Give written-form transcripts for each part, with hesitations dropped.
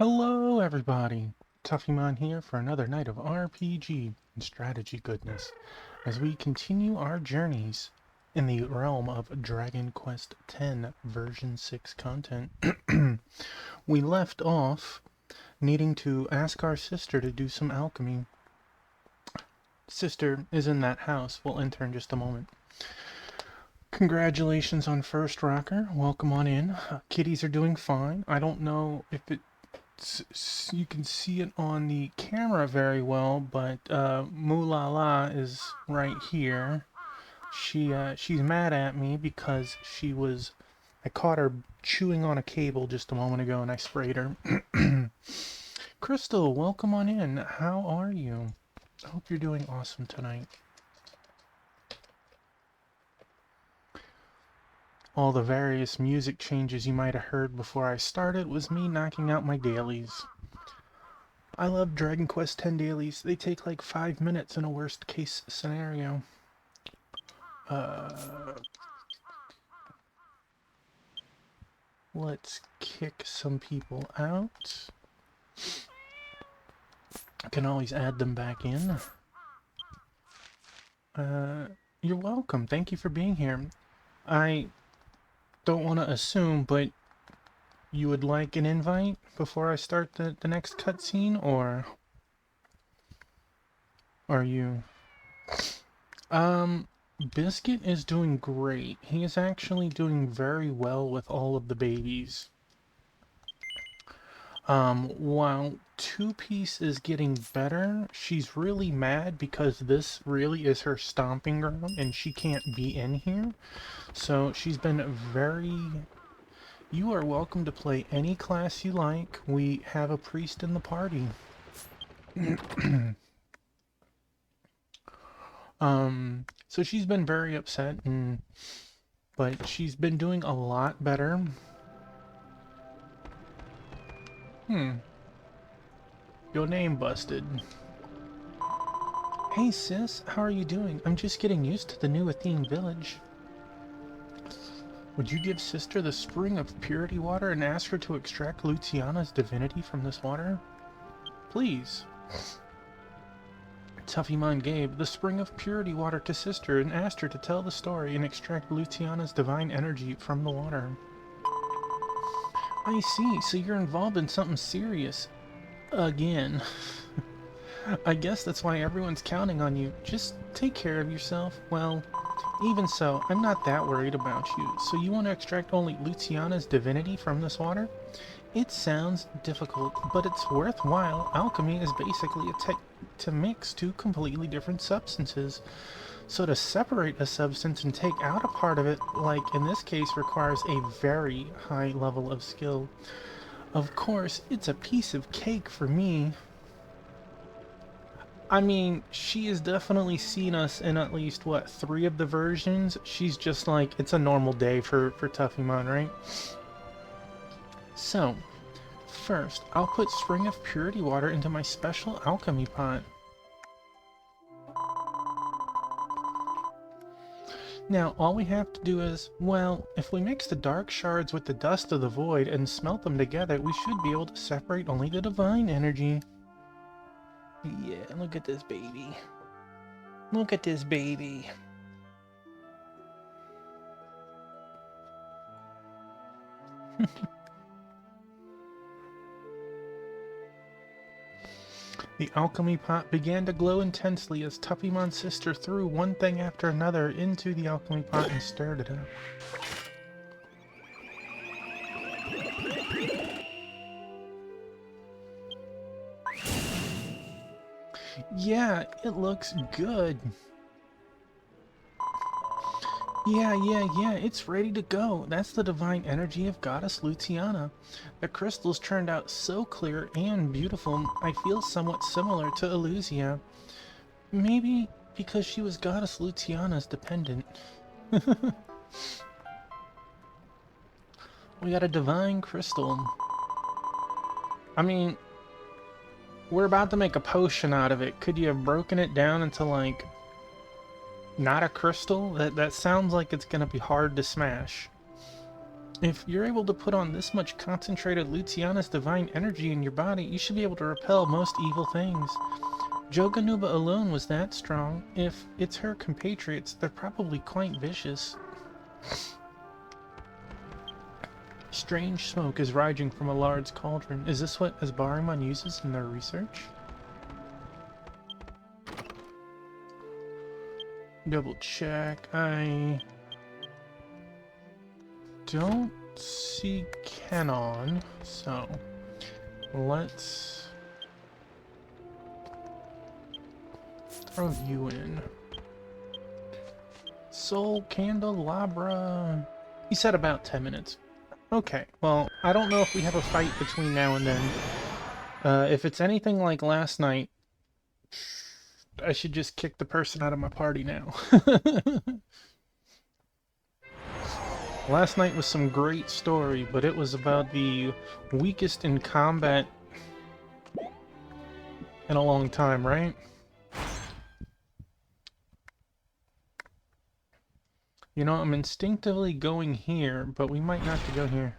Hello, everybody! Tuffymon here for another night of RPG and strategy goodness as we continue our journeys in the realm of Dragon Quest X version 6 content. We left off needing to ask our sister to do some alchemy. Sister is in that house. We'll enter in just a moment. Congratulations on First Rocker. Welcome on in. Kitties are doing fine. I don't know if you can see it on the camera very well, but Moolala is right here. She's mad at me because I caught her chewing on a cable just a moment ago and I sprayed her. Crystal, welcome on in. How are you? I hope you're doing awesome tonight. All the various music changes you might have heard before I started was me knocking out my dailies. I love Dragon Quest X dailies. They take like 5 minutes in a worst case scenario. Let's kick some people out. I can always add them back in. You're welcome. Thank you for being here. I don't want to assume, but you would like an invite before I start the next cutscene, or are you... Biscuit is doing great. He is actually doing very well with all of the babies. While Two Piece is getting better, she's really mad because this really is her stomping ground and she can't be in here. So she's been very... You are welcome to play any class you like. We have a priest in the party. So she's been very upset, but she's been doing a lot better. Your name busted. Hey sis, how are you doing? I'm just getting used to the new Athene village. Would you give sister the spring of purity water and ask her to extract Luciana's divinity from this water? Please. Tuffymon gave the spring of purity water to sister and asked her to tell the story and extract Luciana's divine energy from the water. I see, so you're involved in something serious. Again. I guess that's why everyone's counting on you. Just take care of yourself. Well, even so, I'm not that worried about you. So you want to extract only Luciana's divinity from this water? It sounds difficult, but it's worthwhile. Alchemy is basically a tech to mix two completely different substances. So to separate a substance and take out a part of it, like in this case, requires a very high level of skill. Of course, it's a piece of cake for me. I mean, she has definitely seen us in at least, what, 3 of the versions? She's just like, it's a normal day for Tuffymon, right? So, first, I'll put Spring of Purity water into my special alchemy pot. Now, all we have to do is, well, if we mix the dark shards with the dust of the void and smelt them together, we should be able to separate only the divine energy. Yeah, look at this baby. Look at this baby. The alchemy pot began to glow intensely as Tuffymon's sister threw one thing after another into the alchemy pot and stirred it up. Yeah, it looks good. Yeah, it's ready to go. That's the divine energy of Goddess Luciana. The crystals turned out so clear and beautiful, I feel somewhat similar to Eleusia. Maybe because she was Goddess Luciana's dependent. We got a divine crystal. I mean, we're about to make a potion out of it. Could you have broken it down into, like, not a crystal? That sounds like it's gonna be hard to smash. If you're able to put on this much concentrated Luciana's divine energy in your body, you should be able to repel most evil things. Joganuba alone was that strong. If it's her compatriots, they're probably quite vicious. Strange smoke is rising from a large cauldron. Is this what Asbariman uses in their research? Double check. I don't see Kenon, so let's throw you in. Soul Candelabra. He said about 10 minutes. Okay, well, I don't know if we have a fight between now and then. If it's anything like last night, I should just kick the person out of my party now. Last night was some great story, but it was about the weakest in combat in a long time, right? You know, I'm instinctively going here, but we might have to go here.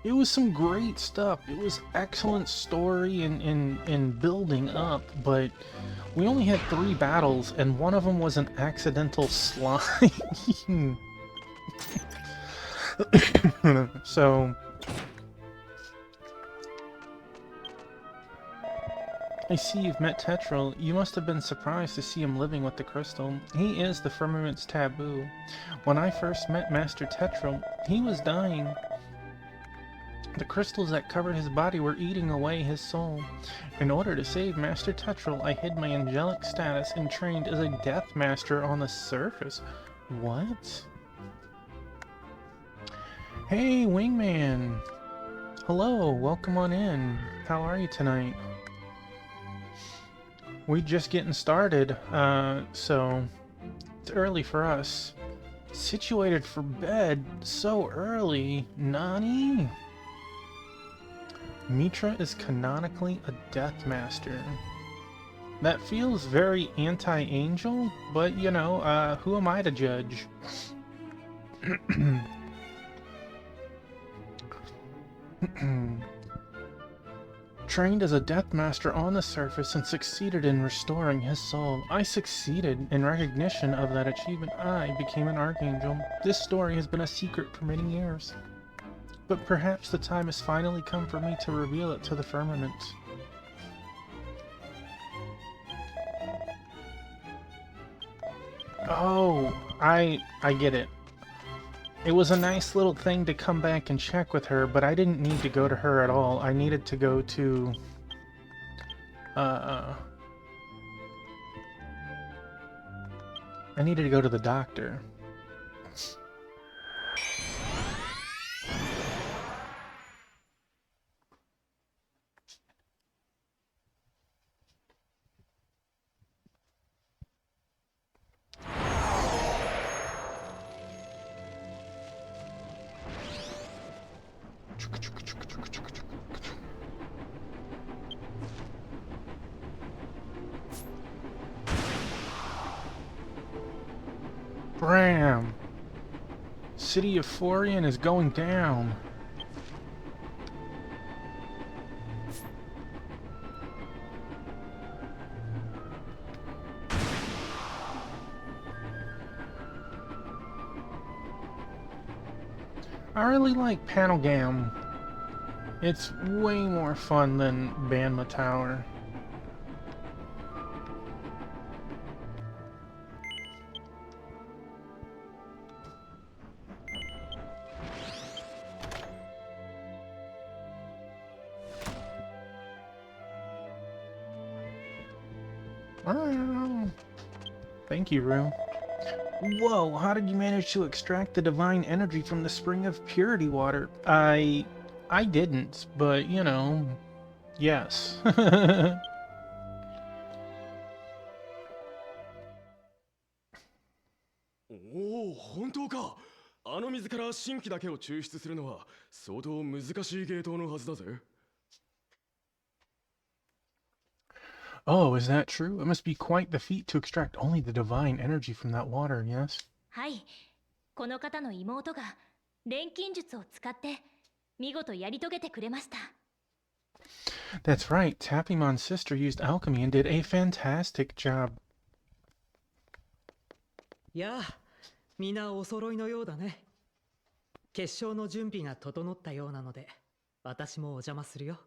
It was some great stuff. It was excellent story and building up, but we only had 3 battles, and one of them was an accidental slime. So I see you've met Tetril. You must have been surprised to see him living with the crystal. He is the firmament's taboo. When I first met Master Tetril, he was dying. The crystals that covered his body were eating away his soul. In order to save Master Tetril, I hid my angelic status and trained as a Death Master on the surface. What? Hey, Wingman! Hello, welcome on in. How are you tonight? We just getting started, so it's early for us. Situated for bed so early, Nani? Mitra is canonically a Death Master. That feels very anti-angel, but you know, who am I to judge? Trained as a Death Master on the surface and succeeded in restoring his soul. I succeeded. In recognition of that achievement, I became an Archangel. This story has been a secret for many years. But perhaps the time has finally come for me to reveal it to the firmament. Oh, I get it. It was a nice little thing to come back and check with her, but I didn't need to go to her at all. I needed to go to... I needed to go to the doctor. Bram! City of Florian is going down. I really like Panelgam. It's way more fun than Banma Tower. Thank you, Rue. Whoa, how did you manage to extract the divine energy from the spring of purity water? I didn't, but you know, yes. おお、本当か。あの水から神気だけを抽出するのは相当難しい芸当のはずだぜ。Oh, is that true? It must be quite the feat to extract only the divine energy from that water, yes? はい、この方の妹が錬金術を使って見事やり遂げてくれました。 That's right, Tappimon's sister used alchemy and did a fantastic job. やあ、皆お揃いのようだね。決勝の準備が整ったようなので、私もお邪魔するよ。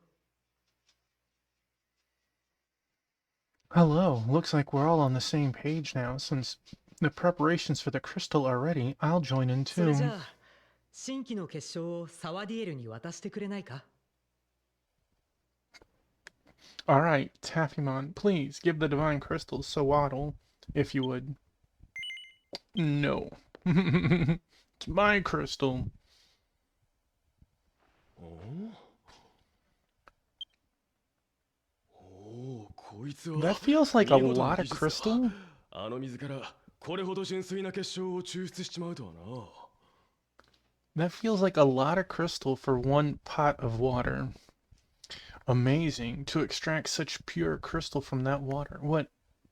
Hello, looks like we're all on the same page now. Since the preparations for the crystal are ready, I'll join in それ too. じゃあ、新規の結晶をサワディエルに渡してくれないか？ Alright, Taffymon, please give the divine crystal Sawaddle, if you would. No. It's my crystal. おお、こいつは That feels like a 見事な lot 技 of 術だ。 crystal. あの水からこれほど純粋な結晶を抽出しちまうとはな。 That feels like a lot of crystal for one pot of water. Amazing to extract such pure crystal from that water. What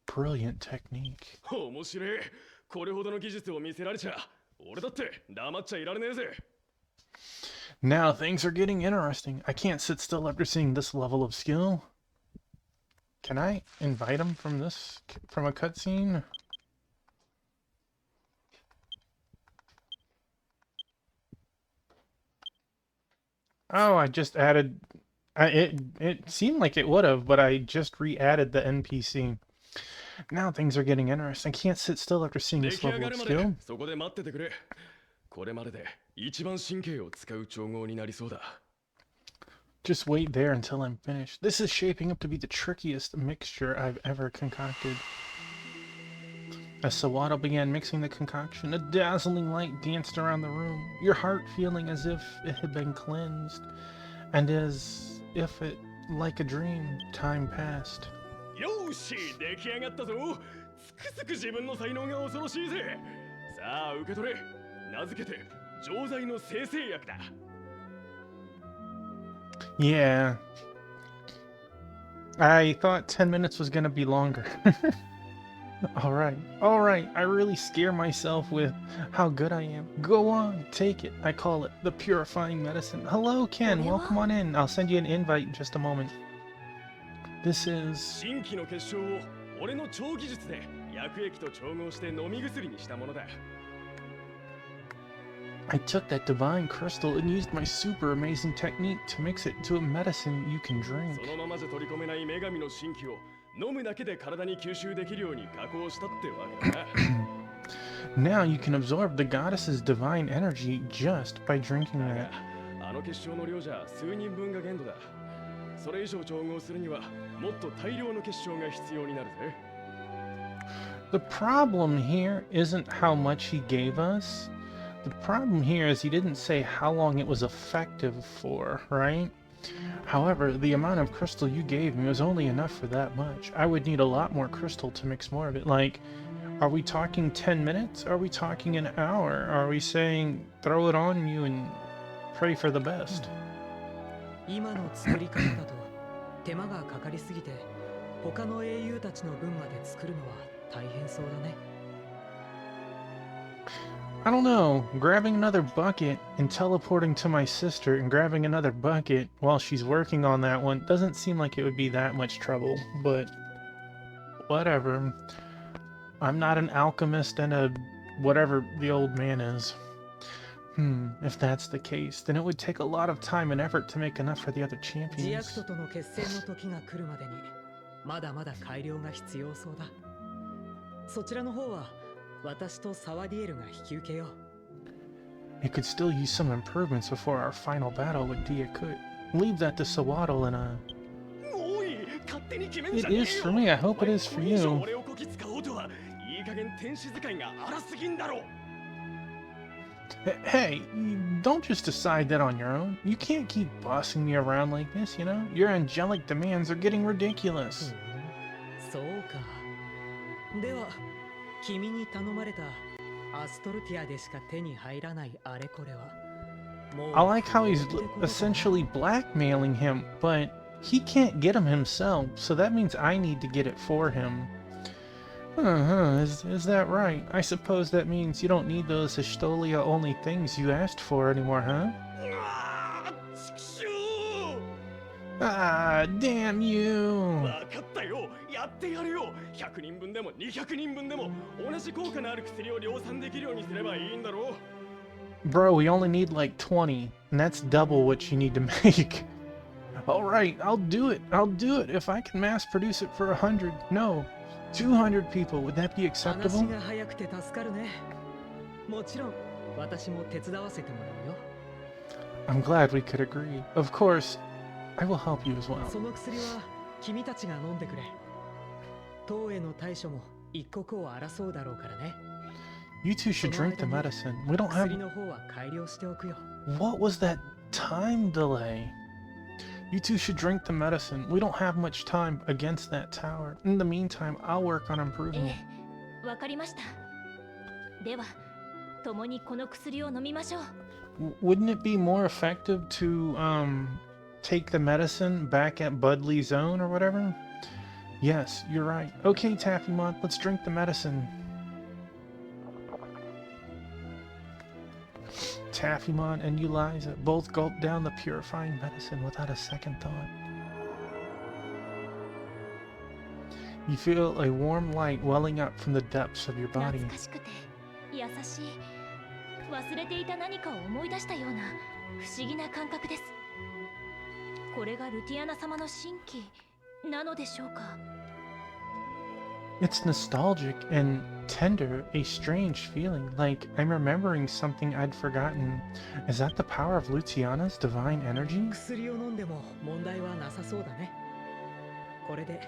brilliant technique. 面白い。これほどの技術を見せられちゃ、俺だって黙っちゃいられねえぜ。 Now things are getting interesting. I can't sit still after seeing this level of skill. Can I invite him from a cutscene? Oh, I just added. It seemed like it would have, but I just re-added the NPC. Now things are getting interesting. I can't sit still after seeing 出 this 来上 level が of るまで skill. そこで待っててくれ。これまでで一番神経を使う調合になりそうだ。 Just wait there until I'm finished. This is shaping up to be the trickiest mixture I've ever concocted. As Sawaddle began mixing the concoction, a dazzling light danced around the room, your heart feeling as if it had been cleansed, and as if it, like a dream, time passed. よーし、出来上がったぞ。つくづく自分の才能が恐ろしいぜ。さあ、受け取れ。名付けて、錠剤の生成薬だ。 Yeah. I thought 10 minutes was gonna be longer. Alright, I really scare myself with how good I am. Go on, take it. I call it the purifying medicine. Hello, Ken. Welcome on in. I'll send you an invite in just a moment. This is... 新規の結晶を俺の超技術で薬液と調合して飲み薬にしたものだ。 I took that divine crystal and used my super amazing technique to mix it into a medicine you can drink. そのままじゃ取り込めない女神の神気を飲むだけで体に吸収できるように加工したってわけだな。 Now you can absorb the goddess's divine energy just by drinking だ that. が、あの結晶の量じゃ数人分が限度だ。それ以上調合するにはもっと大量の結晶が必要になるぜ。 The problem here isn't how much he gave us. The problem here is he didn't say how long it was effective for, right? However, the amount of crystal you gave me was only enough for that much. I would need a lot more crystal to mix more of it. Like, are we talking 10 minutes? Are we talking an hour? Are we saying throw it on you and pray for the best? 今の作り方だと手間がかかりすぎて、他の英雄たちの分まで作るのは大変そうだね。 I don't know, grabbing another bucket and teleporting to my sister and grabbing another bucket while she's working on that one doesn't seem like it would be that much trouble, but whatever. I'm not an alchemist and a whatever the old man is. If that's the case, then it would take a lot of time and effort to make enough for the other ジアク champions. トとの決戦の時が来るまでにまだまだ改良が必要そうだ。そちらの方は私とサワディエルが引き受けよう。 It could still use some improvements before our final battle with Diakut. Leave that to Sawaddle and おい、勝手に決めんじ It ゃねえよ。 is for me, I hope it is for お前これ以上 you. 俺をこき使おうとは、いい加減天使使いが荒すぎんだろ。 Hey, don't just decide that on your own. You can't keep bossing me around like this, you know? Your angelic demands are getting ridiculous. そうか。では、君に頼まれたアストルティアでしか手に入らないあれこれは。もう I like how he's essentially blackmailing him, but he can't get him himself, so that means I need to get it for him. Is that right? I suppose that means you don't need those Estolia-only things you asked for anymore, huh? うわーちくしょ Ah, damn you! う分かったよやってやるよ100人分でも200人分でも同じ効果のある薬を量産できるようにすればいいんだろう Bro, we only need like 20, and that's double what you need to make. Alright, I'll do it. I'll do it if I can mass produce it for 100. No, 200 people. Would that be 話 acceptable? が早くて助かるね。もちろん私も手伝わせてもらうよ。 I'm glad we could agree. Of course, I will help you as well. その薬は君たちが飲んでくれ。当への対処も一刻を争うだろうからね。 You two should drink the medicine. We don't have... 薬の方は改良しておくよ。 What was that time delay? You two should drink the medicine. We don't have much time against that tower. In the meantime, I'll work on え improving it. え、わかりました。では、共にこの薬を飲みましょう。Wouldn't it be more effective to take the medicine back at Budley Zone or whatever? Yes, you're right. Okay, Taffymon, let's drink the medicine. Taffymon and Eliza both gulped down the purifying medicine without a second thought. You feel a warm light welling up from the depths of your body. 懐かしくて優しい。忘れていた何かを思い出したような不思議な感覚です。これがルティアナ様の神器なのでしょうか。 It's nostalgic and tender, a strange feeling, like I'm remembering something I'd forgotten. Is that the power of Luciana's divine energy? 薬を飲んでも問題はなさそうだね。これで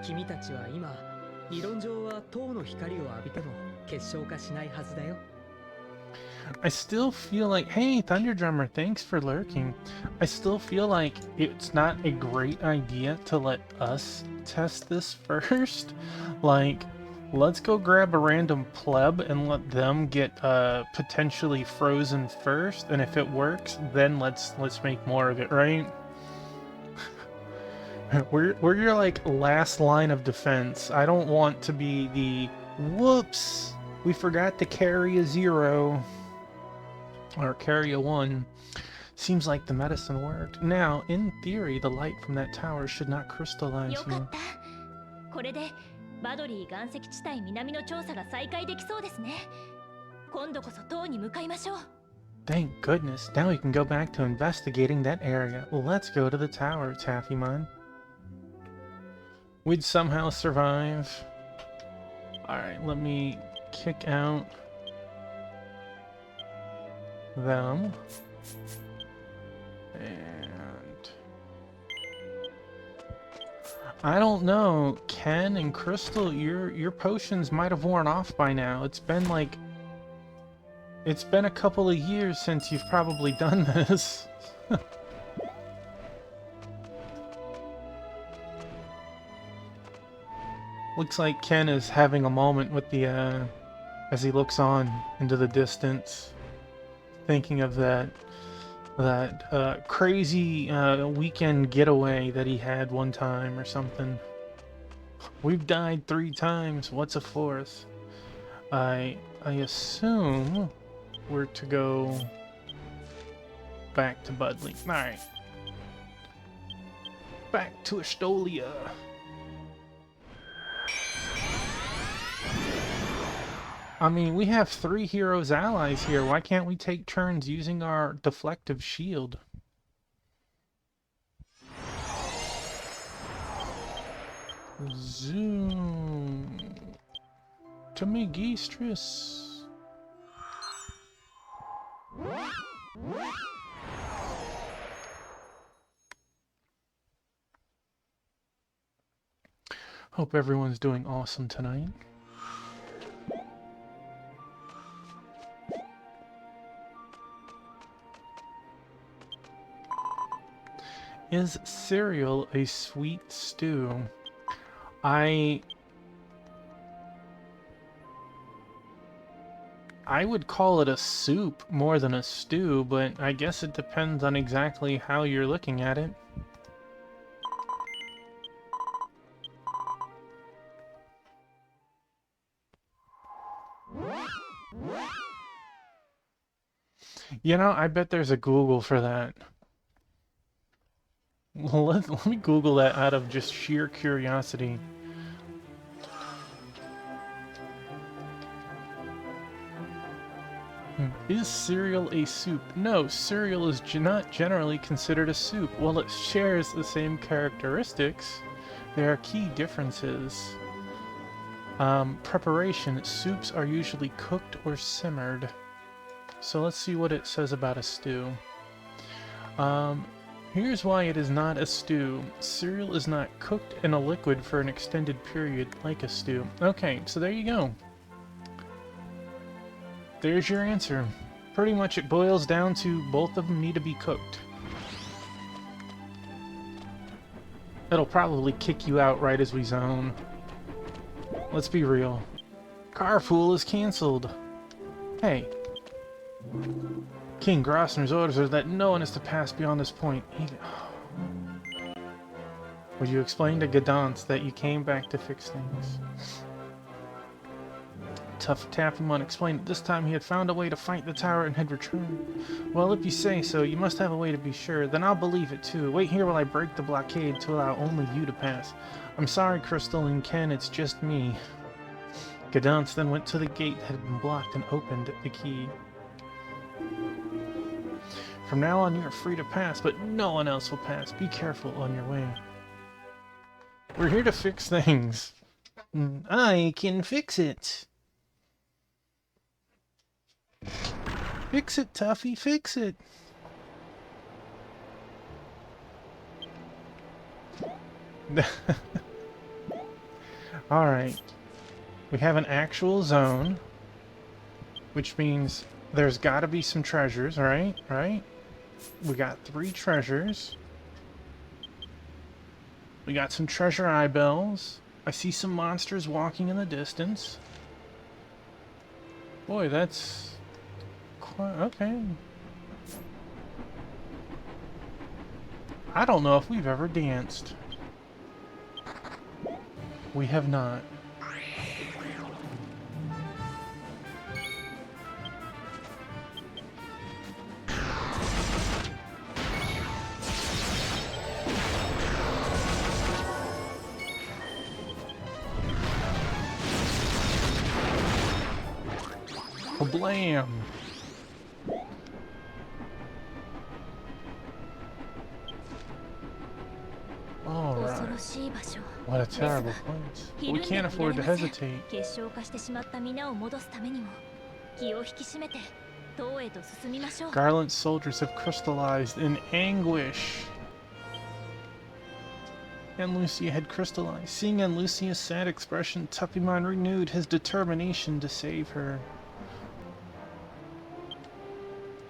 君たちは今、理論上は塔の光を浴びても結晶化しないはずだよ。 I still feel like, hey, Thunder Drummer, thanks for lurking. I still feel like it's not a great idea to let us test this first. Like, let's go grab a random pleb and let them get potentially frozen first, and if it works, then let's make more of it, right? We're your like last line of defense. I don't want to be the whoops. We forgot to carry a 0 or carry a 1. Seems like the medicine worked. Now, in theory, the light from that tower should not crystallize よか you. った。これでバドリー岩石地帯南の調査が再開できそうですね。今度こそ塔に向かいましょう。 Thank goodness. Now we can go back to investigating that area. Let's go to the tower, Taffymon. We'd somehow survive. Alright, let me kick out them. And I don't know, Ken and Crystal, your potions might have worn off by now. It's been a couple of years since you've probably done this. Looks like Ken is having a moment with the as he looks on into the distance, thinking of that crazy weekend getaway that he had one time or something. We've died 3 times. What's a 4th? I assume we're to go back to Budley. All right, back to Estolia. I mean, we have 3 heroes allies here. Why can't we take turns using our deflective shield? Zoom to Megistris. Hope everyone's doing awesome tonight. Is cereal a sweet stew? I would call it a soup more than a stew, but I guess it depends on exactly how you're looking at it. You know, I bet there's a Google for that. Well, let me Google that out of just sheer curiosity. Is cereal a soup? No, cereal is not generally considered a soup. While it shares the same characteristics, there are key differences. Preparation. Soups are usually cooked or simmered. So let's see what it says about a stew. Here's why it is not a stew. Cereal is not cooked in a liquid for an extended period like a stew. Okay, so there you go. There's your answer. Pretty much it boils down to both of them need to be cooked. It'll probably kick you out right as we zone. Let's be real. Carpool is cancelled. Hey. King Grossner's orders are that no one is to pass beyond this point. Would you explain to Gdansk that you came back to fix things? Tough Taffymon explained that this time he had found a way to fight the tower and had returned. Well, if you say so, you must have a way to be sure. Then I'll believe it too. Wait here while I break the blockade to allow only you to pass. I'm sorry, Crystal and Ken, it's just me. Gdansk then went to the gate that had been blocked and opened the key. From now on, you're free to pass, but no one else will pass. Be careful on your way. We're here to fix things. I can fix it. Fix it, Tuffy, fix it. Alright. We have an actual zone, which means there's gotta be some treasures, right? Right? We got 3 treasures. We got some treasure eye bells. I see some monsters walking in the distance. Boy, that's quite okay. I don't know if we've ever danced. We have not. Blam! Alright. What a terrible place. But we can't afford to hesitate. Garland's soldiers have crystallized in anguish. Aunt Lucia had crystallized. Seeing Aunt Lucia's sad expression, Tuffymon renewed his determination to save her.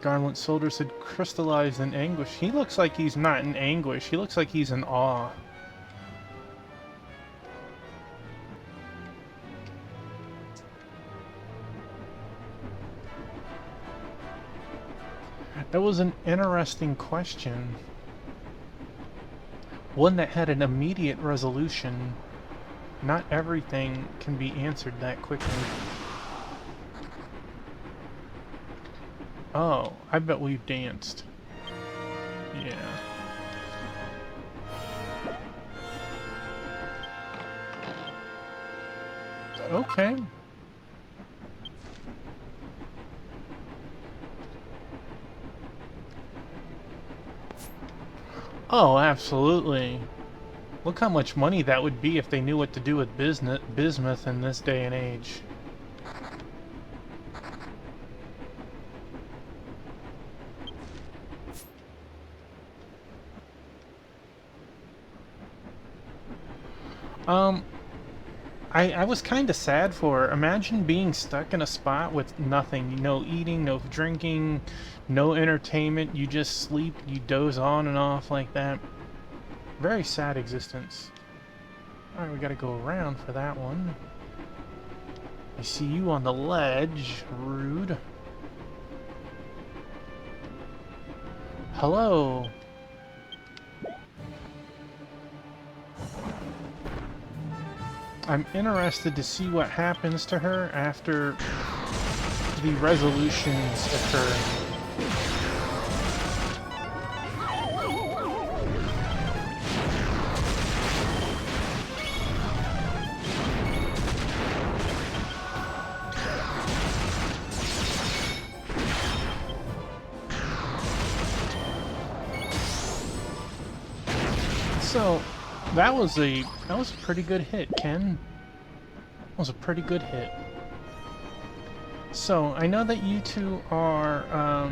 Garland's soldiers had crystallized in anguish. He looks like he's not in anguish. He looks like he's in awe. That was an interesting question. One that had an immediate resolution. Not everything can be answered that quickly. Oh, I bet we've danced. Yeah. Okay. Oh, absolutely. Look how much money that would be if they knew what to do with bismuth in this day and age. I was kind of sad for her. Imagine being stuck in a spot with nothing. No eating, no drinking, no entertainment. You just sleep, you doze on and off like that. Very sad existence. Alright, we gotta go around for that one. I see you on the ledge. Rude. Hello. I'm interested to see what happens to her after the resolutions occur. So, that was a pretty good hit, Ken. That was a pretty good hit. So, I know that you two are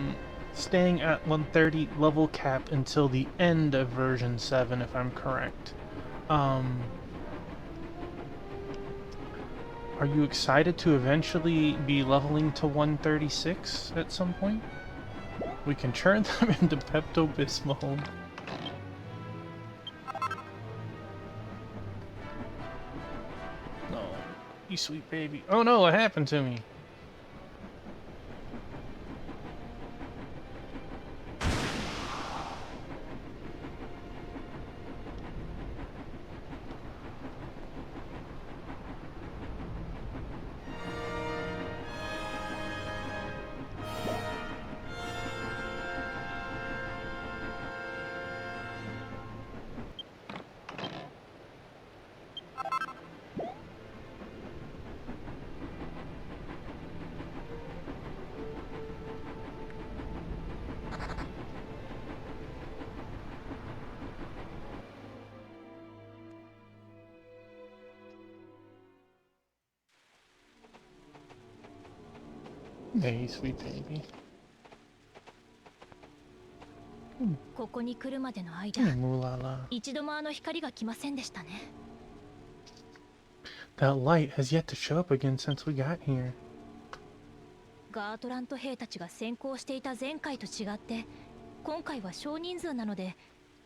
staying at 130 level cap until the end of version 7, if I'm correct. Are you excited to eventually be leveling to 136 at some point? We can turn them into Pepto-Bismol. No, you sweet baby. Oh no, what happened to me? Hey, sweet baby. ここに来るまでの間、 Moolala. 一度もあの光が来ませんでしたね。 That light has yet to show up again since we got here. ガートラント兵たちが先行していた前回と違って、今回は少人数なので、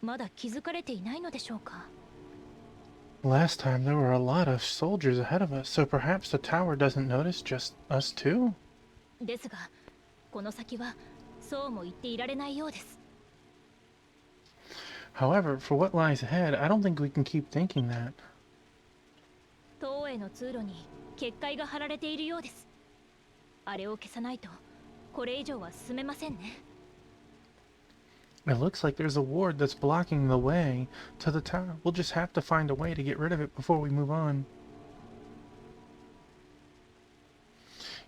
まだ気づかれていないのでしょうか。 Last time there were a lot of soldiers ahead of us, so perhaps the tower doesn't notice just us too? ですが、この先はそうも言っていられないようです。 However, for what lies ahead, I don't think we can keep thinking that. 塔への通路に結界が張られているようです。あれを消さないと、これ以上は進めませんね。 It looks like there's a ward that's blocking the way to the tower. We'll just have to find a way to get rid of it before we move on.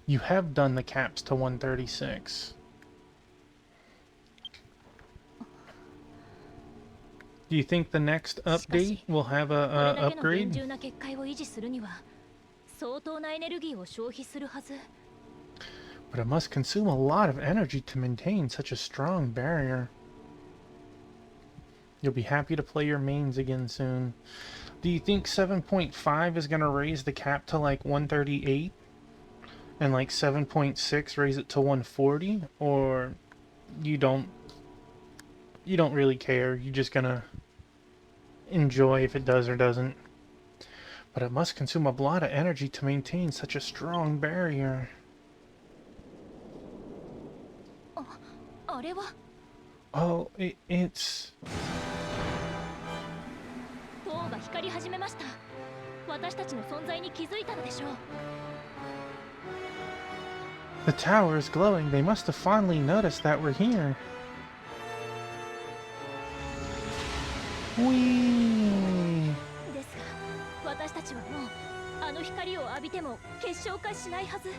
You have done the caps to 136. Do you think the next update will have a これだけの厳 upgrade? 重な結界を維持するには、相当なエネルギーを消費するはず。 But it must consume a lot of energy to maintain such a strong barrier. You'll be happy to play your mains again soon. Do you think 7.5 is going to raise the cap to like 138? And like 7.6 raise it to 140? Or you don't really care? You're just going to enjoy if it does or doesn't. But it must consume a lot of energy to maintain such a strong barrier. あれは Oh, it's... 塔が光り始めました。私たちの存在に気づいたのでしょう。 The tower is glowing. They must have finally noticed that we're here. Whee! ですが、私たちはもうあの光を浴びても結晶化しないはず。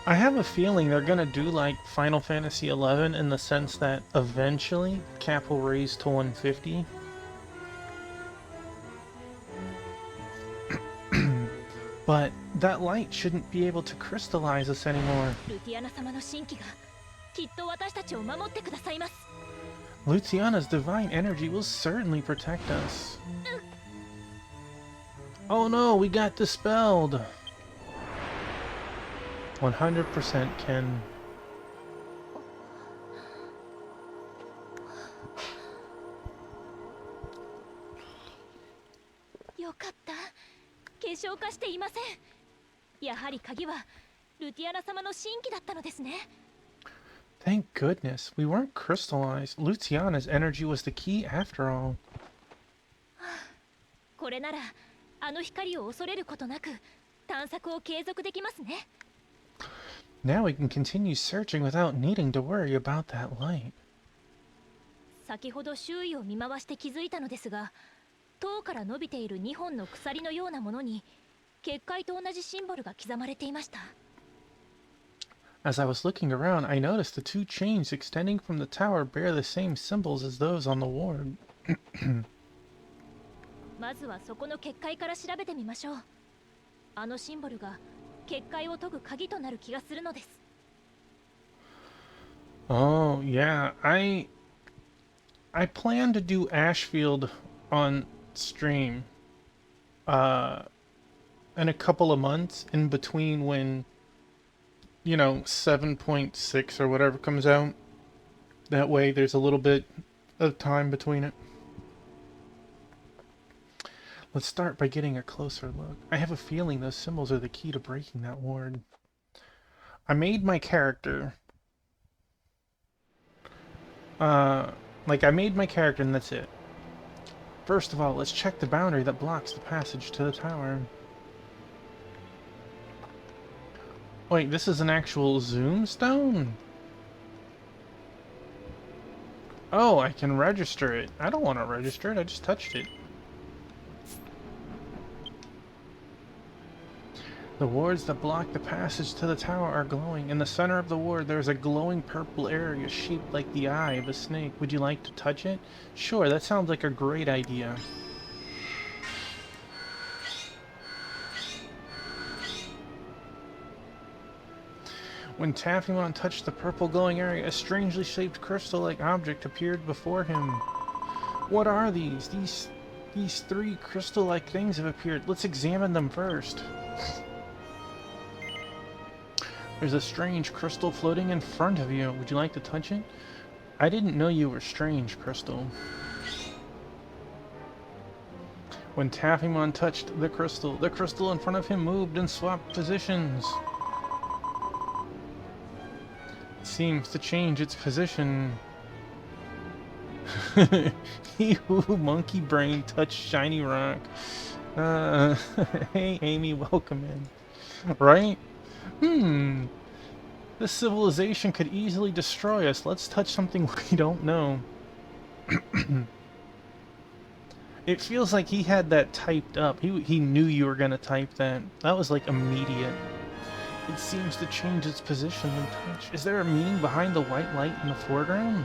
I have a feeling they're gonna do like Final Fantasy XI in the sense that eventually cap will raise to 150. But that light shouldn't be able to crystallize us anymore. ルティアナ様の神器がきっと私たちを守ってくださいます。 Luciana's divine energy will certainly protect us. Oh no, we got dispelled! 100% Ken. よかった。結晶化していません。やはり鍵はルティアナ様の神器だったのですね。 Thank goodness, we weren't crystallized. Luciana's energy was the key after all. これならあの光を恐れることなく探索を継続できますね。 Now we can continue searching without needing to worry about that light. 先ほど周囲を見回して気づいたのですが、塔から伸びている2本の鎖のようなものに結界と同じシンボルが刻まれていました。 As I was looking around, I noticed the two chains extending from the tower bear the same symbols as those on the ward. まずはそこの結界から調べてみましょう。あのシンボルが結界を解く鍵となる気がするのです。 Oh, yeah. I plan to do Ashfield on stream in a couple of months in between when, you know, 7.6 or whatever comes out. That way there's a little bit of time between it. Let's start by getting a closer look. I have a feeling those symbols are the key to breaking that ward. I made my character. I made my character and that's it. First of all, let's check the boundary that blocks the passage to the tower. Wait, this is an actual zoom stone? Oh, I can register it. I don't want to register it, I just touched it. The wards that block the passage to the tower are glowing. In the center of the ward, there is a glowing purple area shaped like the eye of a snake. Would you like to touch it? Sure, that sounds like a great idea. When Taffymon touched the purple glowing area, a strangely shaped crystal-like object appeared before him. What are these? These three crystal-like things have appeared. Let's examine them first. There's a strange crystal floating in front of you. Would you like to touch it? I didn't know you were strange, Crystal. When Taffymon touched the crystal in front of him moved and swapped positions. It seems to change its position. He who monkey brain touched shiny rock. Hey Amy, welcome in. Right? This civilization could easily destroy us. Let's touch something we don't know. It feels like he had that typed up. He knew you were gonna type that. That was like immediate. It seems to change its position when touched. Is there a meaning behind the white light in the foreground?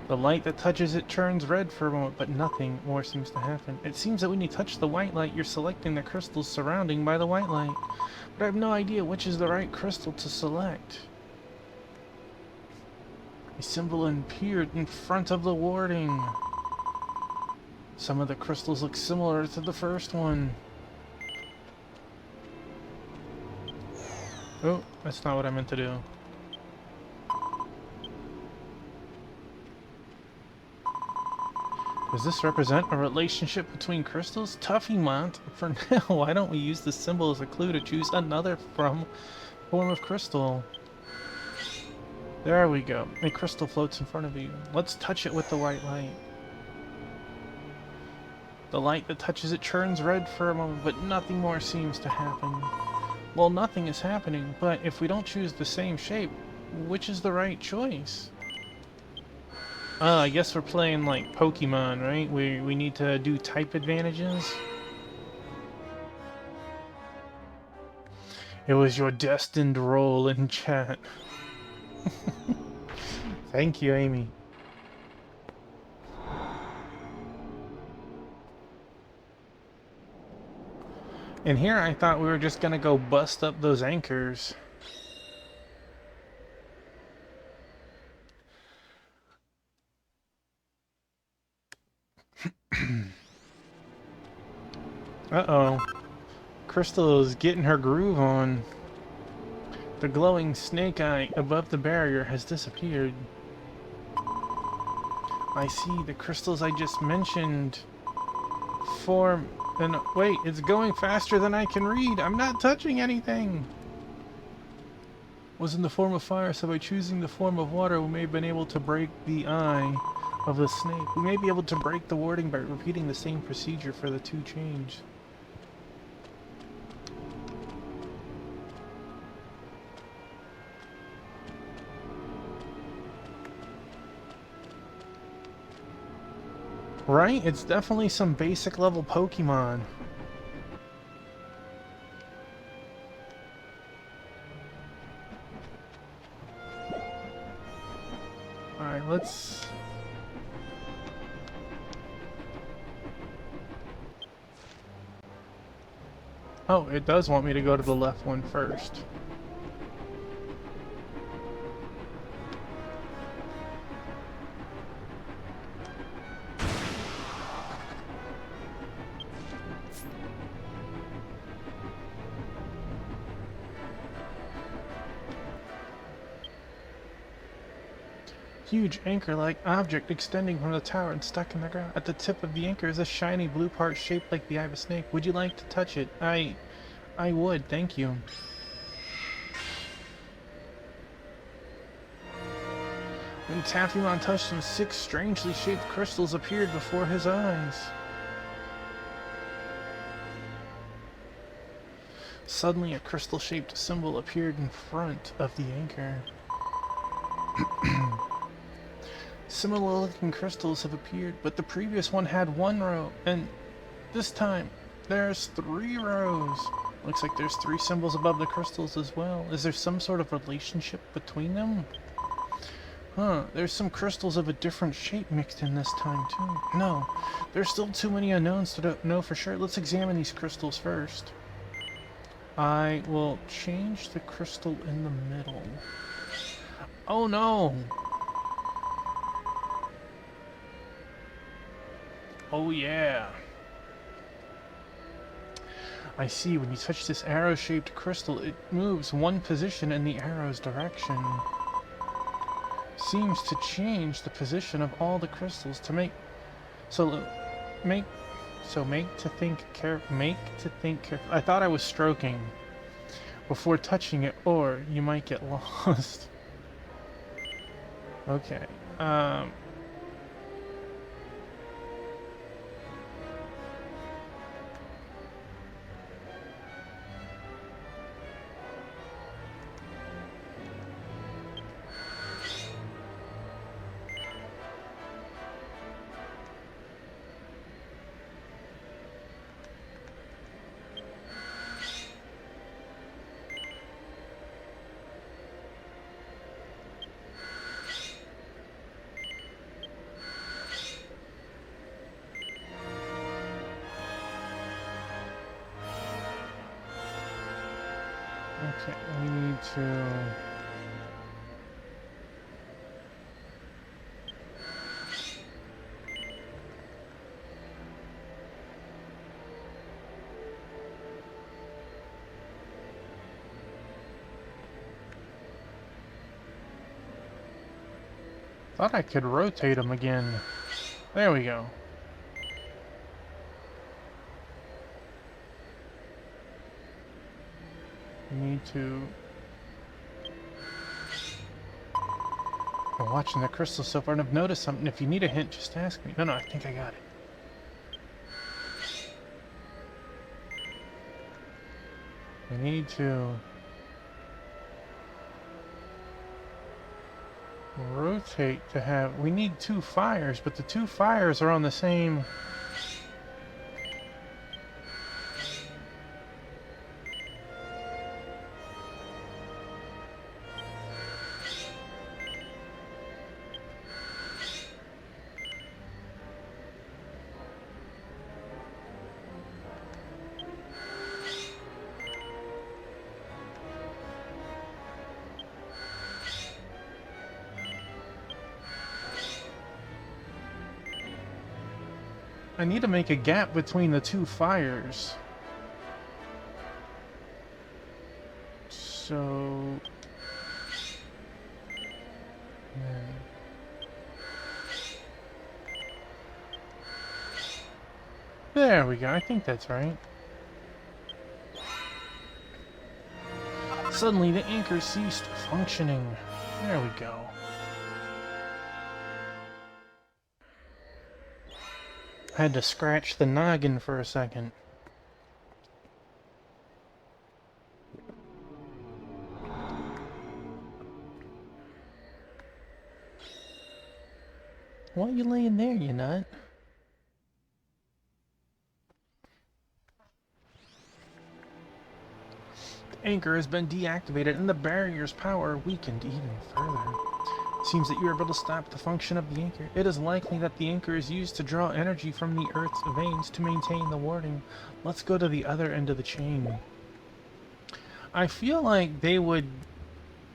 The light that touches it turns red for a moment, but nothing more seems to happen. It seems that when you touch the white light, you're selecting the crystals surrounding by the white light. But I have no idea which is the right crystal to select. A symbol appeared in front of the warding. Some of the crystals look similar to the first one. Oh, that's not what I meant to do. Does this represent a relationship between crystals? Tuffymon, for now, why don't we use this symbol as a clue to choose another form of crystal? There we go. A crystal floats in front of you. Let's touch it with the white light. The light that touches it turns red for a moment, but nothing more seems to happen. Well, nothing is happening, but if we don't choose the same shape, which is the right choice? I guess we're playing like Pokemon, right? We need to do type advantages. It was your destined role in chat. Thank you, Amy. And here I thought we were just gonna go bust up those anchors. Uh-oh. Crystal is getting her groove on. The glowing snake eye above the barrier has disappeared. I see the crystals I just mentioned form... And wait, it's going faster than I can read. I'm not touching anything. Was in the form of fire, so by choosing the form of water, we may have been able to break the eye of the snake. We may be able to break the warding by repeating the same procedure for the two chains. Right? It's definitely some basic level Pokemon. let's... Oh, it does want me to go to the left one first. Huge anchor-like object extending from the tower and stuck in the ground. At the tip of the anchor is a shiny blue part shaped like the eye of a snake. Would you like to touch it? I would, thank you. When Taffyman touched him, 6 strangely shaped crystals appeared before his eyes. Suddenly, a crystal-shaped symbol appeared in front of the anchor. Similar-looking crystals have appeared, but the previous one had 1 row, and this time, there's 3 rows. Looks like there's 3 symbols above the crystals as well. Is there some sort of relationship between them? Huh, there's some crystals of a different shape mixed in this time, too. No, there's still too many unknowns to know for sure. Let's examine these crystals first. I will change the crystal in the middle. Oh no! Oh yeah! I see, when you touch this arrow-shaped crystal, it moves 1 position in the arrow's direction. Seems to change the position of all the crystals to make to think carefully. I thought I was stroking before touching it, or you might get lost. Okay. Okay, we need to... Thought I could rotate them again. There we go. We need to... I'm watching the crystal so far and I've noticed something. If you need a hint, just ask me. No, I think I got it. We need to... rotate to have... We need 2 fires, but the 2 fires are on the same... I need to make a gap between the 2 fires. So... There we go, I think that's right. Suddenly the anchor ceased functioning. There we go. I had to scratch the noggin for a second. Why are you laying there, you nut? The anchor has been deactivated and the barrier's power weakened even further. seems that you are able to stop the function of the anchor. It is likely that the anchor is used to draw energy from the Earth's veins to maintain the warding. Let's go to the other end of the chain. I feel like they would...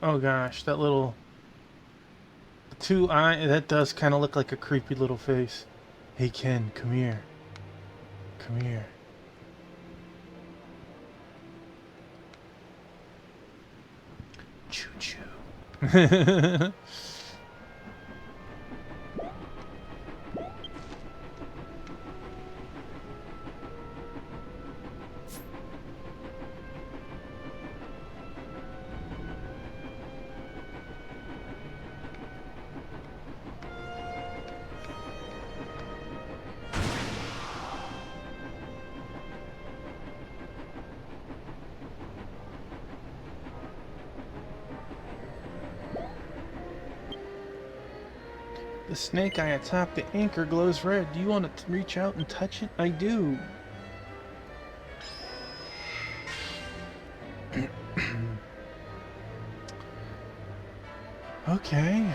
Oh gosh, that little... two eye... That does kind of look like a creepy little face. Hey Ken, come here. Come here. Choo-choo. The snake eye atop the anchor glows red. Do you want to reach out and touch it? I do. Okay.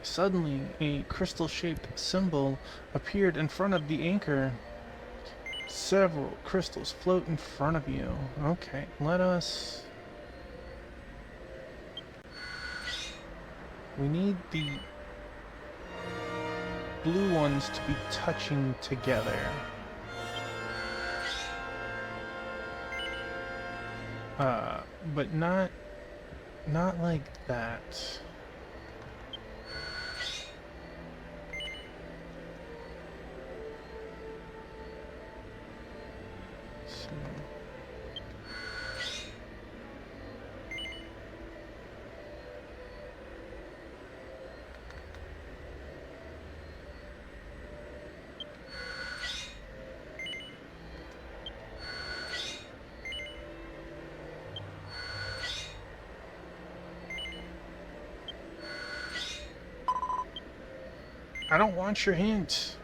Suddenly, a crystal-shaped symbol appeared in front of the anchor. Several crystals float in front of you. Okay, let us... We need the blue ones to be touching together. But not like that. So. I don't want your hint.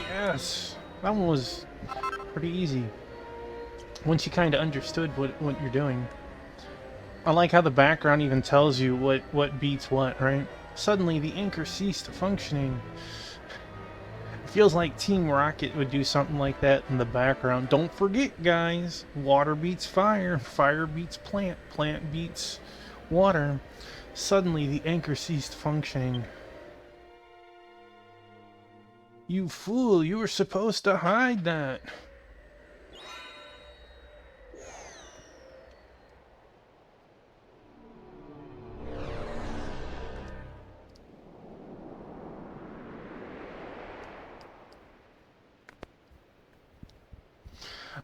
Yes, that one was pretty easy. Once you kind of understood what you're doing. I like how the background even tells you what beats what, right? Suddenly, the anchor ceased functioning. It feels like Team Rocket would do something like that in the background. Don't forget, guys, water beats fire, fire beats plant, plant beats water. Suddenly, the anchor ceased functioning. You fool, you were supposed to hide that.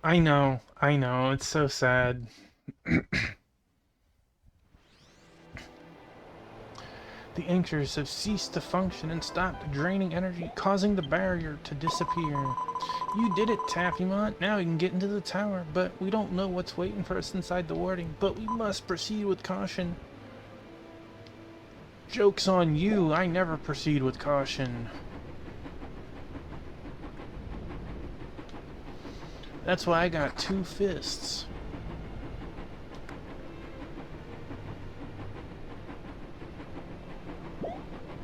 I know, it's so sad. The anchors have ceased to function and stopped draining energy, causing the barrier to disappear. You did it, Taffymont. Now we can get into the tower, but we don't know what's waiting for us inside the warding. But we must proceed with caution. Joke's on you. I never proceed with caution. That's why I got 2 fists.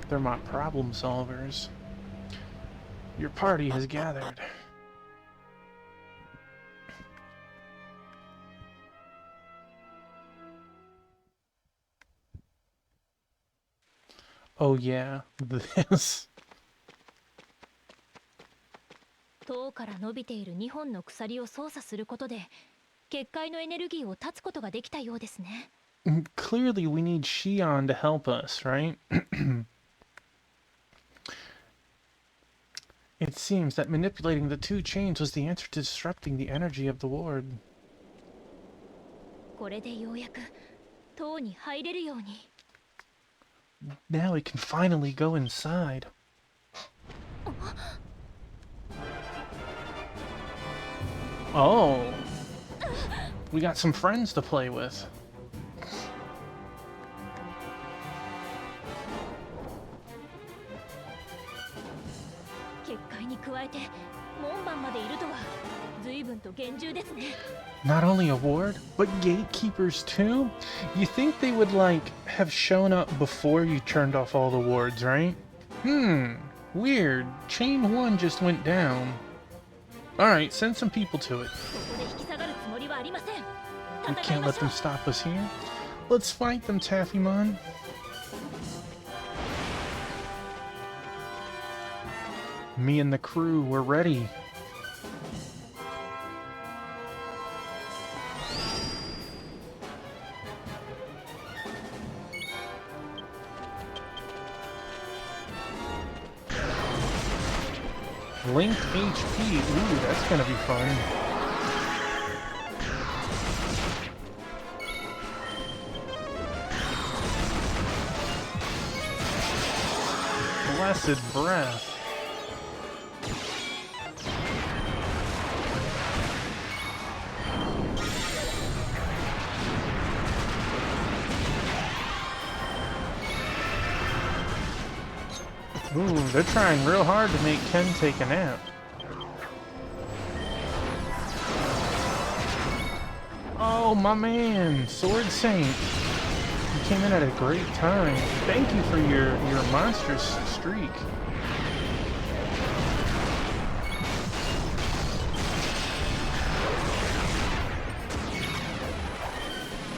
They're my problem solvers. Your party has gathered. Oh yeah, this. 塔から伸びている2本の鎖を操作することで結界のエネルギーを断つことができたようですね。Clearly we need Shion to help us, right? It seems that manipulating the 2 chains was the answer to disrupting the energy of the ward. これでようやく塔に入れるように。Now we can finally go inside. Oh. We got some friends to play with. 結界に加えて門番までいるとは随分と厳重ですね。 Not only a ward, but gatekeepers too? You think they would, like, have shown up before you turned off all the wards, right? Weird. Chain 1 just went down. Alright, send some people to it. ここで引き下がるつもりはありません。 We 戦い can't ま let しょう them。stop us here. Let's fight them, Taffymon. Me and the crew, we're ready. Linked HP. Ooh, that's gonna be fun. Blessed breath. Ooh, they're trying real hard to make Ken take a nap. Oh, my man, Sword Saint. You came in at a great time. Thank you for your monstrous streak.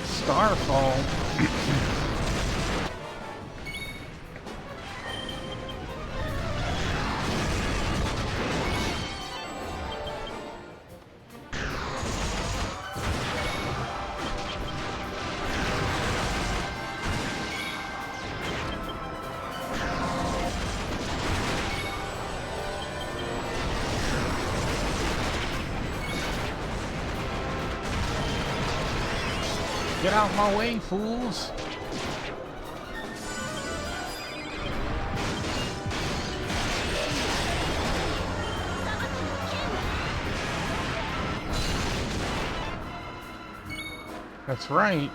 Starfall. Get out my way, fools! That's right.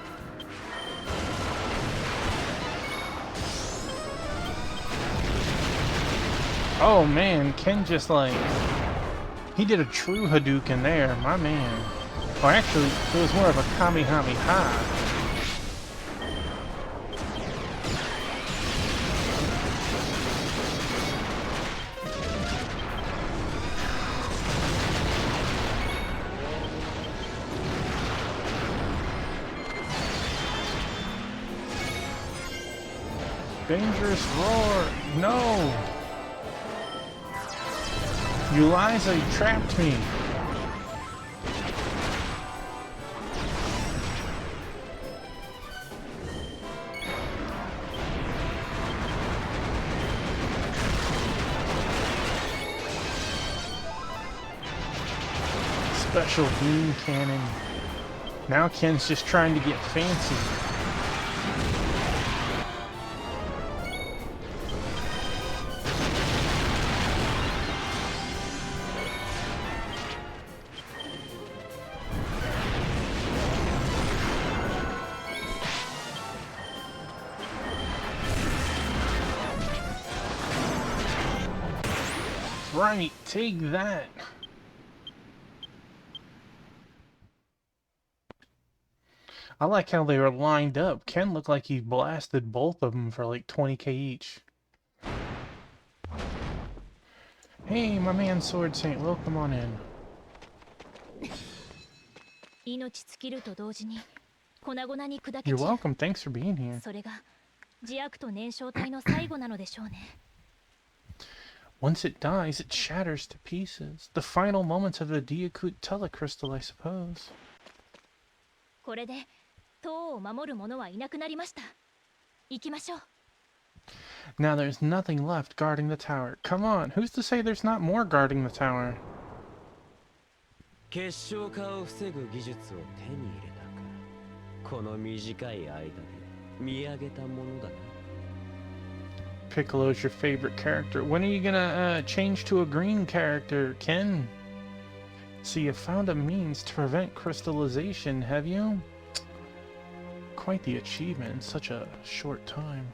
Oh man, Ken just like... He did a true Hadouken there, my man. Or actually, it was more of a Kamehameha. Dangerous roar! No! Uliza, you trapped me! Special beam cannon. Now Ken's just trying to get fancy. Right, take that. I like how they were lined up. Ken looked like he blasted both of them for like 20k each. Hey, my man Sword Saint, welcome on in. 命尽きると同時に粉々に砕け You're 散る。 welcome, thanks for being here. それが自悪と燃焼体の最後なのでしょうね。 Once it dies, it shatters to pieces. The final moments of the Diakut Telecrystal, I suppose. これで塔を守る者はいなくなりました。行きましょう。 Now there's nothing left guarding the tower. Come on, who's to say there's not more guarding the tower? 結晶化を防ぐ技術を手に入れたか。この短い間で見上げたものだな。Piccolo's your favorite character. When are you gonna change to a green character, Ken? So you found a means to prevent crystallization, have you? Quite the achievement in such a short time.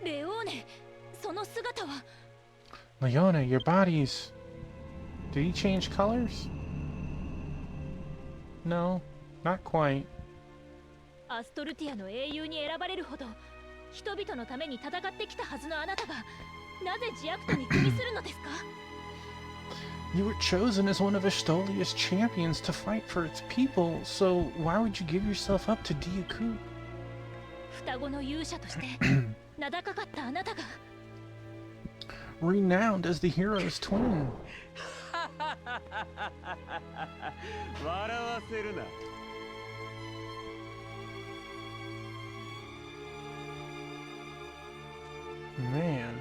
レオーネ、その姿は。 Leona, your body's... Did he change colors? No, not quite. アストルティアの英雄に選ばれるほど人々のために戦ってきたはずのあなたがなぜジアクトに組みするのですか？ You were chosen as one of Estolia's champions to fight for its people, so why would you give yourself up to Diaku? 双子の勇者として名高かったあなたが Renowned as the hero's twin. 笑わせるな。Man.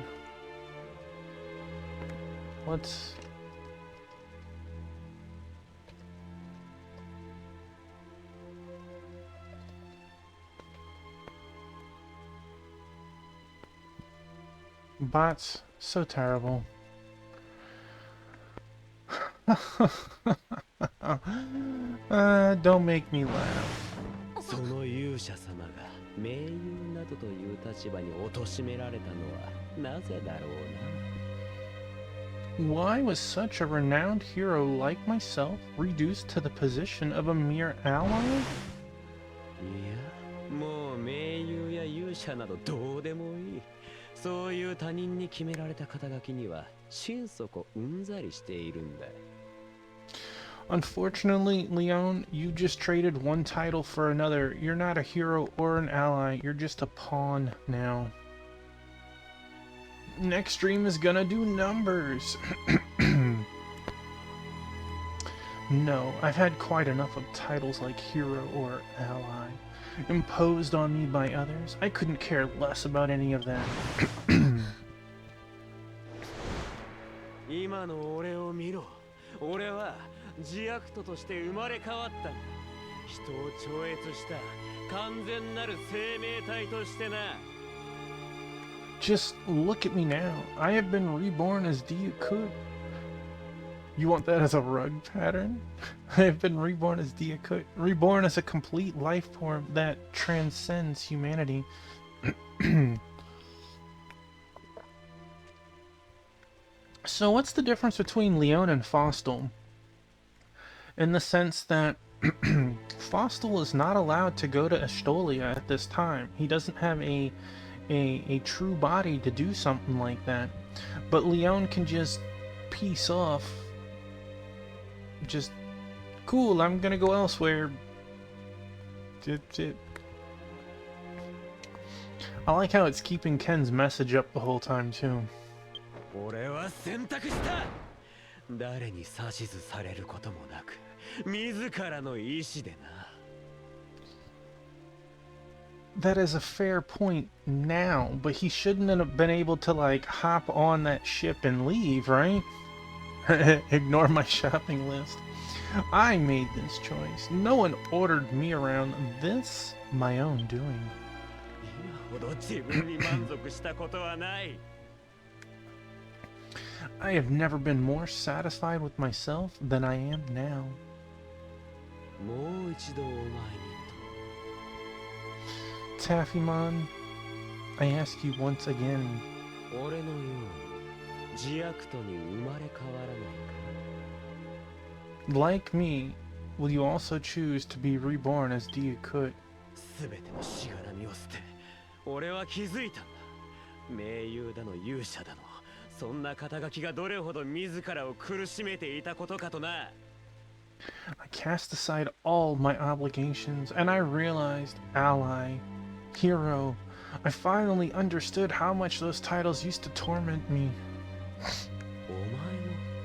Let's... Bots, so terrible. Don't make me laugh. その勇者様が盟友などという立場に貶められたのはなぜだろうな。 Why was such a renowned hero like myself reduced to the position of a mere ally? いや、もう盟友や勇者などどうでもいい。そういう他人に決められた肩書きには心底うんざりしているんだ。 Unfortunately, Leon, you just traded one title for another. You're not a hero or an ally. You're just a pawn now. Next stream is gonna do numbers. No, I've had quite enough of titles like hero or ally. Imposed on me by others. I couldn't care less about any of them. 今の俺を見ろ。俺はジアクトとして生まれ変わったんだ。人を超越した完全なる生命体としてな。 Just look at me now. I have been reborn as Diaku. You want that as a rug pattern? I have been reborn as Diaku. Reborn as a complete life form that transcends humanity. So what's the difference between Leon and Fostel? In the sense that Fostel is not allowed to go to Estolia at this time. He doesn't have a true body to do something like that. But Leon can just peace off. Just, cool, I'm gonna go elsewhere. I like how it's keeping Ken's message up the whole time too. 俺は選択した。誰に指図されることもなく、自らの意志でな。 That is a fair point now, but he shouldn't have been able to like hop on that ship and leave, right? Ignore my shopping list. I made this choice. No one ordered me around. This my own doing. 今ほど自分に満足したことはない。 I have never been more satisfied with myself than I am now. もう一度お前に Taffymon, I ask you once again. と、俺のようにジアクトに生まれ変わらないか。 Like me, will you also choose to be reborn as Diakut? すべてのしがらみを捨て、俺は気づいたんだ。盟友だの勇者だの、そんな肩書きがどれほど自らを苦しめていたことかとな。 I cast aside all my obligations, and I realized, ally, hero, I finally understood how much those titles used to torment me. お前も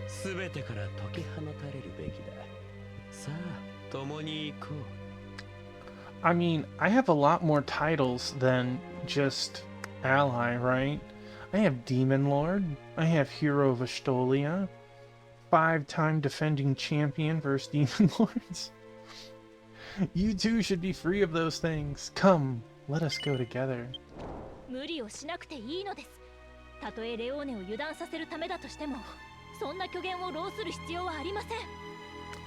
すべてから解き放たれるべきだ。さあ、共に行こう。 I mean, I have a lot more titles than just ally, right? I have Demon Lord, I have Hero of Estolia, 5-time defending champion versus Demon Lords. You too should be free of those things. Come, let us go together. 無理をしなくていいのです。たとえレオーネを油断させるためだとしても、そんな虚言を浪する必要はありません。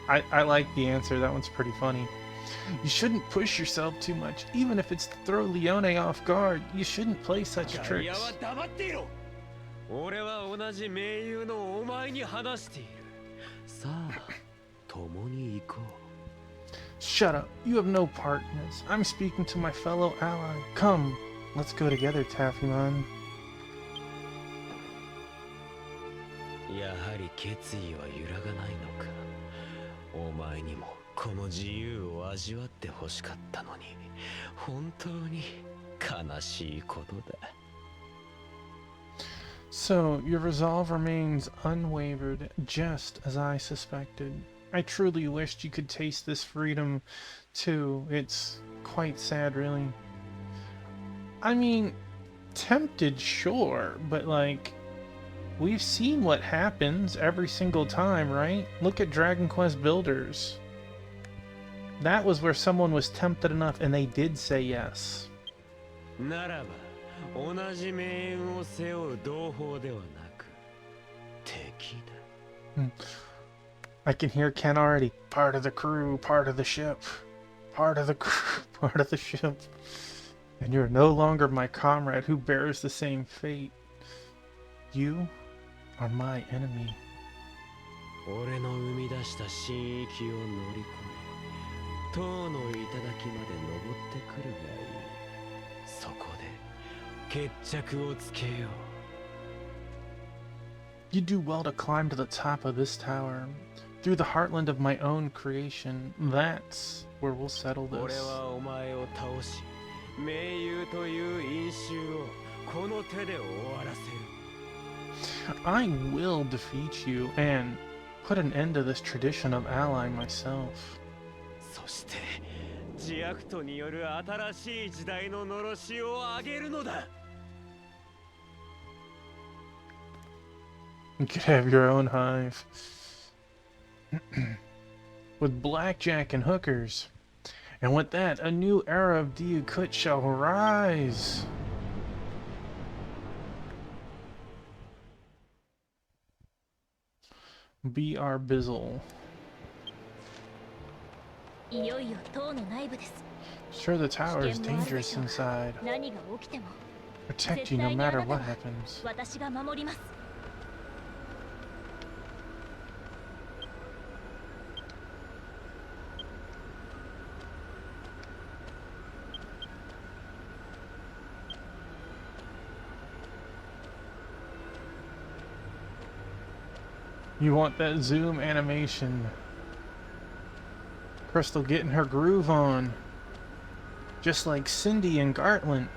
I like the answer. That one's pretty funny. You shouldn't push yourself too much, even if it's to throw Leone off guard. You shouldn't play such ガイア tricks. は黙っていろ。俺は同じ盟友のお前に話している。さあ、共に行こう。 Shut up. You have no part in this. I'm speaking to my fellow ally. Come, let's go together, Taffyman. やはり決意は揺らがないのか。お前にもこの自由を味わってほしかったのに、本当に悲しいことだ。So, your resolve remains unwavered, just as I suspected. I truly wished you could taste this freedom, too. It's quite sad, really. I mean, tempted, sure, but like, we've seen what happens every single time, right? Look at Dragon Quest Builders. That was where someone was tempted enough and they did say yes. ならば、同じ命運を背負う同胞ではなく、敵だ。I can hear Ken already. Part of the crew, part of the ship. Part of the crew, part of the ship. And you're no longer my comrade who bears the same fate. You are my enemy. 俺の生み出した神域を乗り越え、塔の頂まで登ってくるがいい。そこで決着をつけよう。You do well to climb to the top of this tower. Through the heartland of my own creation. That's where we'll settle 俺 this. はお前を倒し、盟友という因習をこの手で終わらせる。 I will defeat you and put an end to this tradition of ally myself. そしてジアクトによる新しい時代の呪しを上げるのだ。 You could have your own hive. With blackjack and hookers. And with that, a new era of Diakut shall rise. Be our Bizzle. いよいよ塔の内部です。 Sure, the tower is dangerous inside. 何が起きても Protect you no matter what happens. 私が守ります。 You want that zoom animation. Crystal getting her groove on. Just like Cindy and Gartland.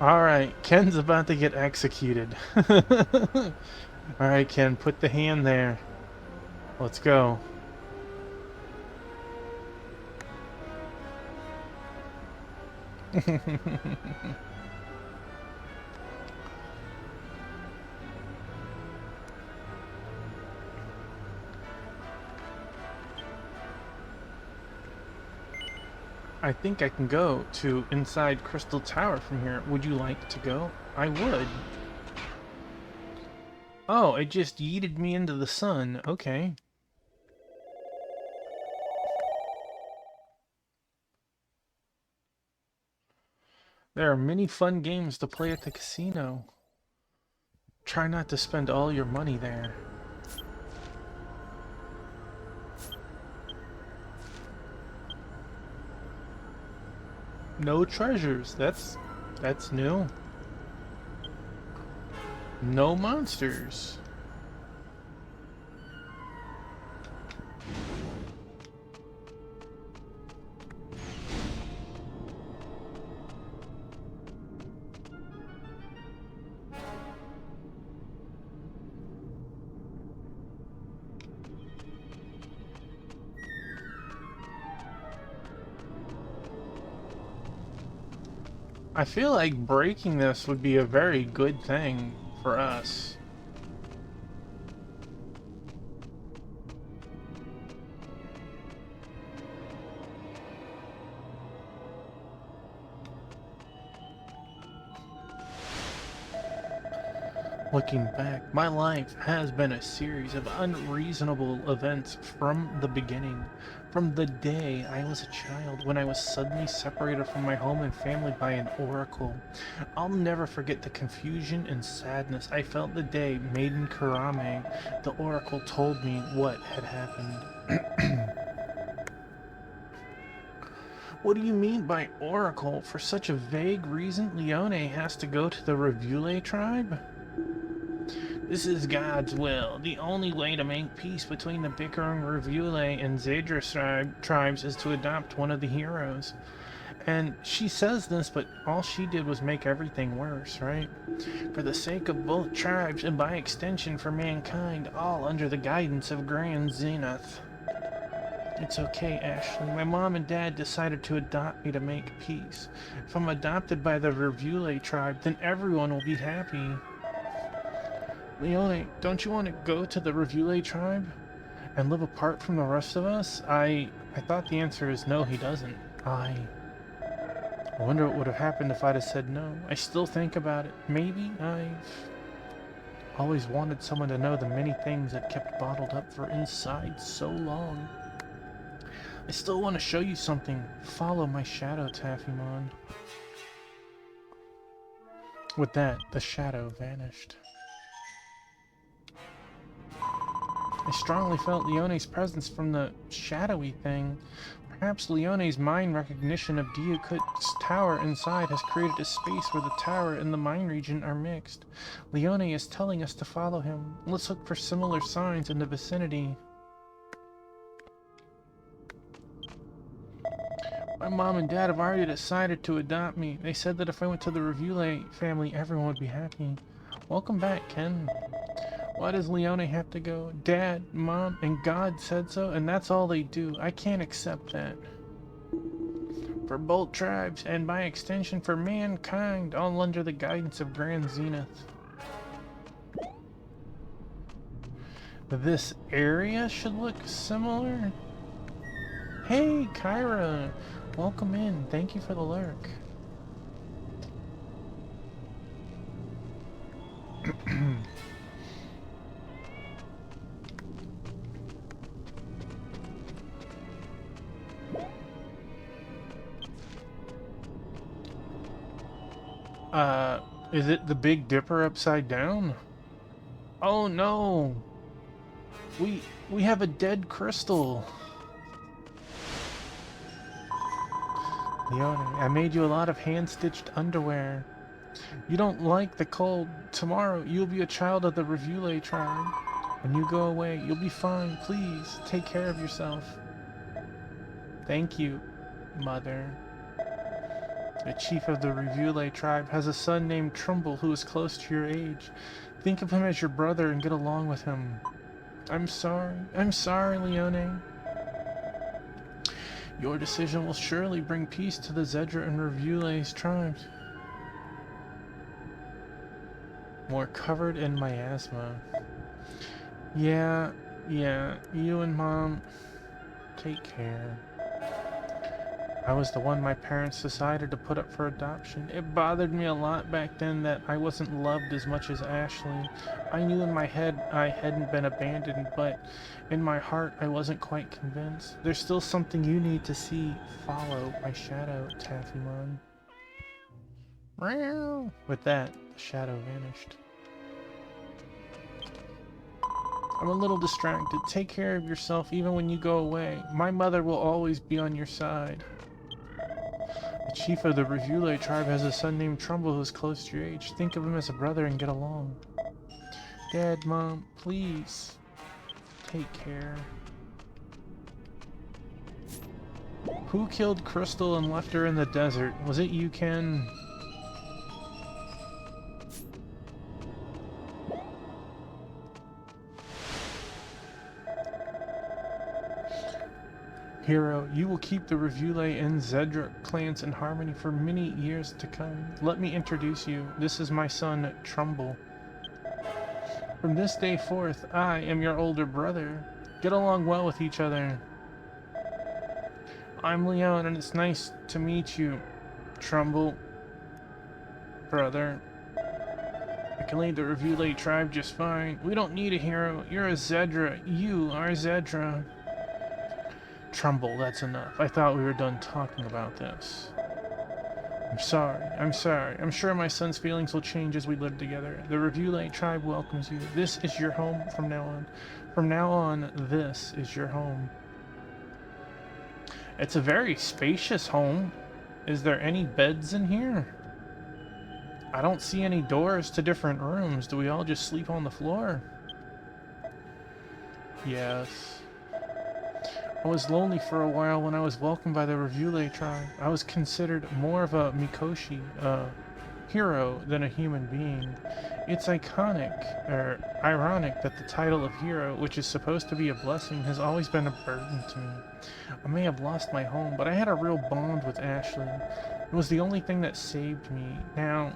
Alright, Ken's about to get executed. Alright, Ken, put the hand there. Let's go. I think I can go to inside Crystal Tower from here. Would you like to go? I would. Oh, it just yeeted me into the sun. Okay. There are many fun games to play at the casino. Try not to spend all your money there. No treasures. That's new. No monsters. I feel like breaking this would be a very good thing for us. Looking back, my life has been a series of unreasonable events from the beginning. From the day I was a child, when I was suddenly separated from my home and family by an oracle. I'll never forget the confusion and sadness I felt the day Maiden Karame, the oracle, told me what had happened. What do you mean by oracle? For such a vague reason, Leone has to go to the Revule tribe? This is God's will. The only way to make peace between the bickering Revule and Zedra tribes is to adopt one of the heroes. And she says this, but all she did was make everything worse, right? For the sake of both tribes, and by extension for mankind, all under the guidance of Grand Zenith. It's okay, Ashley. My mom and dad decided to adopt me to make peace. If I'm adopted by the Revule tribe, then everyone will be happy. Leone, don't you want to go to the Revule tribe and live apart from the rest of us? I thought the answer is no, he doesn't. I wonder what would have happened if I'd have said no. I still think about it. Maybe I've always wanted someone to know the many things that kept bottled up for inside so long. I still want to show you something. Follow my shadow, Taffymon. With that, the shadow vanished. I strongly felt Leone's presence from the shadowy thing. Perhaps Leone's mind recognition of Diakut's tower inside has created a space where the tower and the mine region are mixed. Leone is telling us to follow him. Let's look for similar signs in the vicinity. My mom and dad have already decided to adopt me. They said that if I went to the Revule family, everyone would be happy. Welcome back, Ken. Why does Leone have to go? Dad, Mom, and God said so, and that's all they do. I can't accept that. For both tribes, and by extension for mankind, all under the guidance of Grand Zenith. This area should look similar. Hey, Kyra! Welcome in. Thank you for the lurk. Is it the Big Dipper upside down? Oh no! We have a dead crystal. Leone, I made you a lot of hand-stitched underwear. You don't like the cold. Tomorrow, you'll be a child of the Revule tribe. When you go away, you'll be fine. Please, take care of yourself. Thank you, Mother. The chief of the Revule tribe has a son named Trumbull who is close to your age. Think of him as your brother and get along with him. I'm sorry, Leone. Your decision will surely bring peace to the Zedra and Revule's tribes. More covered in miasma. Yeah, you and Mom, take care. I was the one my parents decided to put up for adoption. It bothered me a lot back then that I wasn't loved as much as Ashley. I knew in my head I hadn't been abandoned, but in my heart I wasn't quite convinced. There's still something you need to see. Follow my shadow, Taffymon. With that, the shadow vanished. I'm a little distracted. Take care of yourself even when you go away. My mother will always be on your side. The chief of the Revule tribe has a son named Trumbull who's close to your age. Think of him as a brother and get along. Dad, Mom, please. Take care. Who killed Crystal and left her in the desert? Was it you, Ken? Hero, you will keep the Revule and Zedra clans in harmony for many years to come. Let me introduce you. This is my son, Trumbull. From this day forth, I am your older brother. Get along well with each other. I'm Leon, and it's nice to meet you, Trumbull. Brother. I can lead the Revule tribe just fine. We don't need a hero. You're a Zedra. You are Zedra. Trumbull, that's enough. I thought we were done talking about this. I'm sorry. I'm sure my son's feelings will change as we live together. The Revule tribe welcomes you. This is your home from now on. From now on, this is your home. It's a very spacious home. Is there any beds in here? I don't see any doors to different rooms. Do we all just sleep on the floor? Yes. I was lonely for a while when I was welcomed by the Revule tribe. I was considered more of a Mikoshi, hero, than a human being. It's ironic that the title of hero, which is supposed to be a blessing, has always been a burden to me. I may have lost my home, but I had a real bond with Ashley. It was the only thing that saved me. Now,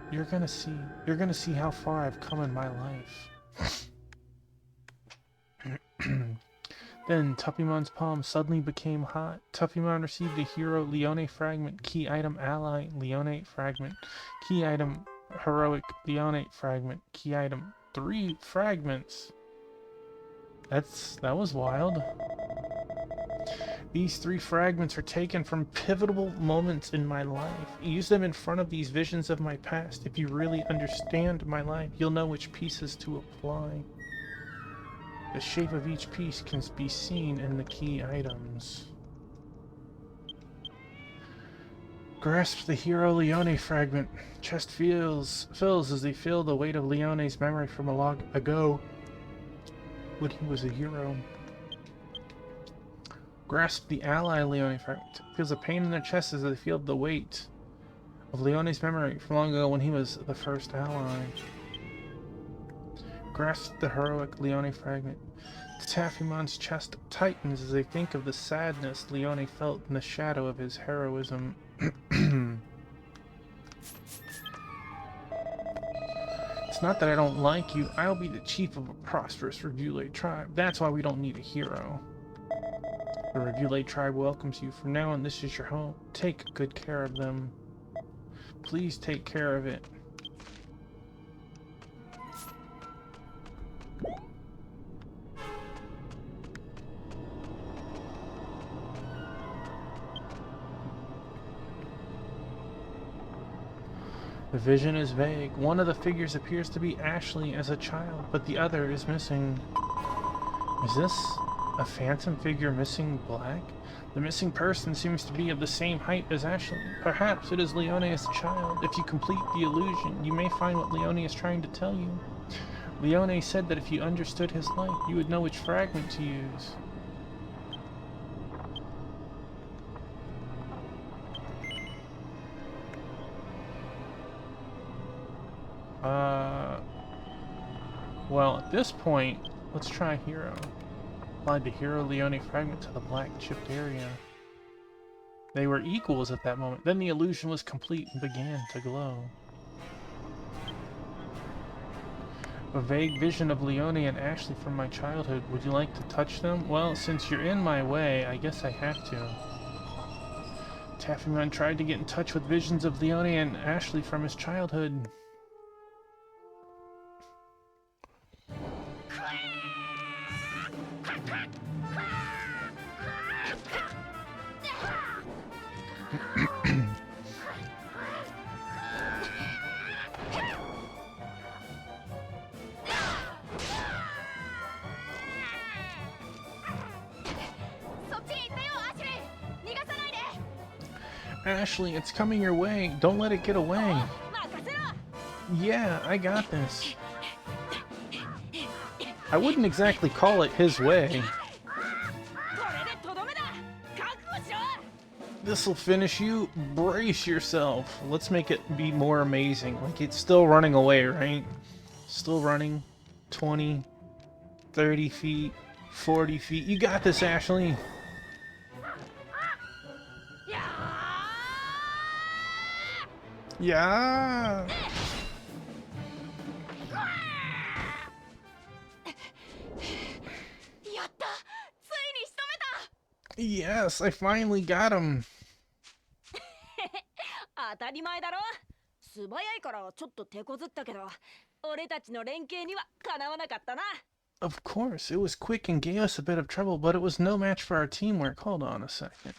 you're gonna see how far I've come in my life. Then, Tuppimon's palm suddenly became hot. Tuppimon received a hero Leone fragment, key item ally Leone fragment, key item heroic Leone fragment, key item 3 fragments. That was wild. These 3 fragments are taken from pivotal moments in my life. Use them in front of these visions of my past. If you really understand my life, you'll know which pieces to apply. The shape of each piece can be seen in the key items. Grasp the hero Leone fragment. Chest fills as they feel the weight of Leone's memory from a long ago when he was a hero. Grasp the ally Leone fragment. Feels a pain in their chest as they feel the weight of Leone's memory from long ago when he was the first ally. Grasp the heroic Leone fragment. Taffimon's chest tightens as they think of the sadness Leone felt in the shadow of his heroism. It's not that I don't like you. I'll be the chief of a prosperous Revule tribe. That's why we don't need a hero. The Revule tribe welcomes you. From now on, this is your home. Take good care of them. Please take care of it. The vision is vague. One of the figures appears to be Ashley as a child, but the other is missing. Is this a phantom figure missing black? The missing person seems to be of the same height as Ashley. Perhaps it is Leone as a child. If you complete the illusion, you may find what Leone is trying to tell you. Leone said that if you understood his life, you would know which fragment to use. Well, at this point, let's try hero. Applied the hero Leone fragment to the black chipped area. They were equals at that moment. Then the illusion was complete and began to glow. A vague vision of Leone and Ashley from my childhood. Would you like to touch them? Well, since you're in my way, I guess I have to. Taffyman tried to get in touch with visions of Leone and Ashley from his childhood. Ashley, it's coming your way. Don't let it get away. Yeah, I got this. I wouldn't exactly call it his way. This'll finish you. Brace yourself. Let's make it be more amazing. Like, it's still running away, right? Still running. 20, 30 feet, 40 feet. You got this, Ashley. Yeah. やった、ついに仕留め Yes, I finally got him. た。当たり前だろ。素早いからちょっと手こずったけど、俺たちの連携にはかなわなかったな。 Of course, it was quick and gave us a bit of trouble, but it was no match for our teamwork. Hold on a second.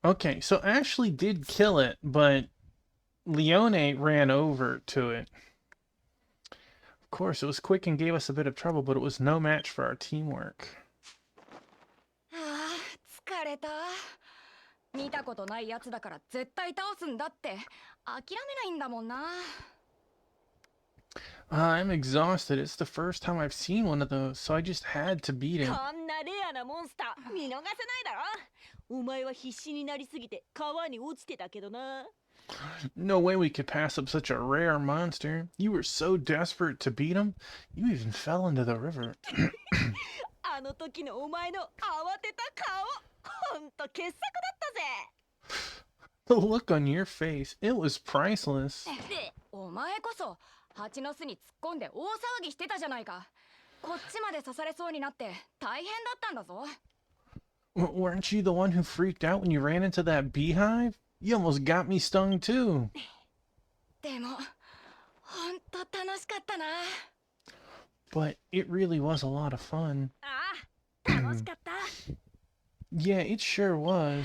Okay, so Ashley did kill it, but Leone ran over to it. Of course, it was quick and gave us a bit of trouble, but it was no match for our teamwork. ああ、疲れた。見たことないやつだから絶対倒すんだって諦めないんだもんな。I'm exhausted. It's the first time I've seen one of those, so I just had to beat him. こんなレアなモンスター見逃せないだろ。お前は必死になりすぎて川に落ちてたけどな。 No way we could pass up such a rare monster. You were so desperate to beat him, you even fell into the river. あの時のお前の慌てた顔、ほんと傑作だったぜ。 The look on your face, it was priceless. で、お前こそ蜂の巣に突っ込んで大騒ぎしてたじゃないか。こっちまで刺されそうになって大変だったんだぞ。 Weren't you the one who freaked out when you ran into that beehive? You almost got me stung too. でも、ほんと楽しかったな。 But it really was a lot of fun. ああ、楽しかった。 Yeah, it sure was.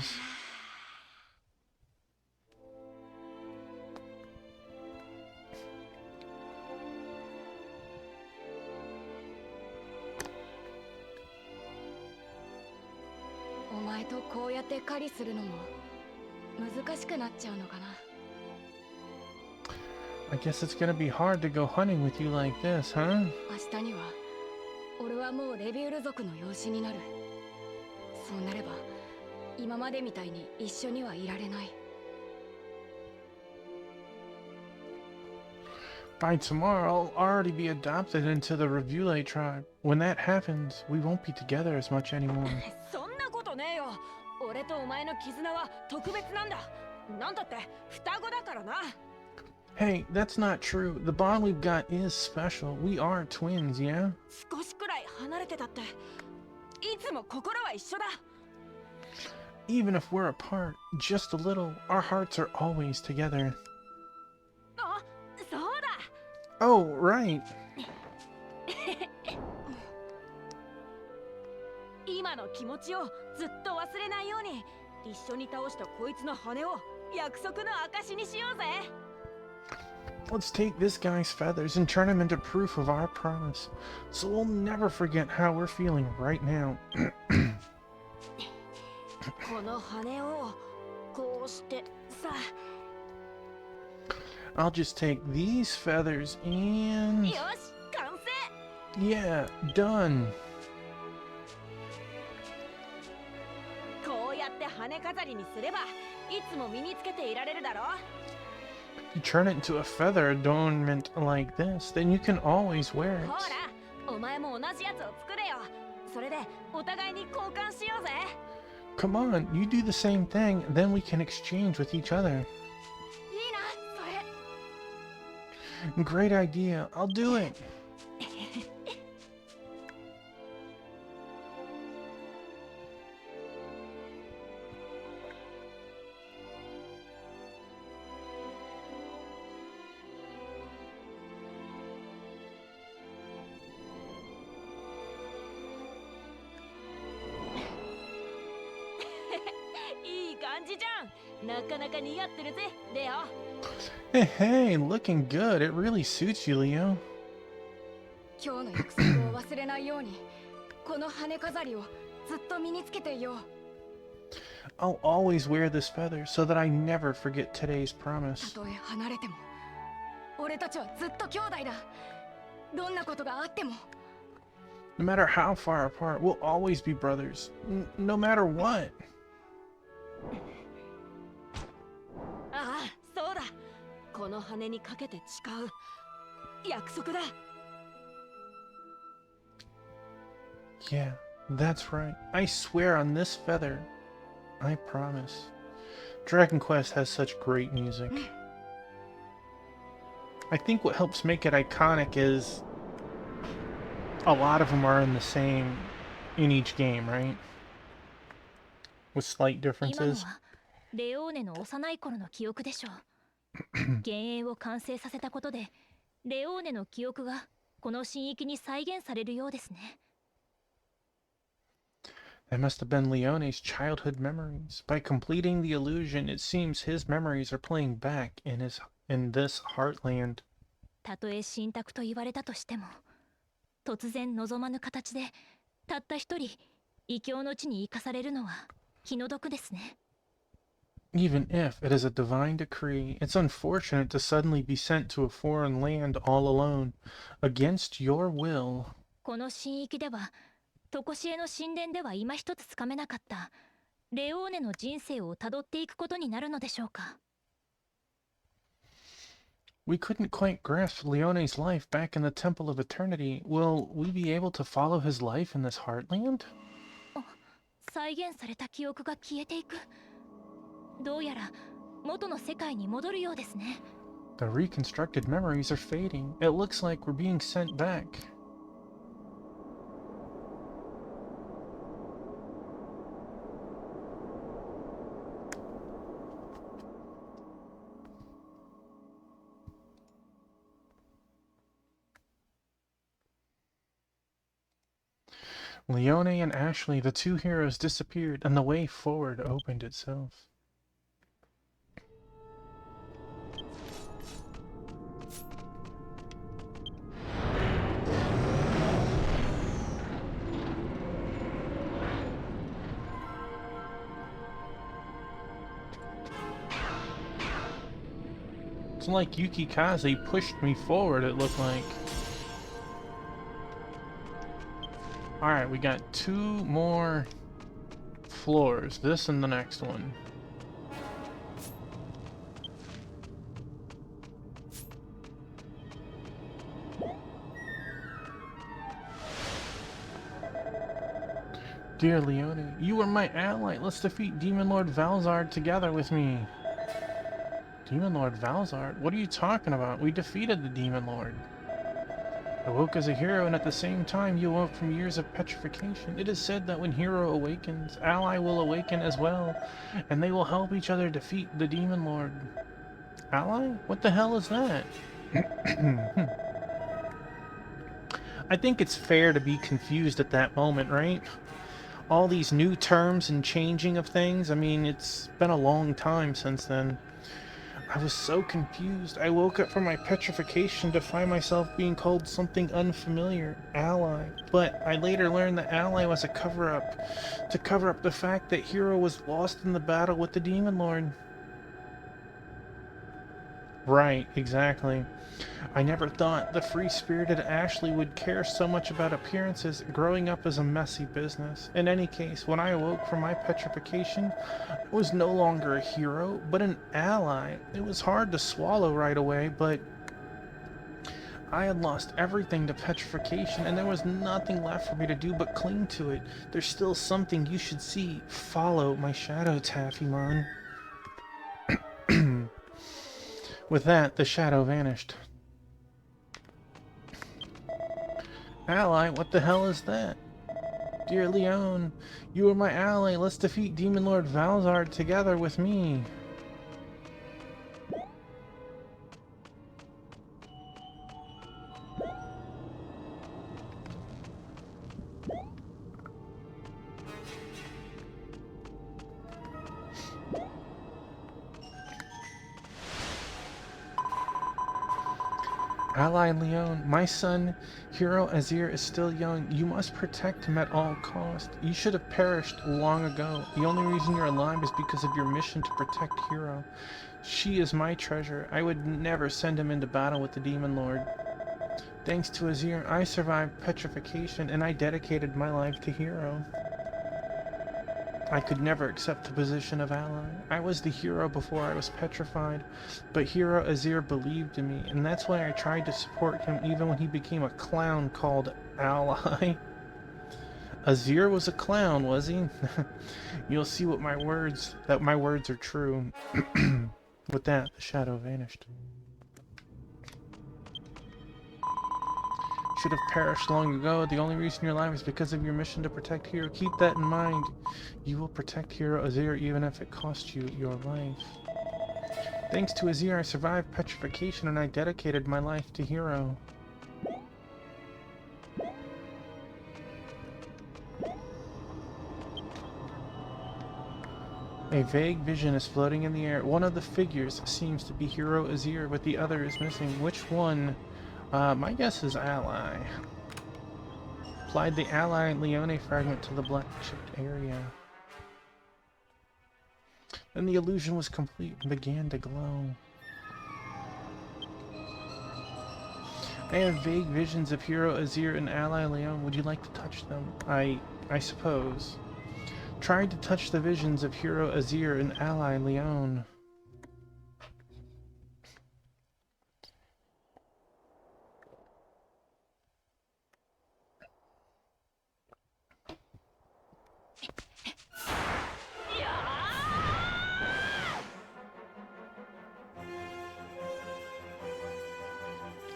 お前とこうやって狩りするのも難しくなっちゃうのかな。 I guess it's gonna be hard to go hunting with you like this, huh? 明日には俺はもうレビュール族の養子になる。そうなれば今までみたいに一緒にはいられない。 By tomorrow, I'll already be adopted into the Revule tribe. When that happens, we won't be together as much anymore. そんなことねえよ。俺とお前の絆は特別なんだ。なんだって双子だからな。 Hey, that's not true. The bond we've got is special. We are twins, yeah? 少しくらい離れてたっていつも心は一緒だ。 Even if we're apart, just a little, our hearts are always together. あ、そうだ。 Oh, right. 今の気持ちをずっと忘れないように一緒に倒したこいつの羽を約束の証にしようぜ。 Let's take this guy's feathers and turn him into proof of our promise. So we'll never forget how we're feeling right now. この羽をこうしてさ。 I'll just take these feathers and... よし、完成。 Yeah, done. こうやって羽飾りにすればいつも身につけていられるだろ。 You turn it into a feather adornment like this, then you can always wear ほ it. ら、お前も同じやつを作れよ。それでお互いに交換しようぜ。 Come on, you do the same thing, then we can exchange with each other. いいな、それ。 Great idea, I'll do it. Hey, hey, looking good. It really suits you, Leo. 今日の約束を忘れないようにこの羽飾りをずっと身につけていよう。 I'll always wear this feather so that I never forget today's た promise. とえ離れても俺たちはずっと兄弟だ。どんなことがあっても。 No matter how far apart, we'll always be brothers. No matter what. ああ、そうだ。この羽にかけて誓う約束だ。 Yeah, That's right. I swear on this feather. I promise. Dragon Quest has such great music. I think what helps make it iconic is a lot of them are in the same in each game, right? With slight 今の differences. はレオーネの幼い頃の記憶でしょう。幻影を完成させたことでレオーネの記憶がこの神域に再現されるようですね。That must have been Leone's childhood memories. By completing the illusion, it seems his memories are playing back in this heartland. たとえ神託と言われたとしても、突然望まぬ形でたった一人異教の地に生かされるのは気の毒ですね。Even if it is a divine decree, it's unfortunate to suddenly be sent to a foreign land all alone, against your will. この神域では常しえの神殿では今一つつかめなかったレオーネの人生をたどっていくことになるのでしょうか。We couldn't quite grasp Leone's life back in the Temple of Eternity. Will we be able to follow his life in this heartland? 再現された記憶が消えていく。どうやら元の世界に戻るようですね。The reconstructed memories are fading. It looks like we're being sent back. Leone and Ashley, the two heroes, disappeared, and the way forward opened itself. It's like Yuki Kaze pushed me forward, it looked like. Alright, we got 2 more floors. This and the next one. Dear Leone, you are my ally. Let's defeat Demon Lord Valzard together with me. Demon Lord Valzard? What are you talking about? We defeated the Demon Lord. I woke as a hero, and at the same time you awoke from years of petrification. It is said that when hero awakens, ally will awaken as well, and they will help each other defeat the Demon Lord. Ally? What the hell is that? I think it's fair to be confused at that moment, right? All these new terms and changing of things, I mean, it's been a long time since then. I was so confused. I woke up from my petrification to find myself being called something unfamiliar, ally. But I later learned that ally was a cover-up, to cover up the fact that Hero was lost in the battle with the Demon Lord. Right, exactly. I never thought the free-spirited Ashley would care so much about appearances. Growing up is a messy business. In any case, when I awoke from my petrification, I was no longer a hero, but an ally. It was hard to swallow right away, but I had lost everything to petrification, and there was nothing left for me to do but cling to it. There's still something you should see. Follow my shadow, Taffymon. With that, the shadow vanished. Ally, what the hell is that? Dear Leone, you are my ally. Let's defeat Demon Lord Valzard together with me. Ally Leone, my son, Hero Azir, is still young. You must protect him at all costs. You should have perished long ago. The only reason you're alive is because of your mission to protect Hero. She is my treasure. I would never send him into battle with the Demon Lord. Thanks to Azir, I survived petrification, and I dedicated my life to Hero. I could never accept the position of ally. I was the hero before I was petrified, but Hero Azir believed in me, and that's why I tried to support him even when he became a clown called Ally. Azir was a clown, was he? You'll see what my words are true. With that, the shadow vanished. Should have perished long ago. The only reason you're alive is because of your mission to protect Hero. Keep that in mind. You will protect Hero Azir even if it costs you your life. Thanks to Azir, I survived petrification and I dedicated my life to Hero. A vague vision is floating in the air. One of the figures seems to be Hero Azir, but the other is missing. Which one? My guess is Ally. Applied the Ally Leone fragment to the black chipped area. Then the illusion was complete and began to glow. I have vague visions of Hero Azir and Ally Leone. Would you like to touch them? I suppose. Tried to touch the visions of Hero Azir and Ally Leone.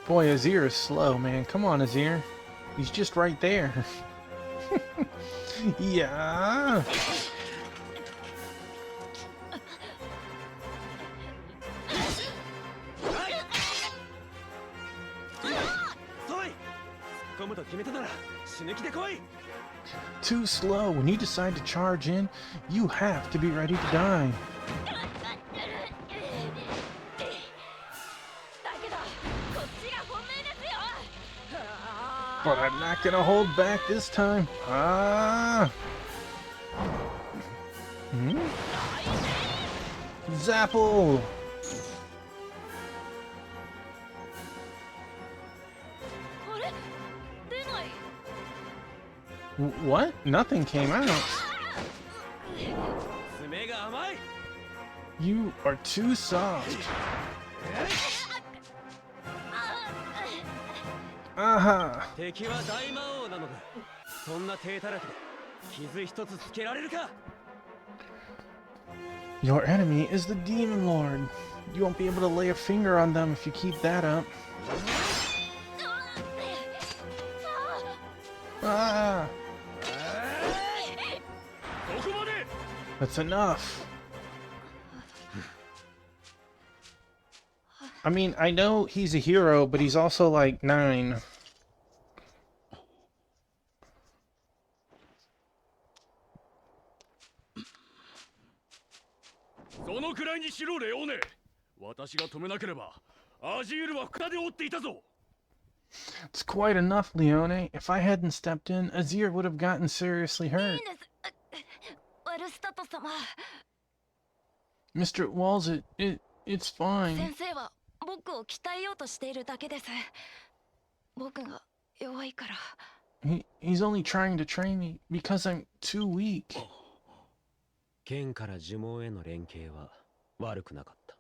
Boy, Azir is slow, man. Come on, Azir. He's just right there. Yeah. Too slow. When you decide to charge in, you have to be ready to die. But I'm not gonna hold back this time. Ah! Zapple! What? Nothing came out. You are too soft. Aha! Your enemy is the Demon Lord. You won't be able to lay a finger on them if you keep that up. Ah! That's enough. I mean, I know he's a hero, but he's also like 9. It's quite enough, Leone. If I hadn't stepped in, Azir would have gotten seriously hurt. Mr. Walls, it's fine. He's only trying to train me because I'm too weak. 剣から呪文への連携は悪くなかった。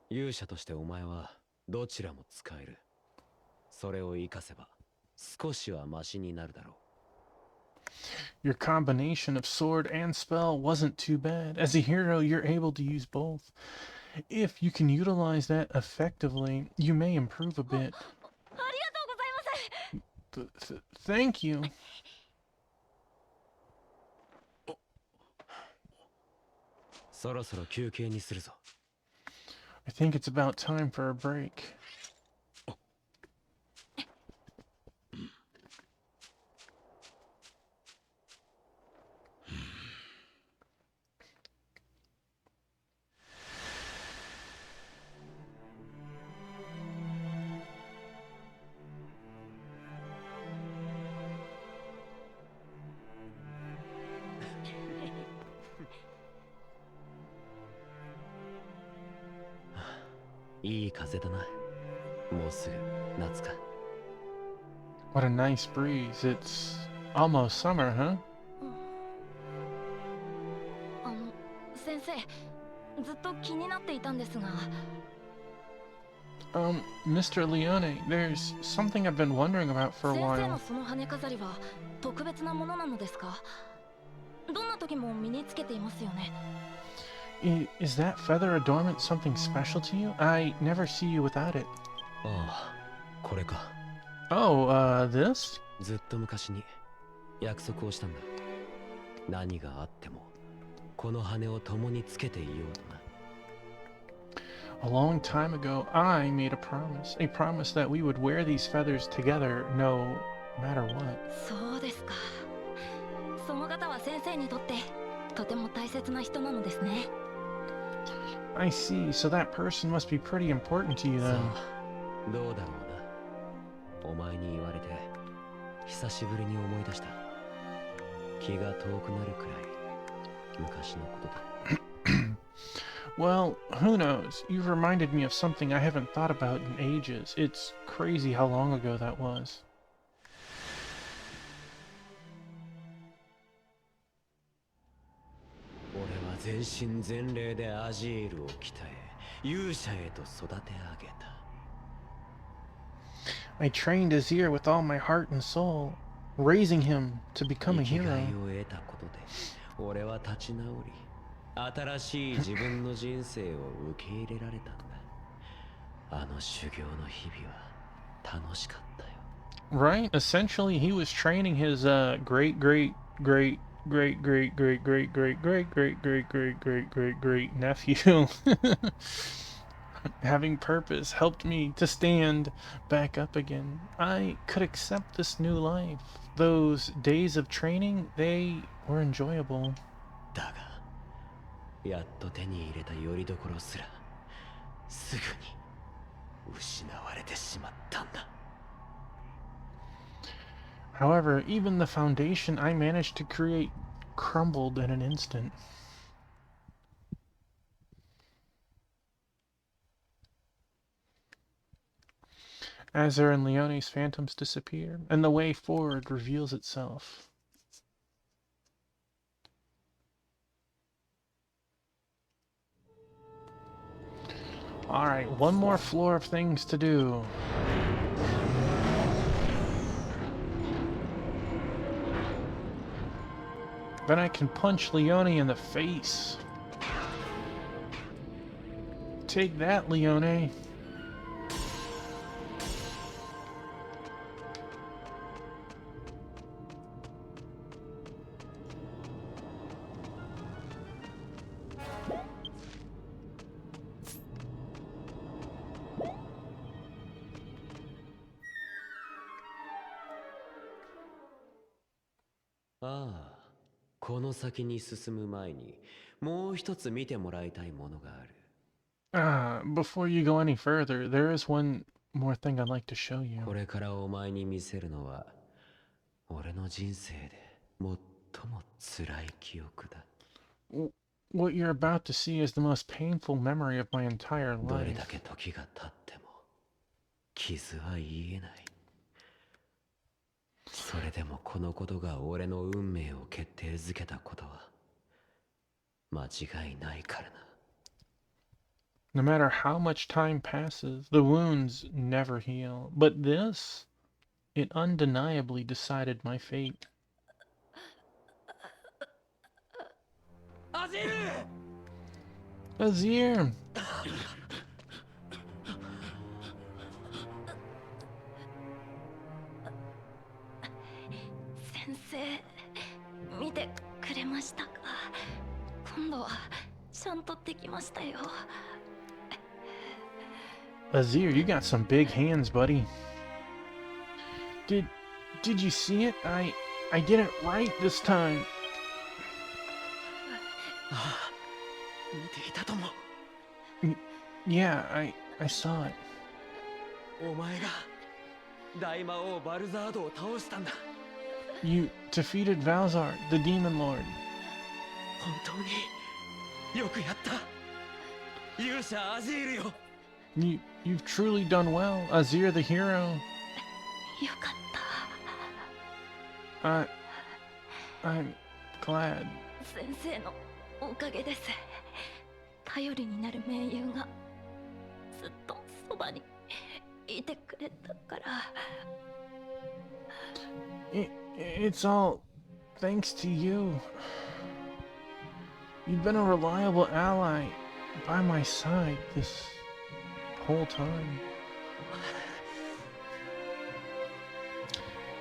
勇者としてお前はどちらも使える。それを活かせば少しはマシになるだろう。Your combination of sword and spell wasn't too bad. As a hero, you're able to use both. If you can utilize that effectively, you may improve a bit. Thank you. I think it's about time for a break. What a nice breeze. It's almost summer, huh? 先生、ずっと気になっていたんですが。Mr. Leone, there's something I've been wondering about for a 先生の while. その羽飾りは特別なものなのですか？どんな時も身につけていますよね。Is that feather adornment something special to you? I never see you without it. ああ、これか。 Oh, this? ずっと昔に約束をしたんだ。何があってもこの羽を共につけていようとな。A long time ago, I made a promise that we would wear these feathers together no matter what. そうですか。その方は先生にとってとても大切な人なのですね。I see, so that person must be pretty important to you さ then. あ、どうだろうな。お前に言われて久しぶりに思い出した。気が遠くなるくらい昔のことだ。Well, who knows? You've reminded me of something I haven't thought about in ages. It's crazy how long ago that was. 俺は全身全霊でアジールを鍛え、勇者へと育て上げた。I trained Azir with all my heart and soul, raising him to become a 生き hero. がいを得たことで、俺は立ち直り、新しい自分の人生を受け入れられたんだ。あの修行の日々は楽しかったよ。Right? Essentially, he was training his great nephew. Having purpose helped me to stand back up again. I could accept this new life. Those days of training, they were enjoyable. だが、やっと手に入れた拠り所すら、すぐに失われてしまったんだ。However, even the foundation I managed to create crumbled in an instant. Azur and Leone's phantoms disappear, and the way forward reveals itself. Alright, one more floor of things to do. Then I can punch Leone in the face. Take that, Leone. Ah. この先に進む前にもう一つ見てもらいたいものがある。Before you go any further, there is one more thing I'd like to show you. これからお前に見せるのは俺の人生で最も辛い記憶だ。What you're about to see is the most painful memory of my entire どれ life. だけ時が経っても傷は癒えない。それでもこのことが俺の運命を決定づけたことは間違いないからな。No matter how much time passes, the wounds never heal. But this, it undeniably decided my fate. アジールAzir! 先生、見てくれましたか？今度はちゃんとできましたよ。Azir, you got some big hands, buddy. Did you see it? I did it right this time. ああ、見ていたとも。Yeah, I saw it. お前が大魔王バルザードを倒したんだ。You defeated Valzar, the Demon Lord. 本当によくやった。勇者アジールよ。You've truly done well, Azir the hero. よかった。I'm glad. 先生のおかげです。頼りになる盟友がずっとそばにいてくれたから。It's all thanks to you. You've been a reliable ally by my side this whole time.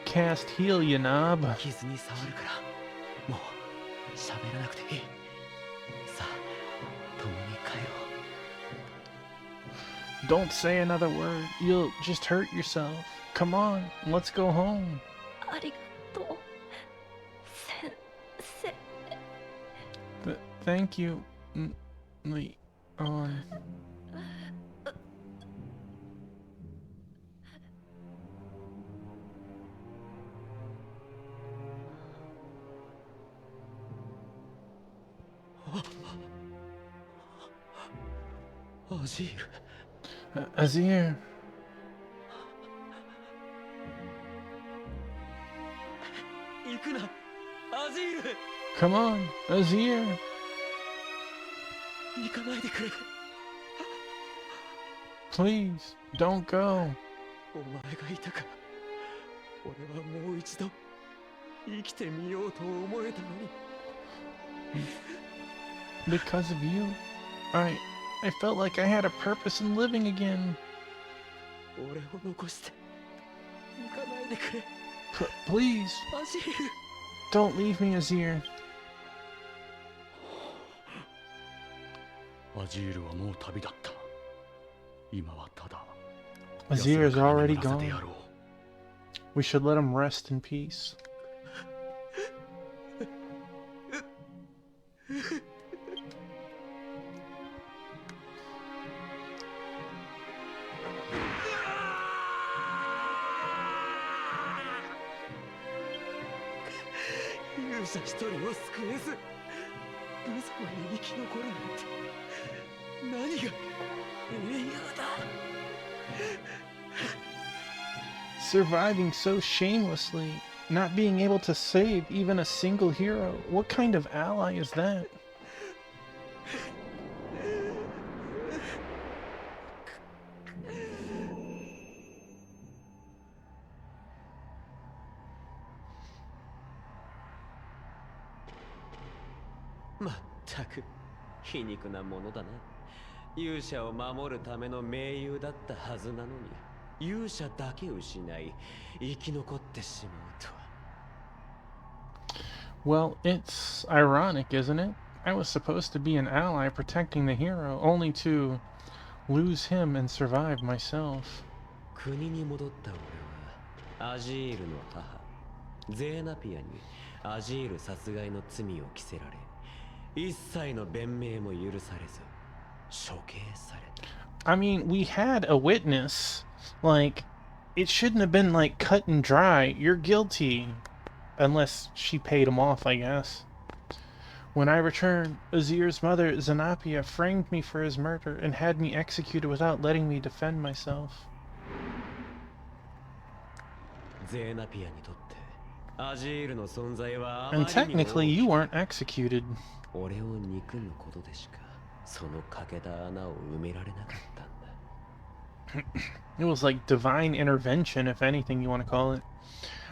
Cast heal, you knob. 傷に触るからもう喋らなくていい。さあ共に帰ろう。 Don't say another word. You'll just hurt yourself. Come on, let's go home. ありがとう、先生。 Thank you, Leon. アジール。 Azir. 行くなアジール。 Come on, Azir. 行かないでくれ。 Please, don't go. お前がいたから俺はもう一度生きてみようと思えたのに。 Because of you, I felt like I had a purpose in living again. 俺を残して行かないでくれ。 Please, アジール。 don't leave me, Azir. アジールはもう旅立った。今はただ Azir is already 安らかに眠らせてや gone. ろう。 We should let him rest in peace.「勇者一人を救えず無様に生き残るなんて何が英雄だ。 Surviving so shamelessly, not being able to save even a single hero. What kind of ally is that? まったく皮肉なものだな。勇者を守るための盟友だったはずなのに勇者だけ失い生き残ってしまうとは。 Well, it's ironic, isn't it? I was supposed to be an ally protecting the hero, only to lose him and survive myself. 国に戻った俺はアジールの母ゼーナピアにアジール殺害の罪を着せられ一切の弁明も許されず処刑された。 I mean, we had a witness. Like, it shouldn't have been like cut and dry. You're guilty. Unless she paid him off, I guess. When I returned, Azir's mother, Zanapia, framed me for his murder and had me executed without letting me defend myself. ゼーナピアにとってアジールの存在はあ And まりにも technically, you weren't executed. 俺を憎むことでしかその欠けた穴を埋められなかったんだ。 It was like divine intervention, if anything you want to call it.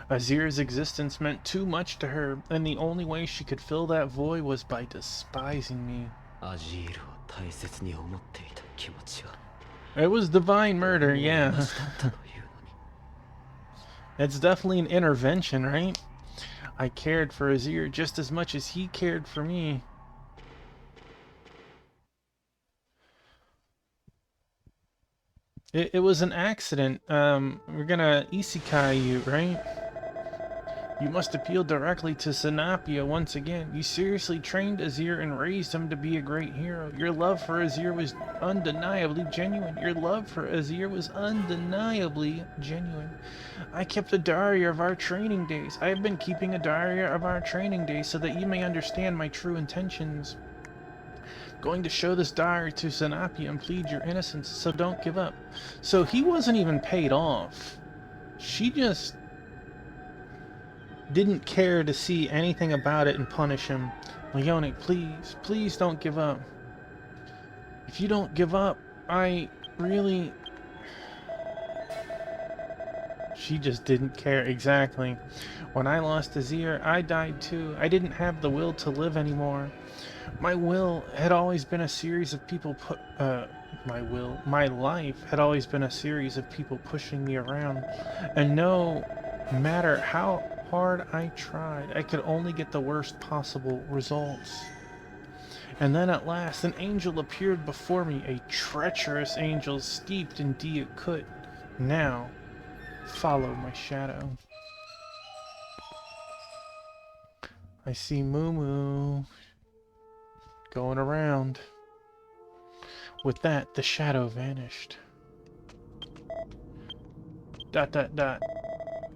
Azir's existence meant too much to her, and the only way she could fill that void was by despising me. アジールを大切に思っていた気持ちは It was divine murder, yeah. 同じだったというのに It's definitely an intervention, right? I cared for Azir just as much as he cared for me. It was an accident. We're gonna isekai you, right? You must appeal directly to Zanapia once again. You seriously trained Azir and raised him to be a great hero. Your love for Azir was undeniably genuine. Your love for Azir was undeniably genuine. I kept a diary of our training days. I have been keeping a diary of our training days so that you may understand my true intentions. Going to show this diary to Zanapia and plead your innocence, so don't give up. So he wasn't even paid off. She just didn't care to see anything about it and punish him. Leone, please, please don't give up. If you don't give up, I really... She just didn't care. Exactly. When I lost Azir, I died too. I didn't have the will to live anymore. My will had always been a series of people my life had always been a series of people pushing me around. And no matter how hard I tried, I could only get the worst possible results. And then at last, an angel appeared before me, a treacherous angel steeped in Diakut. Now, follow my shadow. I see Moo going around. With that, the shadow vanished. ...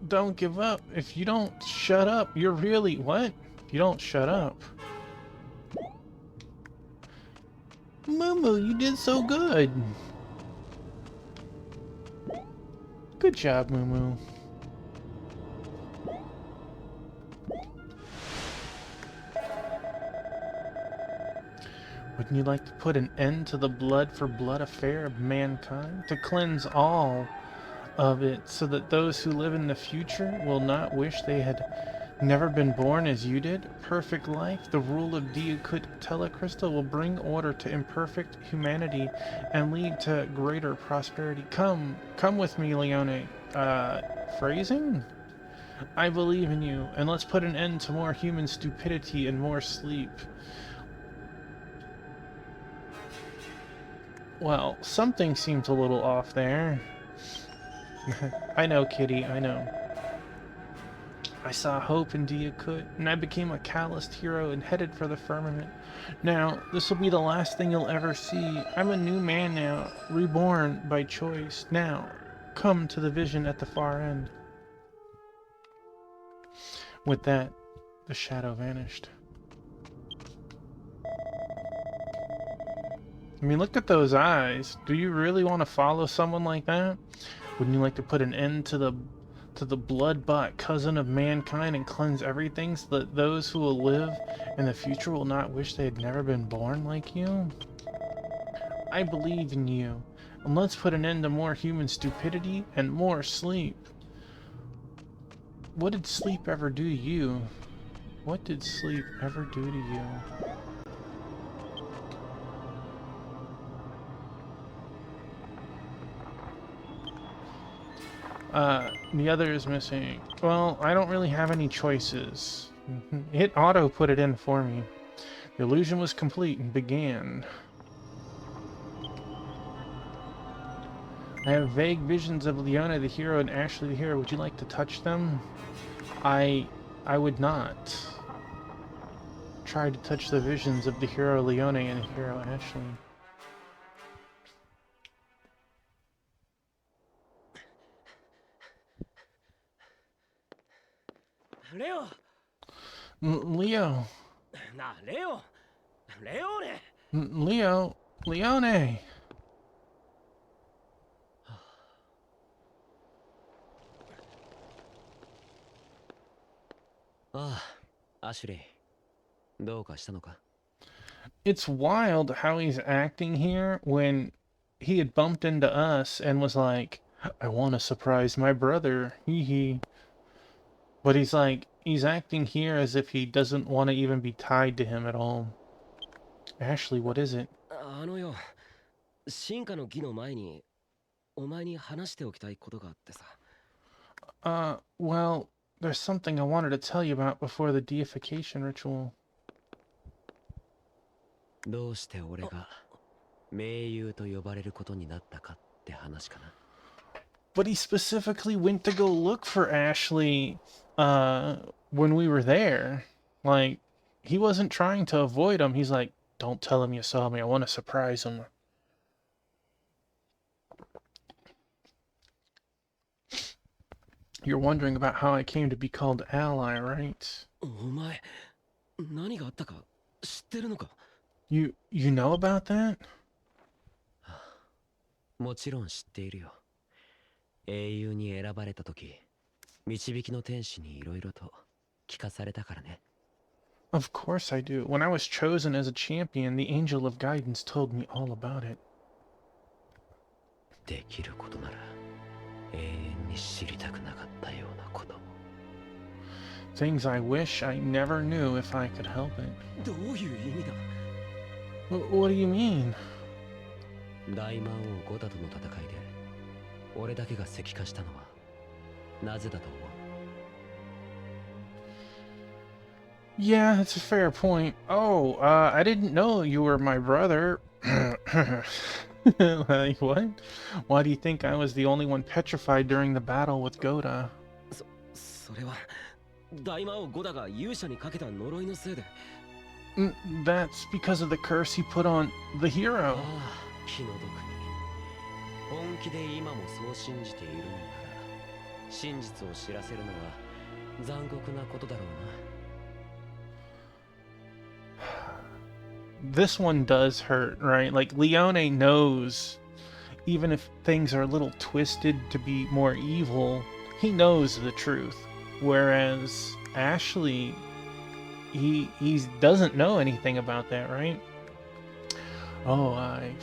Don't give up. If you don't shut up, you're really... What? You don't shut up. Moo, you did so good. Good job, Moo. Wouldn't you like to put an end to the blood for blood affair of mankind? To cleanse all of it so that those who live in the future will not wish they had never been born as you did? Perfect life, the rule of Diakut Telecrystal will bring order to imperfect humanity and lead to greater prosperity. Come with me, Leone. Phrasing? I believe in you, and let's put an end to more human stupidity and more sleep. Well, something seems a little off there. I know, Kitty, I know. I saw hope in Diakut, and I became a calloused hero and headed for the firmament. Now, this will be the last thing you'll ever see. I'm a new man now, reborn by choice. Now, come to the vision at the far end. With that, the shadow vanished. I mean, look at those eyes. Do you really want to follow someone like that? Wouldn't you like to put an end to the blood-bought cousin of mankind and cleanse everything so that those who will live in the future will not wish they had never been born like you? I believe in you. And let's put an end to more human stupidity and more sleep. What did sleep ever do to you? What did sleep ever do to you? The other is missing. Well, I don't really have any choices. Hit auto put it in for me. The illusion was complete and began. I have vague visions of Leona the hero and Ashley the hero. Would you like to touch them? I would not. Try to touch the visions of the hero Leona and the hero Ashley. Leo! Leo! Nah, Leo! Leone! Leone! Ashley, どうかしたのか? It's wild how he's acting here when he had bumped into us and was like, I want to surprise my brother, hee hee. But he's like, he's acting here as if he doesn't want to even be tied to him at all. Ashley, what is it? よ、進化の儀の前に、お前に話しておきたいことがあってさ。Well, there's something I wanted to tell you about before the deification ritual. どうして俺が盟友と呼ばれることになったかって話かな。But he specifically went to go look for Ashley when we were there. Like, he wasn't trying to avoid him. He's like, don't tell him you saw me. I want to surprise him. You're wondering about how I came to be called Ally, right? お前、何があったか知ってるのか? You know about that? もちろん知っているよ。英雄に選ばれた時、導きの天使にいろいろと聞かされたからね。Of course I do. When I was chosen as a champion, the Angel of Guidance told me all about it. できることなら永遠に知りたくなかったようなことも。 Things I wish I never knew if I could help it. どういう意味だ？ What do you mean? 大魔王ゴダとの戦いで俺だけが石化したのはなぜだと思う？ Yeah, that's a fair point. Oh, I didn't know you were my brother. Like, what? Why do you think I was the only one petrified during the battle with Goda? それは大魔王ゴダが勇者にかけた呪いのせいで。 That's because of the curse he put on the hero. ああ、気の毒に。本気で今もそう信じているのなら、真実を知らせるのは残酷なことだろうな。 This one does hurt, right? Like, Leone knows, even if things are a little twisted to be more evil, he knows the truth. Whereas Ashley, he doesn't know anything about that, right? Oh, I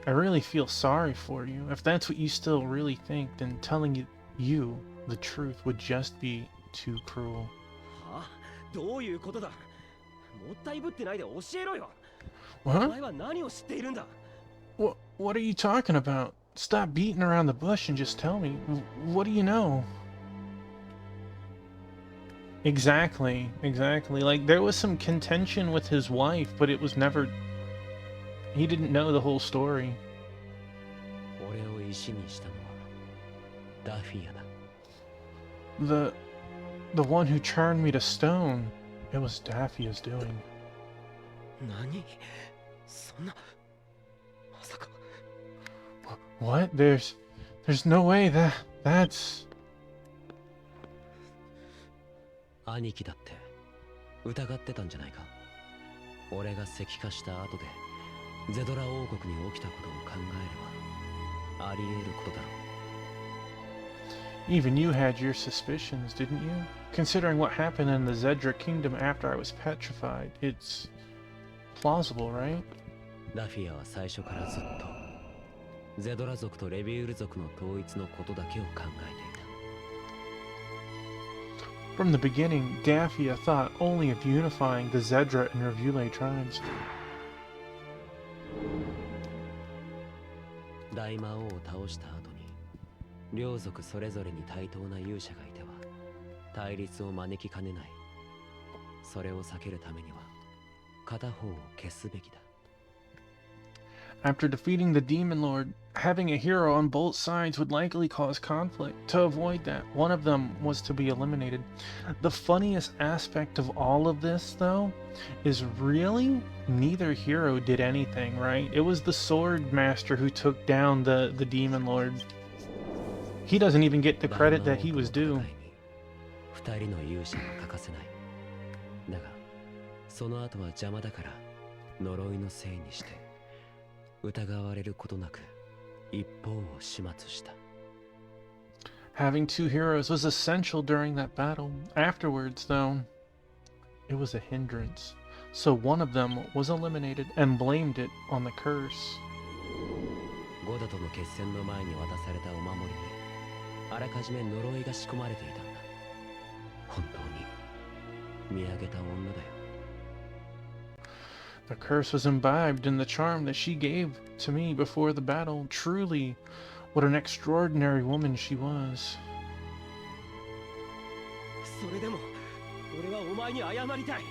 really feel sorry for you. If that's what you still really think, then telling you the truth would just be too cruel. はあ、どういうことだ？もったいぶってないで教えろよ。お What? 前は何を知っているんだ？ What are you talking about? Stop beating around the bush and just tell me. What do you know? Exactly. Like, there was some contention with his wife, but it was never... He didn't know the whole story. 俺を石にしたのはダフィアだ。The one who turned me to stone, it was Daphia's doing. 何？そんなまさか。 What? There's no way that's... 兄貴だって疑ってたんじゃないか。俺が石化した後でゼドラ王国に起きたことを考えればあり得ることだろう。 Even you had your suspicions, didn't you? Considering what happened in the Zedra kingdom after I was petrified, it's plausible, right? ダフィアは最初からずっとゼドラ族とレビウール族の統一のことだけを考えていた。 From the beginning, Daphia thought only of unifying the Zedra and Revule tribes. 大魔王を倒した後に両族それぞれに対等な勇者がいては対立を招きかねない。それを避けるためには片方を消すべきだ。 After defeating the Demon Lord, having a hero on both sides would likely cause conflict. To avoid that, one of them was to be eliminated. The funniest aspect of all of this, though, is really neither hero did anything, right? It was the Sword Master who took down the Demon Lord. He doesn't even get the credit that he was due. 二人の勇者は欠かせない。だが、その後は邪魔だから呪いのせいにして疑われることなく一方を始末した。 Having two heroes was essential during that battle. Afterwards, though, it was a hindrance. So one of them was eliminated and blamed it on the curse. ゴダとの決戦の前に渡されたお守りにあらかじめ呪いが仕込まれていたんだ。本当に見上げた女だよ。 The curse was imbibed in the charm that she gave to me before the battle. Truly, what an extraordinary woman she was. それでも俺はお前に謝りたい。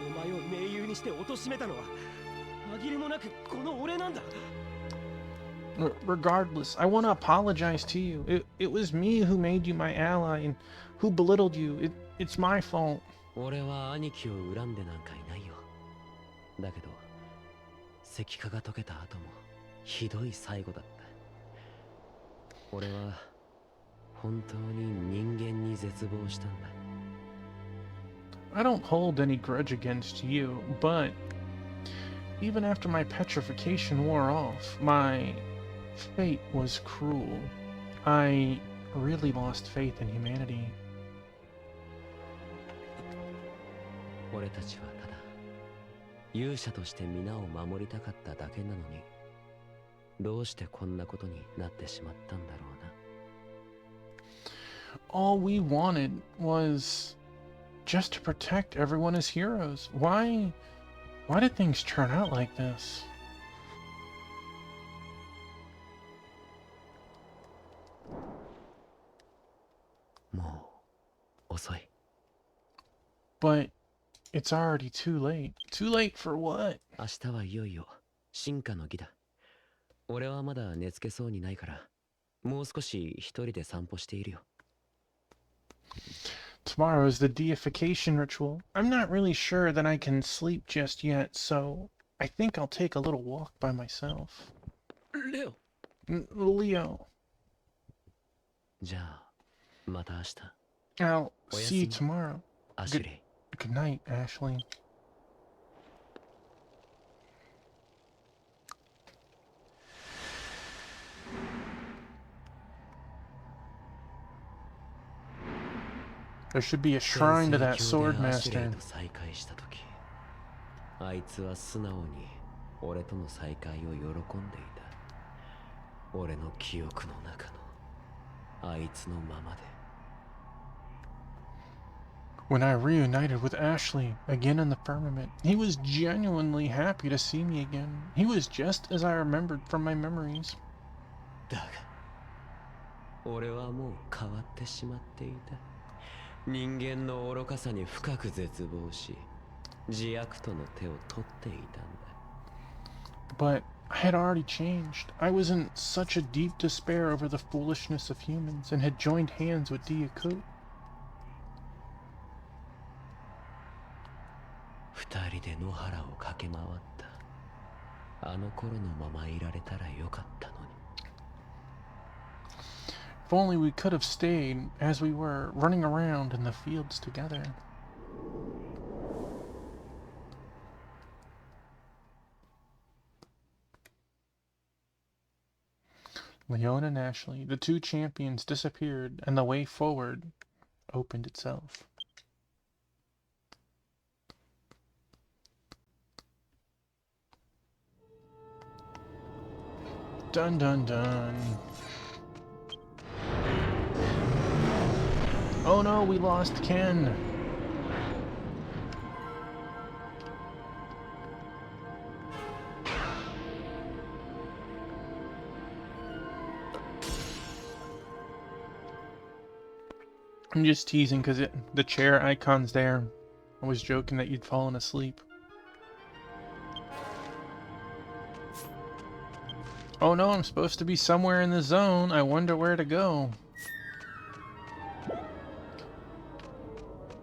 お前を盟友にして貶めたのは紛れもなくこの俺なんだ。 Regardless, I want to apologize to you. It was me who made you my ally and who belittled you. It's my fault. 俺は兄貴を恨んでなんかいないよ。だけど石化が解けた後もひどい最後だった。俺は本当に人間に絶望したんだ。 I don't hold any grudge against you, but even after my petrification wore off, my fate was cruel. I really lost faith in humanity. 俺たちはただ勇者として皆を守りたかっただけなのに、どうしてこんなことになってしまったんだろうな。all we wanted was just to protect everyone as heroes. Why did things turn out like this? But it's already too late. Too late for what? 明日はいよいよ進化の儀だ。俺はまだ寝つけそうにないから、もう少し一人で散歩しているよ。Tomorrow is the deification ritual. I'm not really sure that I can sleep just yet, so I think I'll take a little walk by myself. レオ。Leo, じゃあ、また明日。 I'll see you tomorrow. アシュレイ。 Good night, Ashley. There should be a shrine to that sword master. 再会した時、あいつは素直に俺との再会を喜んでいた。俺の記憶の中のあいつのままで。 When I reunited with Ashley again in the firmament, he was genuinely happy to see me again. He was just as I remembered from my memories. だが、俺はもう変わってしまっていた。人間の愚かさに深く絶望し、自悪との手を取っていたんだ。 But I had already changed. I was in such a deep despair over the foolishness of humans and had joined hands with Diakut. 二人で野原を駆け回った。あの頃のままいられたらよかったのに。 If only we could have stayed as we were, running around in the fields together. Leon and Ashley, the two champions, disappeared, and the way forward opened itself. Dun dun dun. Oh no, we lost Ken. I'm just teasing because the chair icon's there. I was joking that you'd fallen asleep. Oh no, I'm supposed to be somewhere in the zone. I wonder where to go.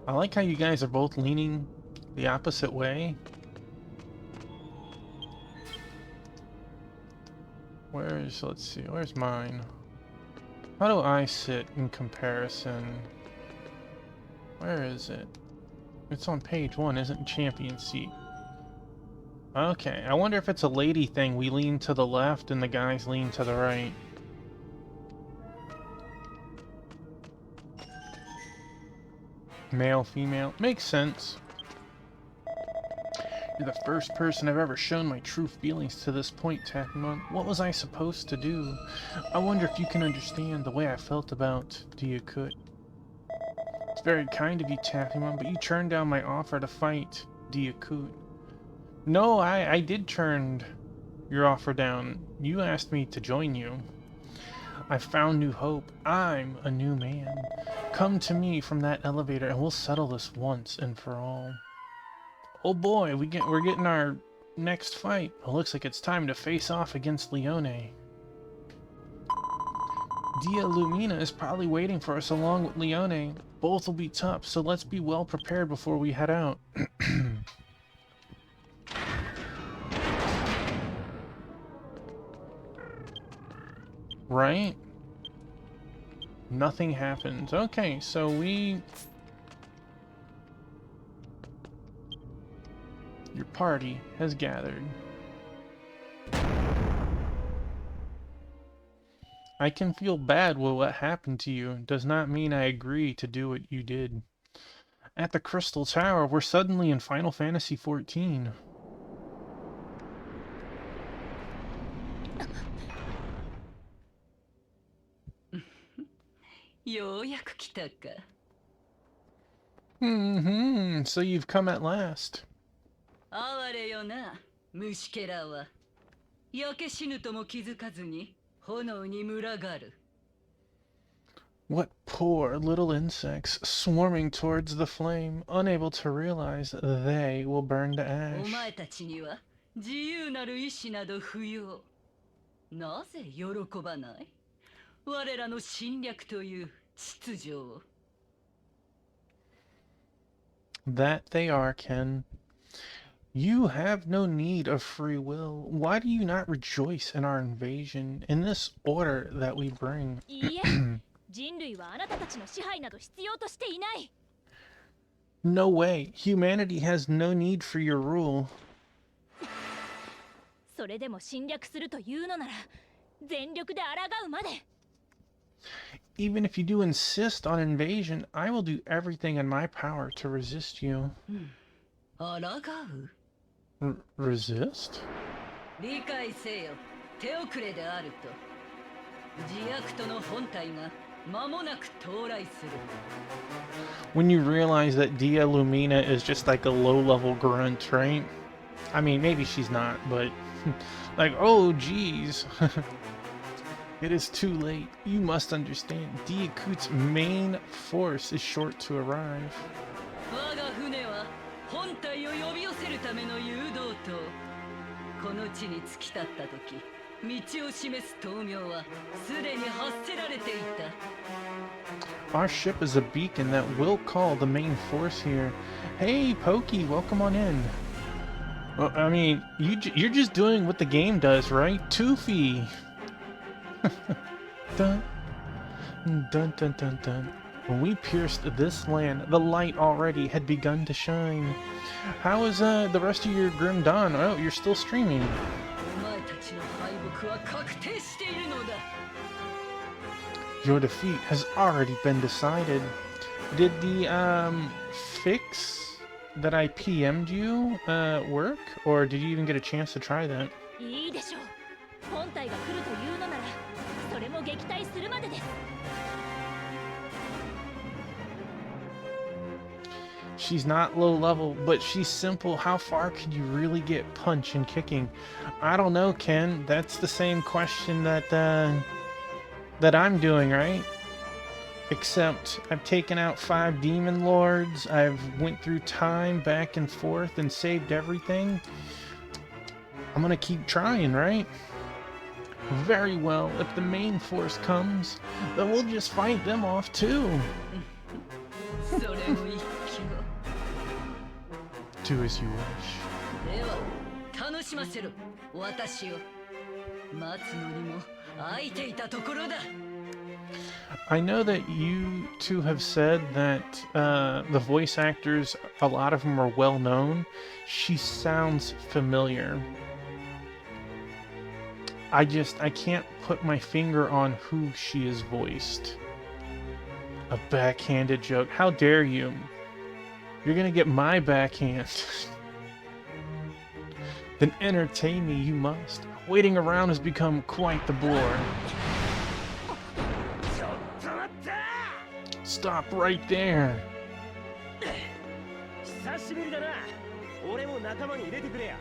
I like how you guys are both leaning the opposite way. Let's see, where's mine? How do I sit in comparison? Where is it? It's on page 1, isn't it? Champion seat. Okay, I wonder if it's a lady thing. We lean to the left and the guys lean to the right. Male, female. Makes sense. You're the first person I've ever shown my true feelings to this point, Tathmon. What was I supposed to do? I wonder if you can understand the way I felt about Diakut. It's very kind of you, Tathmon, but you turned down my offer to fight Diakut. No, I did turn your offer down. You asked me to join you. I found new hope. I'm a new man. Come to me from that elevator and we'll settle this once and for all. Oh boy, we're getting our next fight. It looks like it's time to face off against Leone. Dia Lumina is probably waiting for us along with Leone. Both will be tough, so let's be well prepared before we head out. Right? Nothing happens. Okay, so your party has gathered. I can feel bad with what happened to you. Does not mean I agree to do what you did. At the Crystal Tower, we're suddenly in Final Fantasy XIV. ようやく来たか。So you've come at last. 哀れよな、虫けらは。焼け死ぬとも気づかずに炎に群がる。What poor little insects swarming towards the flame, unable to realize they will burn to お ash. 前たちには自由なる意志など不要。なぜ喜ばない？我らの侵略という秩序を。That they are, Ken. You have no need of free will. Why do you not rejoice in our invasion, in this order that we bring? いいえ、人類はあなたたちの支配など必要としていない。 No way. Humanity has no need for your rule. それでも侵略するというのなら全力で抗うまで。 Even if you do insist on invasion, I will do everything in my power to resist you. 抗う？ Resist? 理解せよ。手遅れであると。自悪との本体が間もなく到来する。 When you realize that Dia Lumina is just like a low-level grunt, right? I mean, maybe she's not, but like, oh geez. It is too late. You must understand. Diakut's main force is short to arrive. 我が船は本体を呼び寄せるための誘導灯。この地に突き立った時、道を示す灯明はすでに発せられていた。 Our ship is a beacon that will call the main force here. Hey, Pokey, welcome on in. Well, I mean, you're just doing what the game does, right? Toofy. Dun, dun, dun, dun, dun. When we pierced this land, the light already had begun to shine. How is the rest of your Grim Dawn? Oh, you're still streaming. お前たちの敗北は確定しているのだ。 Your defeat has already been decided. Did the fix that I PM'd you work, or did you even get a chance to try that? いいでしょう。本体が来るというのならそれも撃退するまでです。 She's not low level, but she's simple. How far could you really get punch and kicking? I don't know, Ken. That's the same question that that I'm doing, right? Except I've taken out 5 demon lords. I've went through time back and forth and saved everything. I'm gonna keep trying, right? Very well. If the main force comes, then we'll just fight them off too. それを一挙。 Do as you wish. では楽しませろ、私を。待つのにも空いていたところだ。 I know that you two have said that the voice actors, a lot of them are well known. She sounds familiar. I can't put my finger on who she is voiced. A backhanded joke. How dare you? You're gonna get my backhand. Then entertain me you must. Waiting around has become quite the bore. Stop right there. 久しぶりだな。俺も仲間に入れてくれや。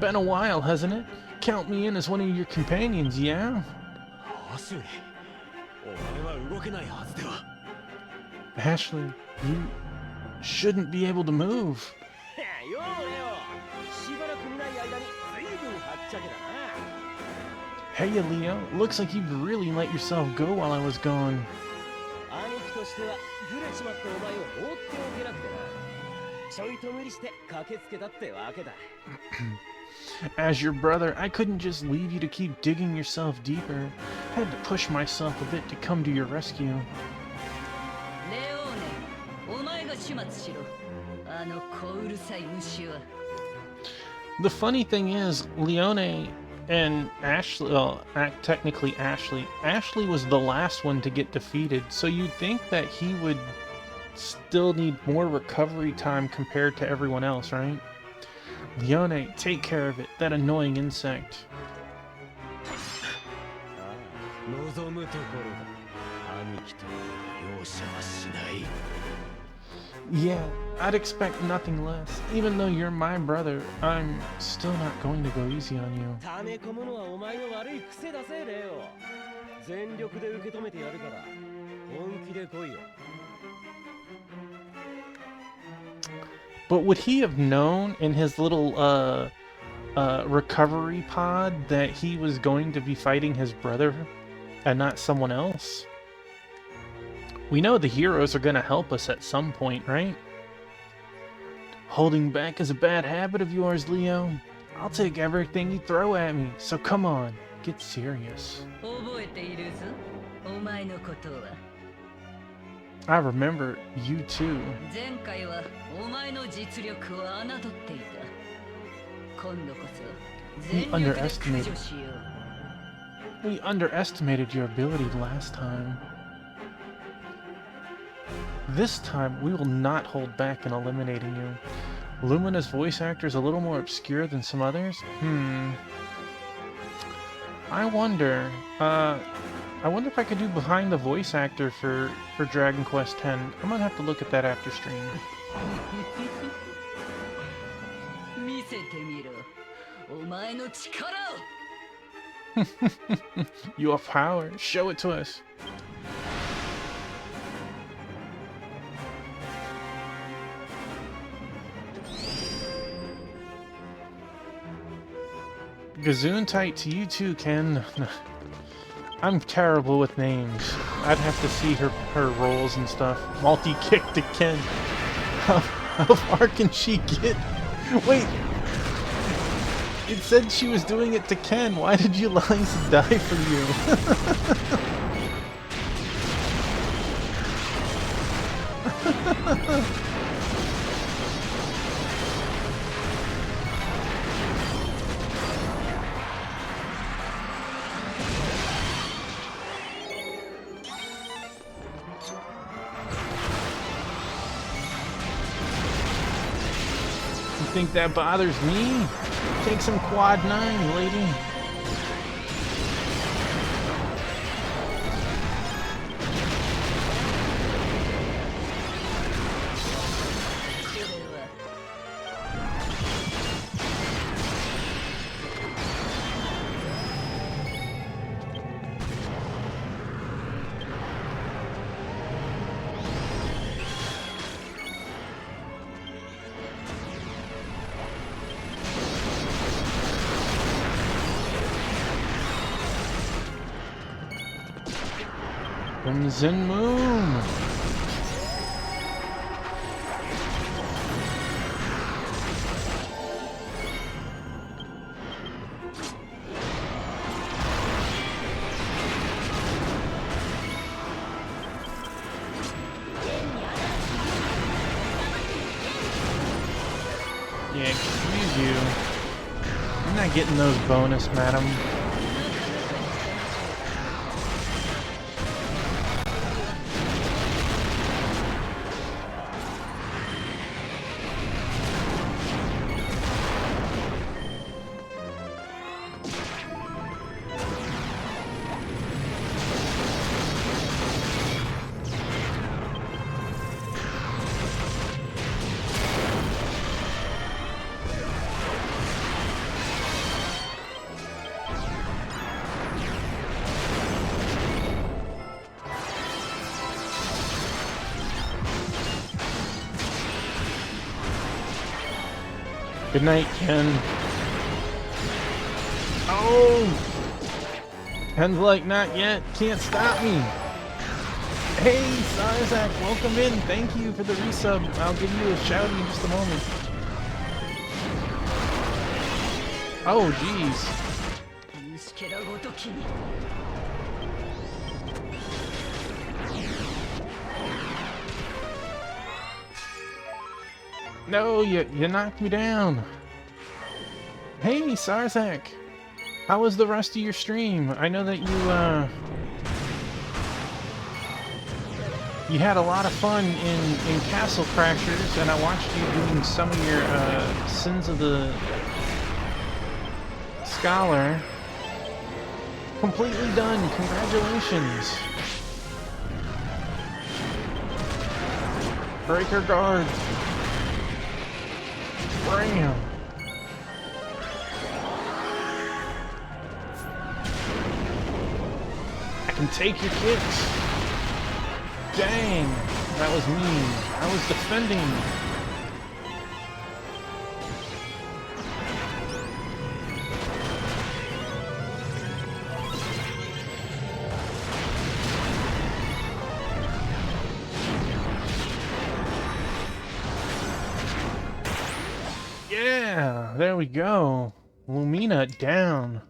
Been a while, hasn't it? Count me in as one of your companions, yeah? アシュリー、お前は動けないはずでは。 Ashley, you shouldn't be able to move. ようレオ。しばらく見ない間に随分はっちゃけだな。 Hey, Leo, looks like you really let yourself go while I was gone. 兄貴としてはずれちまったお前を放っておけなくてな。ちょいと無理して駆けつけたってわけだ。 As your brother, I couldn't just leave you to keep digging yourself deeper. I had to push myself a bit to come to your rescue. レオーネ、お前が始末しろ。あの小うるさい虫は。 The funny thing is, Leone and Ashley, well, technically Ashley was the last one to get defeated, so you'd think that he would still need more recovery time compared to everyone else, right? Leone, take care of it, that annoying insect. 望むところだ。貴と容赦はしない。 Yeah, I'd expect nothing less. Even though you're my brother, I'm still not going to go easy on you. 溜め込むのはお前の悪い癖だぜ、レオ。全力で受け止めてやるから本気で来いよ。 But would he have known in his little recovery pod that he was going to be fighting his brother and not someone else? We know the heroes are going to help us at some point, right? Holding back is a bad habit of yours, Leo. I'll take everything you throw at me, so come on, get serious. 覚えているぞ、お前のことは。 I remember you too. 前回はお前の実力を侮っていた。今度こそ全力で駆除しよう。 We underestimated your ability last time. This time, we will not hold back in eliminating you. Lumina's voice actor is a little more obscure than some others? I wonder if I could do behind the voice actor for Dragon Quest X. I'm gonna have to look at that after stream. 見せてみろ、お前の力を。 Your power, show it to us. Gesundheit to you too, Ken. I'm terrible with names. I'd have to see her rolls and stuff. Multi-kick to Ken. How far can she get? Wait. It said she was doing it to Ken. Why did you Liza die for you? You think that bothers me? Take some quad 9, lady. Crimson Moon! Yeah, excuse you. You're not getting those bonus, madam. Good night, Ken. Oh! Ken's like, not yet. Can't stop me. Hey, Sarzak, welcome in. Thank you for the resub. I'll give you a shout in just a moment. Oh, jeez. No, you knocked me down. Hey, Sarzak. How was the rest of your stream? I know that you had a lot of fun in Castle Crashers, and I watched you doing some of your Sins of the Scholar. Completely done. Congratulations. Break her guard. Bam. I can take your kicks. Dang, that was mean. I was defending. Yeah, there we go. Lumina down.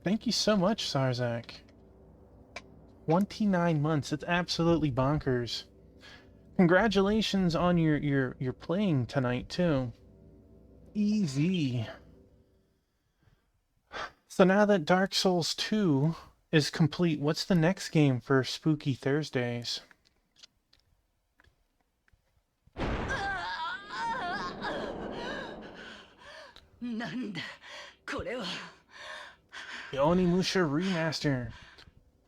Thank you so much, Sarzak. 29 months. It's absolutely bonkers. Congratulations on your playing tonight too. Easy. So now that Dark Souls 2 is complete, what's the next game for Spooky Thursdays? なんだこれは The Onimusha Remaster.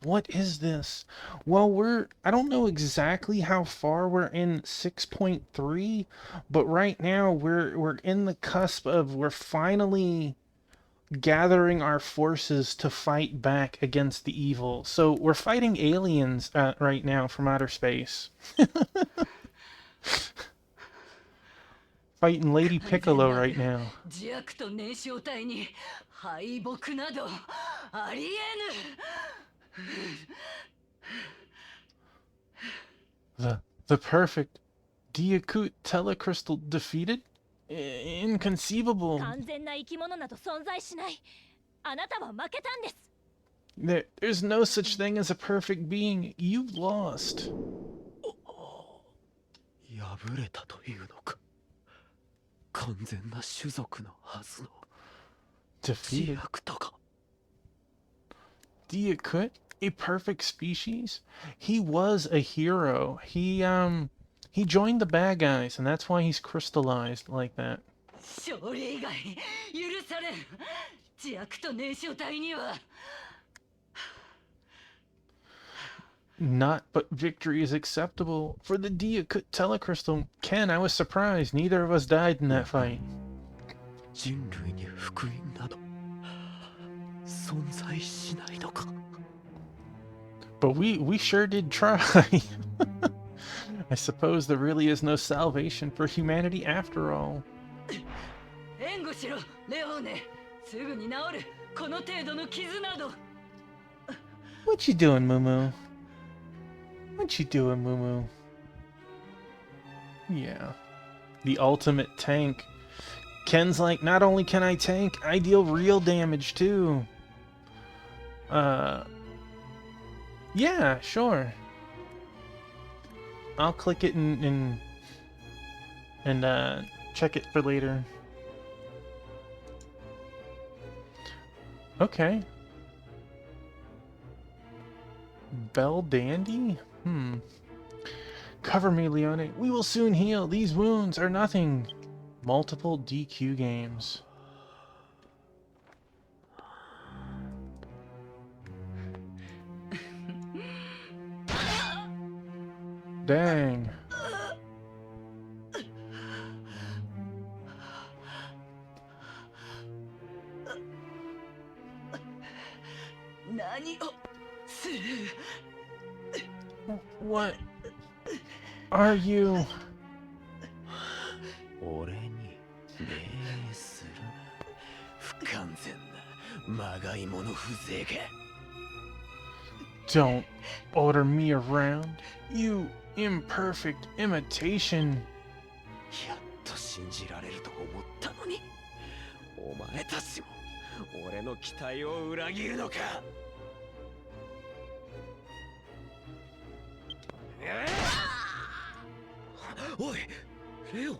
What is this? Well, I don't know exactly how far we're in 6.3, but right now we're in the cusp of we're finally gathering our forces to fight back against the evil. So we're fighting aliens right now from outer space. Fighting Lady Piccolo right now. 自悪と燃焼体に敗北などありえぬ The perfect Diakut Telecrystal defeated? Inconceivable. 完全な生き物など存在しない。あなたは負けたんです。There's no such thing as a perfect being. You've lost. 破れたというのか。完全な種族のはずの Defeated. 自悪とか。Diakut? A perfect species? He was a hero. He joined the bad guys, and that's why he's crystallized like that. 勝利以外許されん。自悪と燃焼体には Not but victory is acceptable for the Diakut Telecrystal. Ken, I was surprised. Neither of us died in that fight. 人類に福音など存在しないのか。 But we sure did try. I suppose there really is no salvation for humanity after all. 援護しろレオーネ。すぐに治る。この程度の傷など。 What you doing, Mumu? What you doing, Mumu? Yeah. The ultimate tank. Ken's like, not only can I tank, I deal real damage too. Yeah, sure. I'll click it and check it for later. Okay. Bell Dandy? Cover me, Leone. We will soon heal. These wounds are nothing. Multiple DQ games. Dang. What are you? 俺に礼するな。不完全なまがいもの風情が。 Don't order me around, you imperfect imitation. やっと信じられると思ったのに、お前たちも俺の期待を裏切るのか。おい、レオ。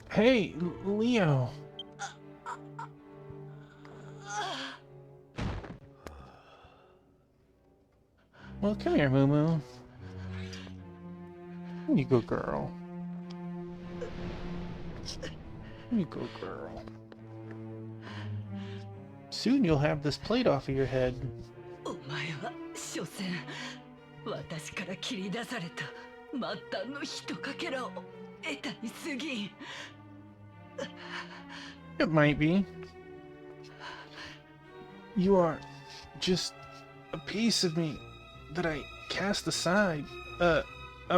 Hey, Leo. Well, come here, Mumu. You go, girl. You go, girl. Soon you'll have this plate off of your head. お前は所詮私から切り出された末端のひとかけらを得たに過ぎん。 It might be. You are just a piece of me that I cast aside. A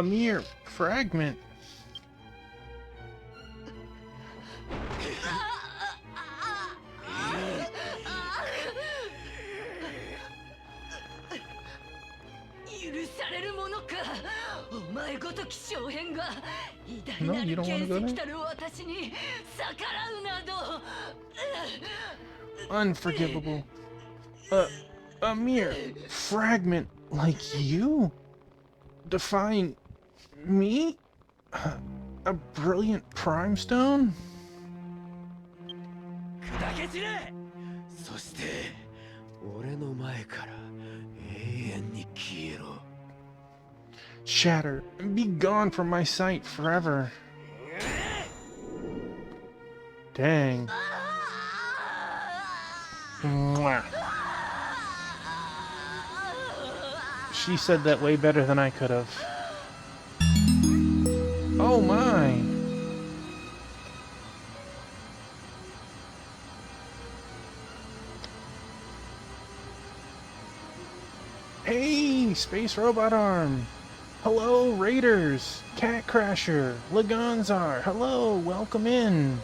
mere fragment. 許されるものか。お前ごとき小変が偉大 No, な you る don't 原 wanna go 石 there? たる私に逆らうなど。 Unforgivable. A mere fragment like you? Define me? A brilliant prime stone? 砕け散れ。そして俺の前から永遠に消えろ。 Shatter and be gone from my sight forever. Dang. Mwah. She said that way better than I could have. Oh my. Hey, Space Robot Arm. Hello, Raiders. Cat Crasher. Laganzar. Hello, welcome in.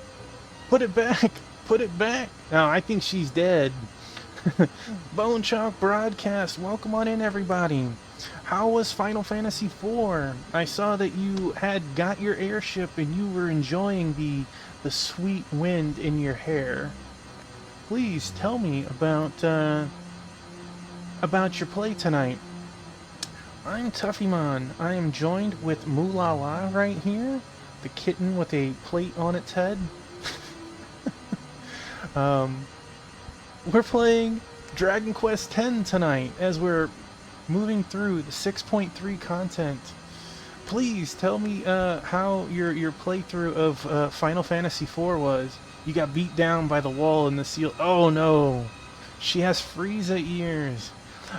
Put it back. Put it back. No, I think she's dead. Bone Chalk Broadcast. Welcome on in, everybody. How was Final Fantasy IV? I saw that you had got your airship and you were enjoying the sweet wind in your hair. Please tell me about your play tonight. I'm Tuffymon. I am joined with Moolala right here, the kitten with a plate on its head. We're playing Dragon Quest X tonight as we're moving through the 6.3 content. Please tell me how your playthrough of Final Fantasy IV was. You got beat down by the wall in the seal. Oh no! She has Frieza ears.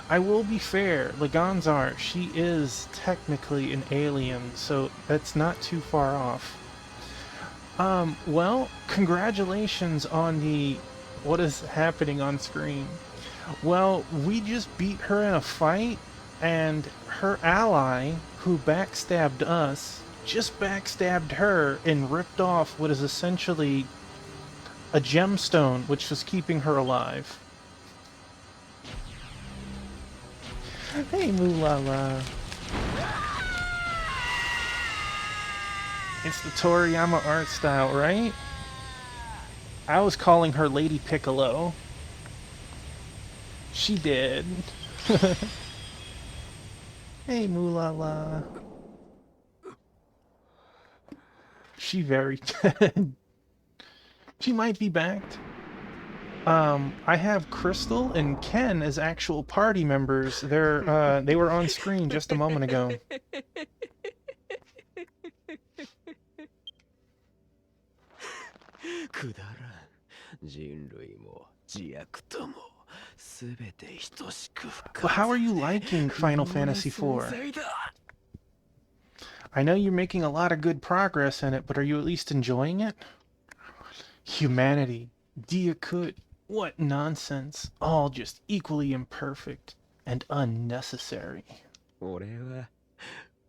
I will be fair, Laganzar, she is technically an alien, so that's not too far off. Well, congratulations on what is happening on screen. Well, we just beat her in a fight, and her ally, who backstabbed us, just backstabbed her and ripped off what is essentially a gemstone, which was keeping her alive. Hey, Moolala. It's the Toriyama art style, right? I was calling her Lady Piccolo. She did. Hey, Moolala. She very dead. She might be backed. I have Crystal and Ken as actual party members. They were on screen just a moment ago. くだらん。人類も自悪ともすべて等しく不可。 But how are you liking Final Fantasy IV? I know you're making a lot of good progress in it, but are you at least enjoying it? Humanity, Diakut, what nonsense. All just equally imperfect and unnecessary. 俺は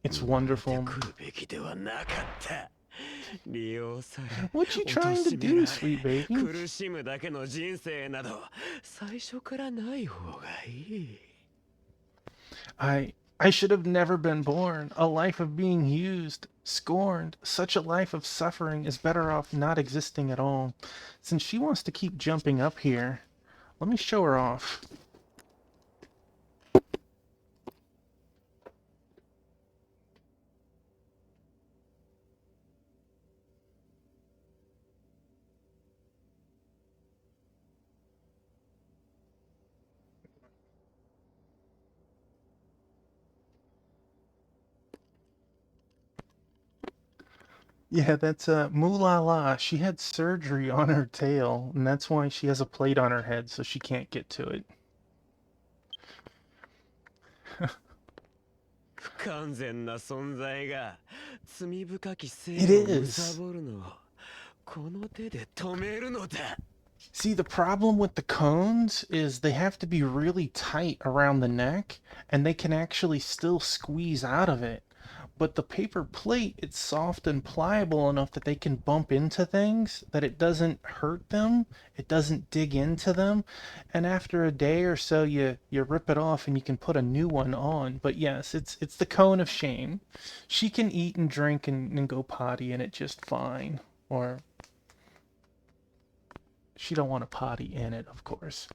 It's wonderful. 来るべきではなかった。利用され、 What you trying to do, sweet baby? 苦しむだけの人生など最初からない方がいい。 I should have never been born. A life of being used, scorned. Such a life of suffering is better off not existing at all. Since she wants to keep jumping up here, let me show her off. Yeah, that's Moolala. She had surgery on her tail, and that's why she has a plate on her head, so she can't get to it. 不完全な存在が罪深き生 It を is. 貪るのをこの手で止めるのだ。 See, the problem with the cones is they have to be really tight around the neck, and they can actually still squeeze out of it. But the paper plate, it's soft and pliable enough that they can bump into things, that it doesn't hurt them, it doesn't dig into them, and after a day or so you rip it off and you can put a new one on. But yes, it's the cone of shame. She can eat and drink and go potty in it just fine. Or she don't want to potty in it, of course.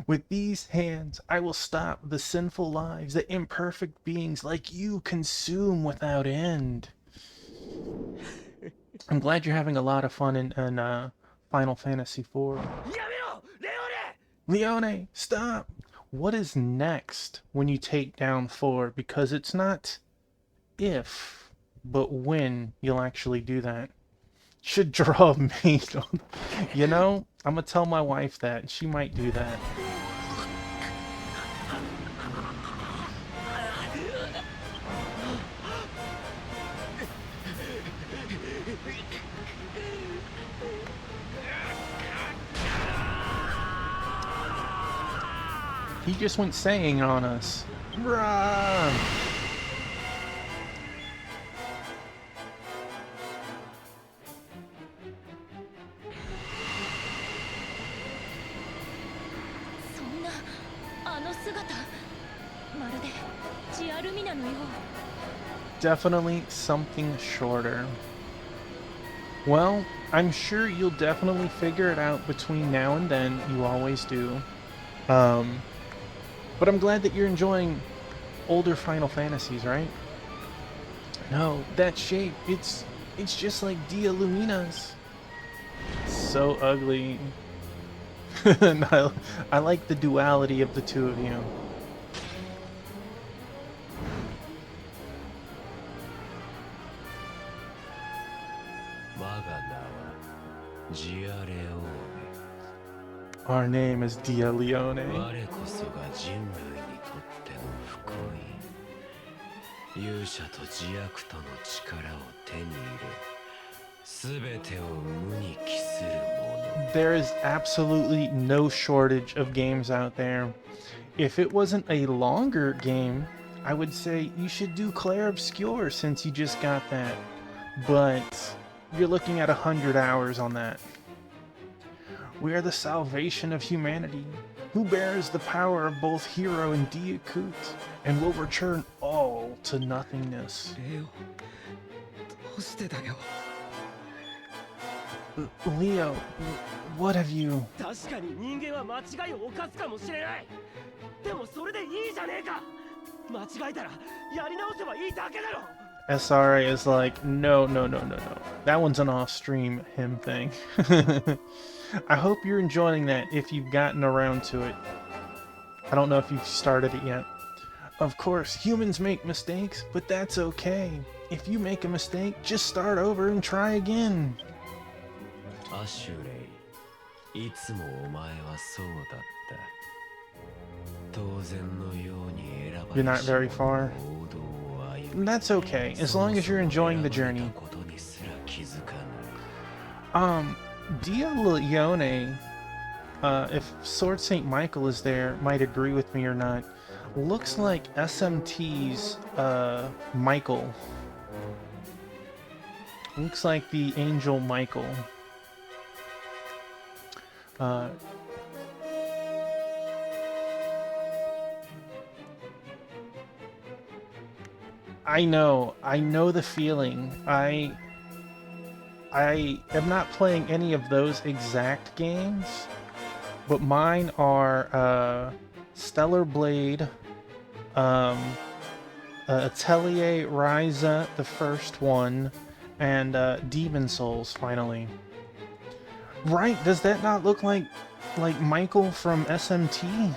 With these hands, I will stop the sinful lives that imperfect beings like you consume without end. I'm glad you're having a lot of fun in Final Fantasy IV. やめろレオネ Leone, stop! What is next when you take down 4? Because it's not if, but when you'll actually do that. Should draw a mate on. You know, I'm gonna tell my wife that. She might do that. He just went saying on us. Run! Definitely something shorter. Well, I'm sure you'll definitely figure it out between now and then. You always do. But I'm glad that you're enjoying older Final Fantasies, right? No, that shape, it's just like Dia Lumina's. So ugly. And I like the duality of the two of you. Our name is Dia Leone. 我こそが人類にとっての福音。勇者と自悪との力を手に入れ、全てを無に帰する者。 There is absolutely no shortage of games out there. If it wasn't a longer game, I would say you should do Clair Obscur since you just got that. But you're looking at 100 hours on that. We are the salvation of humanity, who bears the power of both Hero and Diakut, and will return all to nothingness. レオ、どうしてだよ。 Leo, what have you... 確かに人間は間違いを犯すかもしれないでもそれでいいじゃねえか間違えたらやり直せばいいだけだろ SRA is like, no. That one's an off-stream him thing. I hope you're enjoying that if you've gotten around to it. I don't know if you've started it yet. Of course, humans make mistakes, but that's okay. If you make a mistake, just start over and try again. アシュレイ、いつもお前はそうだった。当然のように選ば You're not very far. 王道を歩み That's okay, as long as you're enjoying the journey. ことにすら気づかない。Dia Leone, if Sword St. Michael is there, might agree with me or not. Looks like SMT's Michael. Looks like the angel Michael. I know the feeling. I am not playing any of those exact games, but mine are Stellar Blade, Atelier Ryza, the first one, and Demon Souls finally. Right? Does that not look like Michael from SMT?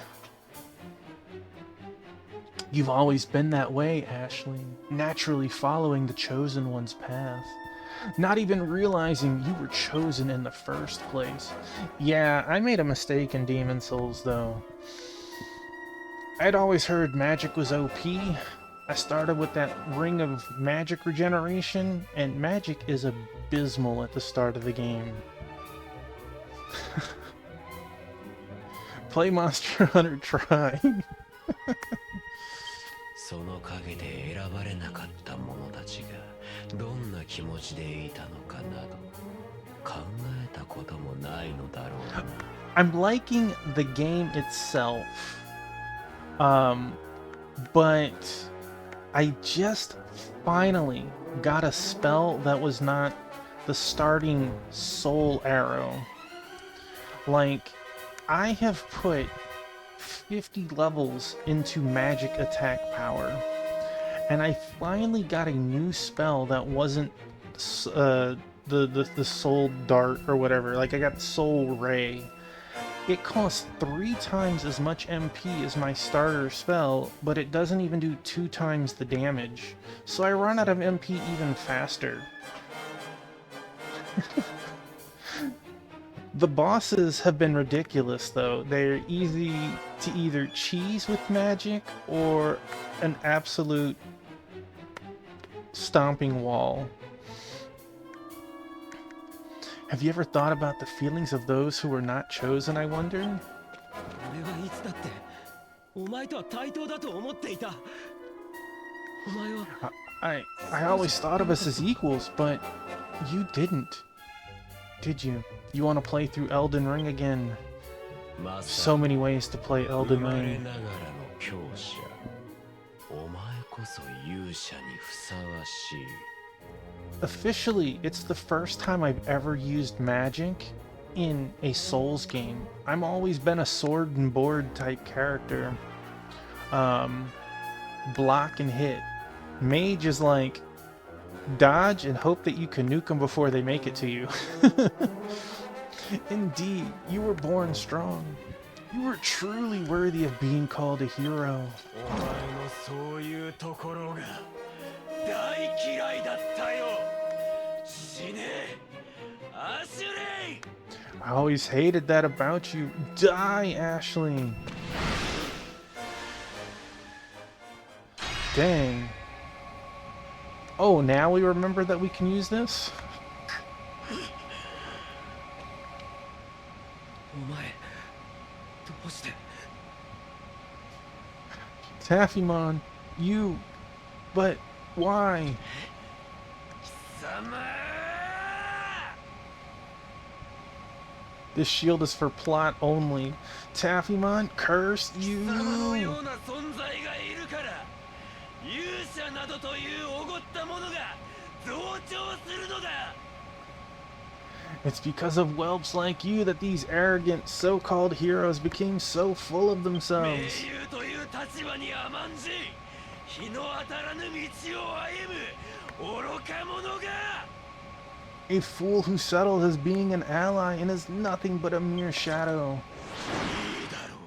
You've always been that way, Aisling, naturally following the Chosen One's path. Not even realizing you were chosen in the first place. Yeah, I made a mistake in Demon Souls, though. I'd always heard magic was OP. I started with that ring of magic regeneration, and magic is abysmal at the start of the game. Play Monster Hunter try. その陰で選ばれなかった者たちがどんな気持ちでいたのかなど考えたこともないのだろうな。I'm liking the game itself, but I just finally got a spell that was not the starting soul arrow. Like, I have put 50 levels into magic attack power, and I finally got a new spell that wasn't the soul dart or whatever. Like, I got soul ray. It costs 3 times as much MP as my starter spell, but it doesn't even do 2 times the damage. So I run out of MP even faster. The bosses have been ridiculous, though. They're easy to either cheese with magic or an absolute stomping wall. Have you ever thought about the feelings of those who were not chosen, I wonder? 俺はいつだってお前とは対等だと思っていた。お前は I always thought of us as equals, but you didn't. Did you? You want to play through Elden Ring again? まさ So many ways to play 生 Elden まれ Ring. ながらの強者。お前こそ勇者にふさわしい。 Officially, it's the first time I've ever used magic in a Souls game. I'm always been a sword and board type character. Block and hit. Mage is like dodge and hope that you can nuke them before they make it to you. Indeed, you were born strong. You were truly worthy of being called a hero. お前のそういうところが大嫌いだったよ。死ね、アシュレイ。 I always hated that about you. Die, Aisling. Dang. Oh, now we remember that we can use this? お前どうして Taffymon, you... But why? 貴様。 This shield is for plot only. Taffymon, curse 貴様のよ you! うな存在がいるから勇者などというおごった者が増長するのだ。 It's because of whelps like you that these arrogant so-called heroes became so full of 盟 themselves. 友という立場に甘んじ日の当たらぬ道を歩む愚か者が。 A fool who settled as being an ally and is nothing but a mere shadow. いいだろう。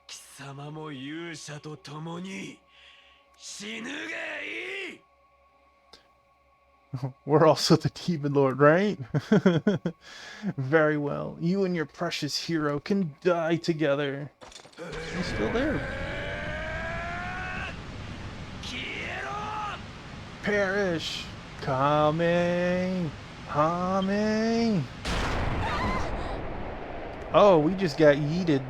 貴様も勇者と共に死ぬがいい。 We're also the Demon Lord, right? Very well. You and your precious hero can die together. He's still there. 消えろ。 Perish! Coming! Coming! Oh, we just got yeeted.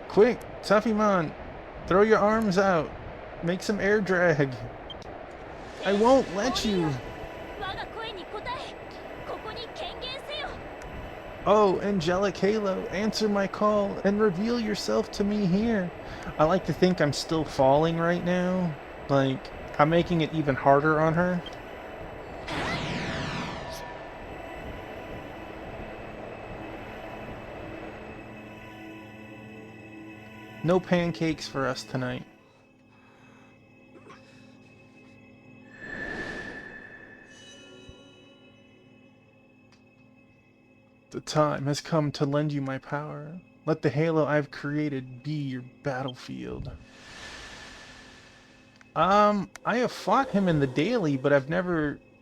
Quick, Taffymon, throw your arms out. Make some air drag. I won't let you. 我が声に応え、ここに権限せよ。 Oh, angelic Halo, answer my call and reveal yourself to me here. I like to think I'm still falling right now. Like, I'm making it even harder on her. No pancakes for us tonight. The time has come to lend you my power. Let the halo I've created be your battlefield. I have fought him in the daily, but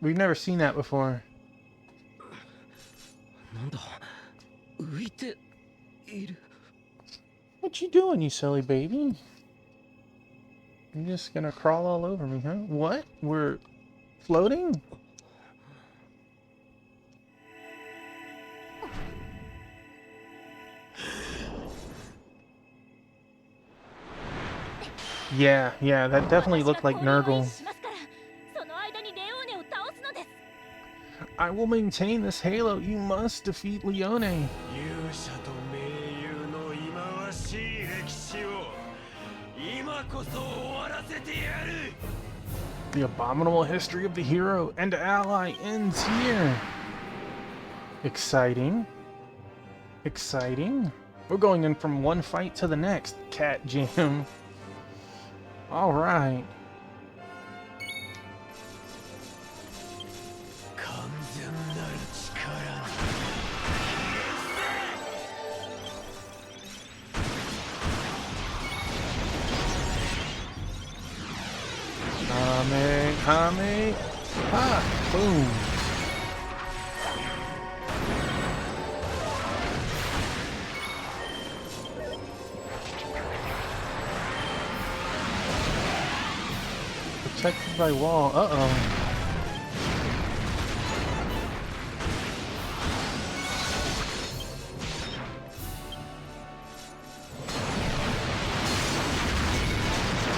we've never seen that before. なんだ浮いている What you doing, you silly baby? You're just gonna crawl all over me, huh? What? We're floating? Yeah, that definitely looked like Nurgle. その間にレオーネを倒すのです。 I will maintain this halo. You must defeat Leone. 勇者と盟友の忌まわしい歴史を今こそ終わらせてやる The abominable history of the hero and ally ends here. Exciting. Exciting. We're going in from one fight to the next, Cat Jam. Alright. 完全なる力 Hame, ha, boom. Protected by wall. Uh-oh.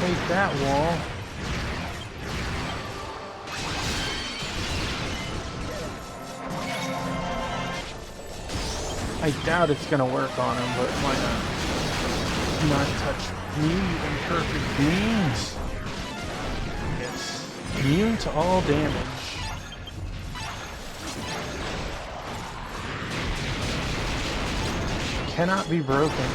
Take that wall. I doubt it's gonna work on him, but why not? Do not touch me, you imperfect beings. Yes. Immune to all damage. Cannot be broken.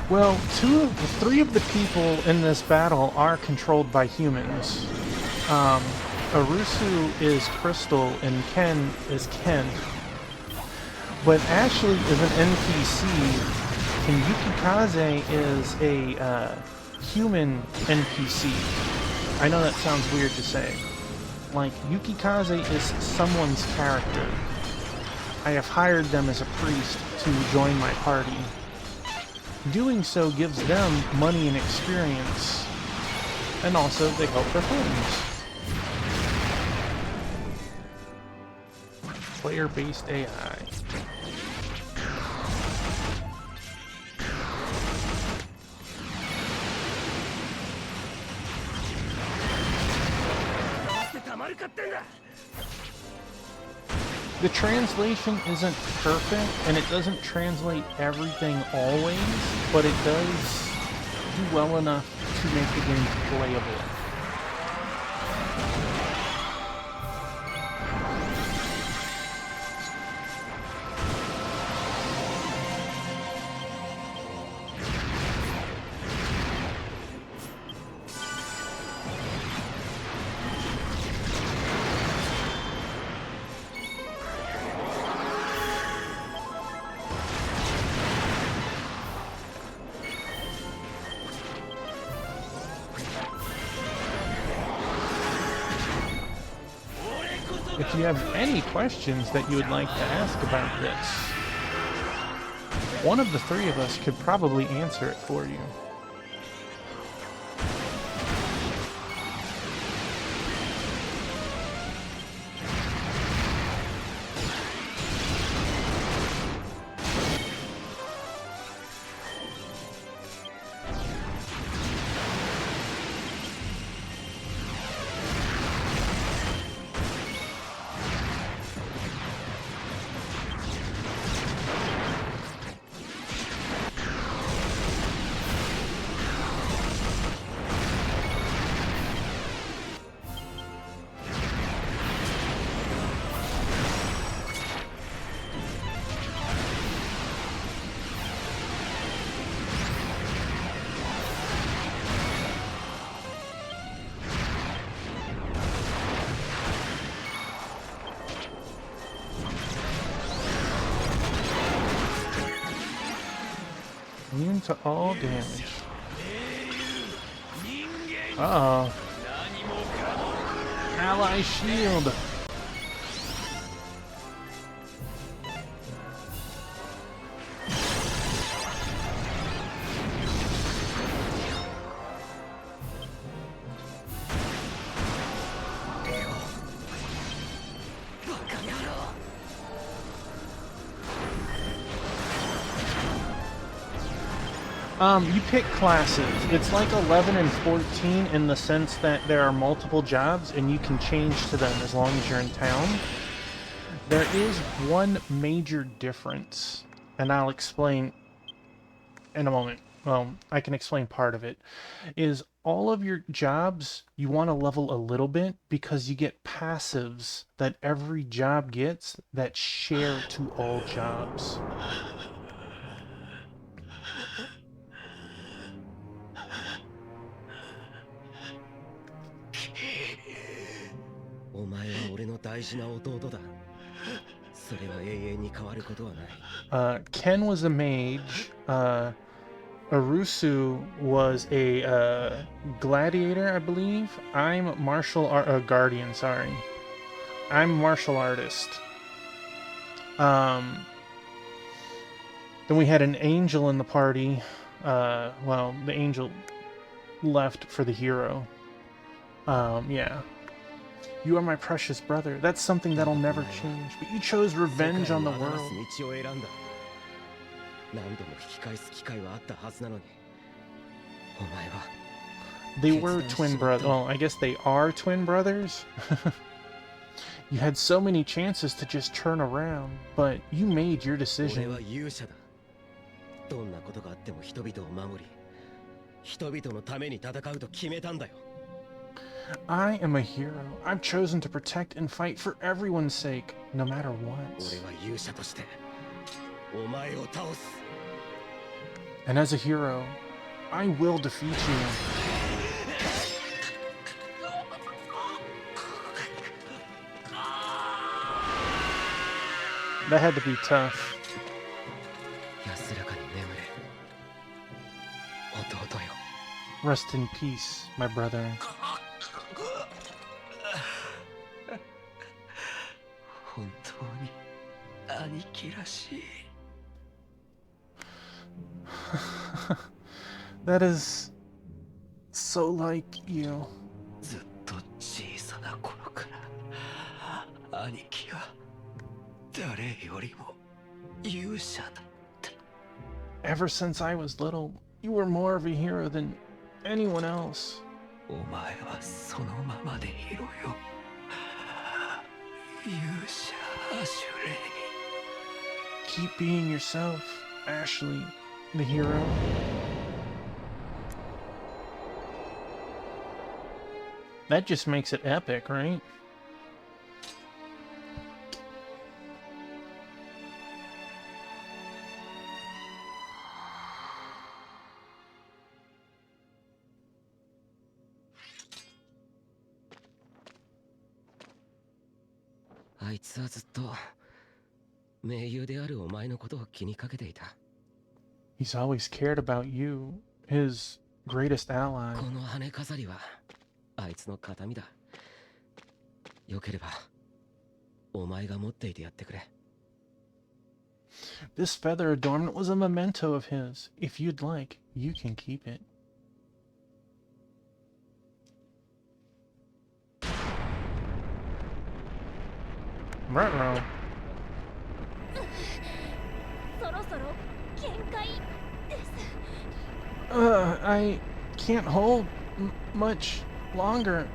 Well, three of the people in this battle are controlled by humans. Arusu is Crystal and Ken is Ken. But Ashley is an NPC and Yukikaze is a human NPC. I know that sounds weird to say. Like, Yukikaze is someone's character. I have hired them as a priest to join my party. Doing so gives them money and experience, and also they help their friends. Player-based AI. The translation isn't perfect, and it doesn't translate everything always, but it does do well enough to make the game playable. If you have any questions that you would like to ask about this, one of the three of us could probably answer it for you. to all damage. Uh-oh. Ally shield. You pick classes. It's like 11 and 14 in the sense that there are multiple jobs and you can change to them as long as you're in town. There is one major difference, and I'll explain in a moment. Well, I can explain part of it. Is all of your jobs, you want to level a little bit because you get passives that every job gets that share to all jobs. Ken was a mage. Arusu was a gladiator, I believe. I'm guardian, sorry. I'm martial artist. Then we had an angel in the party. Well, the angel left for the hero. Yeah. You are my precious brother. That's something that'll never change. But you chose revenge on the world. They were twin brothers. Well, I guess they are twin brothers. You had so many chances to just turn around, but you made your decision. I am a hero. I've chosen to protect and fight for everyone's sake, no matter what. And as a hero, I will defeat you. That had to be tough. Rest in peace, my brother. That is so like you. Ever since I was little, you were more of a hero than anyone else. Keep being yourself, Ashley, the hero. That just makes it epic, right? He's always cared about you, his greatest ally. This feather adornment was a memento of his. If you'd like, you can keep it. Ruh-roh. I can't hold much longer.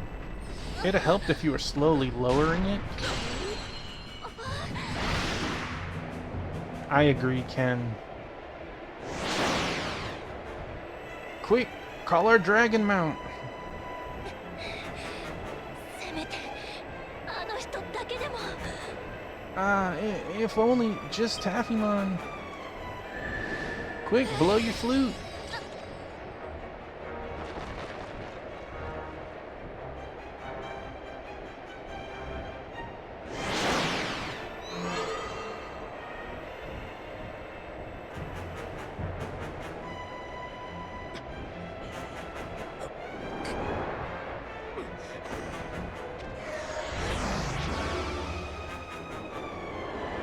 It'd have helped if you were slowly lowering it. I agree, Ken. Quick, call our dragon mount. If only just Taffymon. Quick, blow your flute.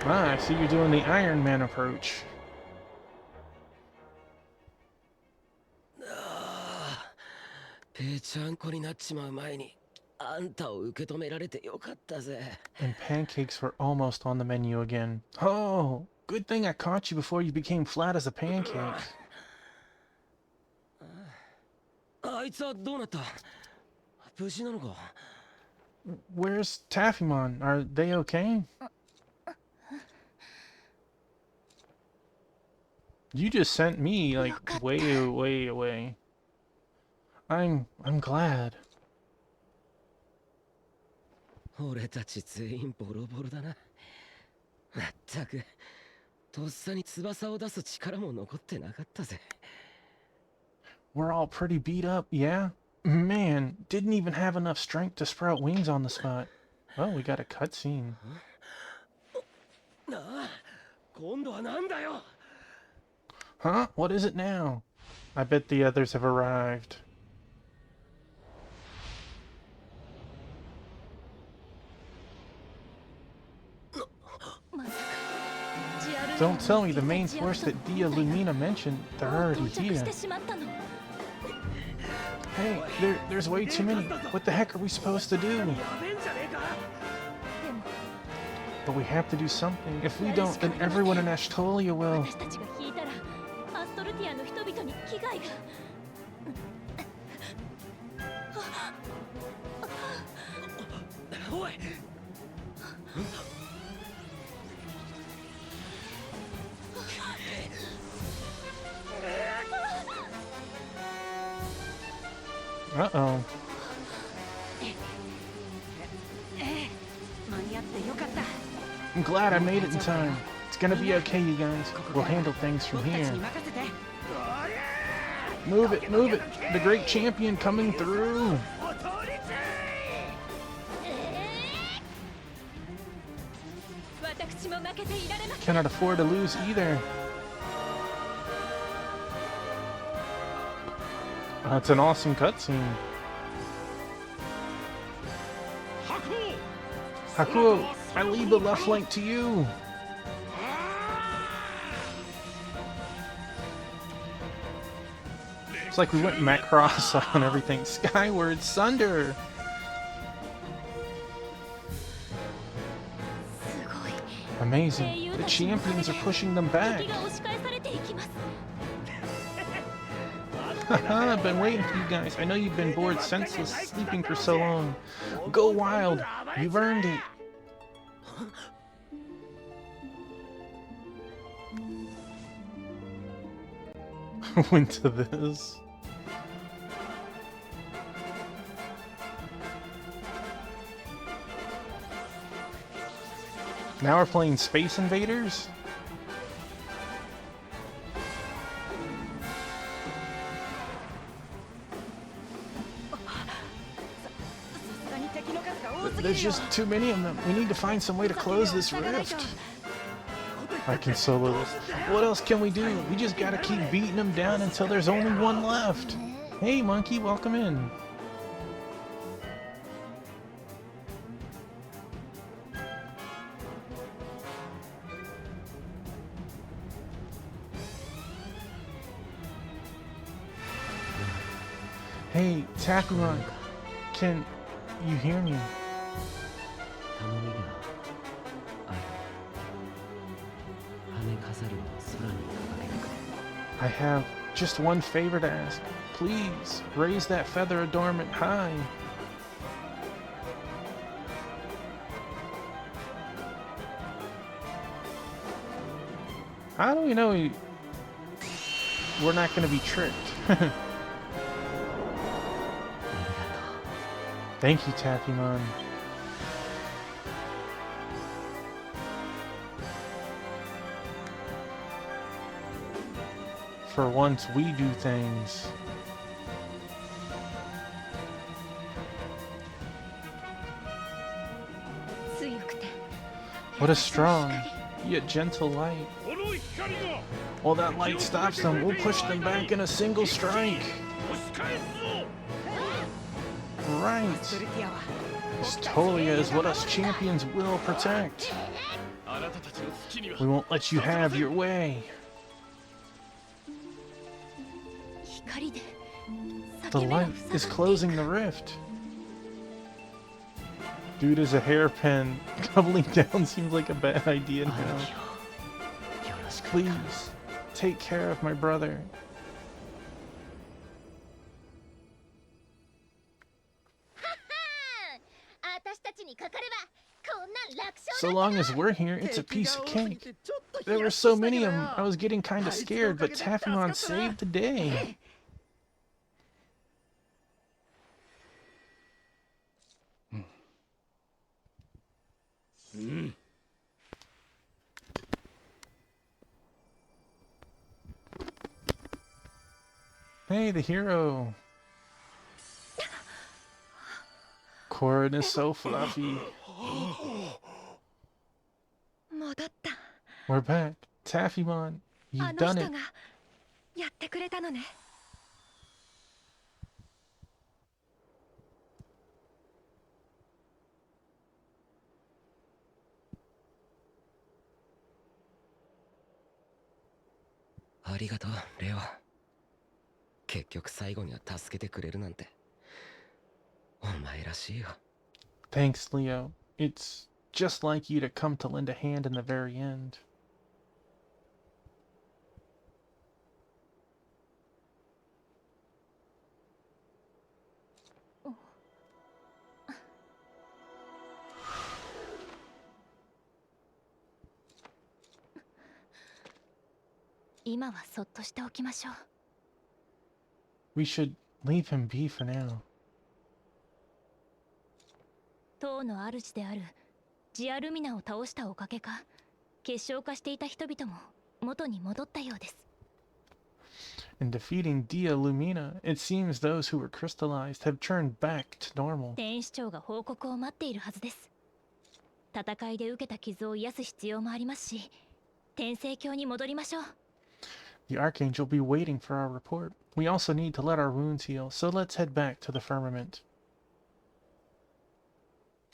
Ah, I see you're doing the Iron Man approach. ぺーちゃんこになっちまう前にあんたを受け止められてよかったぜ。 And pancakes were almost on the menu again. Oh, good thing I caught you before you became flat as a pancake. あいつはどうなった？無事なのか？ Where's Taffymon? Are they okay? You just sent me, like, way, way away. I'm glad. 俺たち全員ボロボロだな。まったく、とっさに翼を出す力も残ってなかったぜ。 We're all pretty beat up, yeah? Man, didn't even have enough strength to sprout wings on the spot. Well, we got a cutscene. なあ、今度はなんだよ。 Huh? What is it now? I bet the others have arrived. Don't tell me the main force that Dia Lumina mentioned, they're already Dia. Hey, there's way too many. What the heck are we supposed to do? But we have to do something. If we don't, then everyone in Ashtolia will. アストルティアの人々に危害が。おい。 Uh-oh. 間に合ってよかった。 I'm glad I made it in time. It's gonna be okay, you guys. We'll handle things from here. Move it, move it! The great champion coming through! Cannot afford to lose either. That's an awesome cutscene. Hakuo, I leave the left flank to you. It's like we went Macross on everything. Skyward Sunder! Amazing. The champions are pushing them back. Haha, I've been waiting for you guys. I know you've been bored, senseless, sleeping for so long. Go wild. You've earned it. Went to this. Now we're playing Space Invaders? There's just too many of them. We need to find some way to close this rift. I can solo this. What else can we do? We just gotta keep beating them down until there's only one left. Hey, monkey, welcome in. Hey, Takuron, can you hear me? I have just one favor to ask. Please, raise that feather adornment high. How do we know we're not going to be tricked? Thank you, Taffymon. For once, we do things. What a strong, yet gentle light. While that light stops them, we'll push them back in a single strike. Right. Stolia is what us champions will protect. あなたたちの好きには We won't let you have your way. 光で The 裂け目を light 塞 is がっていく closing the rift. Dude is a hairpin. Doubling down seems like a bad idea now. Please, take care of my brother. 私たちにかかればこんなん楽勝 So long as we're here, it's a piece of cake. There were so many of them, I was getting kinda scared, but Taffymon saved the day. Hey, the hero. Corin is so fluffy. 戻った We're back. Taffymon, あ you've の done 人 it. がやってくれたのねありがとうレオ。結局最後には助けてくれるなんてお前らしいよ。 Thanks, Leo. It's just like you to come to lend a hand in the very end. We should leave him be for now. 塔の主であるジアルミナを倒したおかげか結晶化していた人々も元に戻ったようです。 In defeating Dia Lumina, it seems those who were crystallized have turned back to normal. 天使長が報告を待っているはずです。戦いで受けた傷を癒す必要もありますし、天聖教に戻りましょう。 The Archangel will be waiting for our report. We also need to let our wounds heal, so let's head back to the firmament.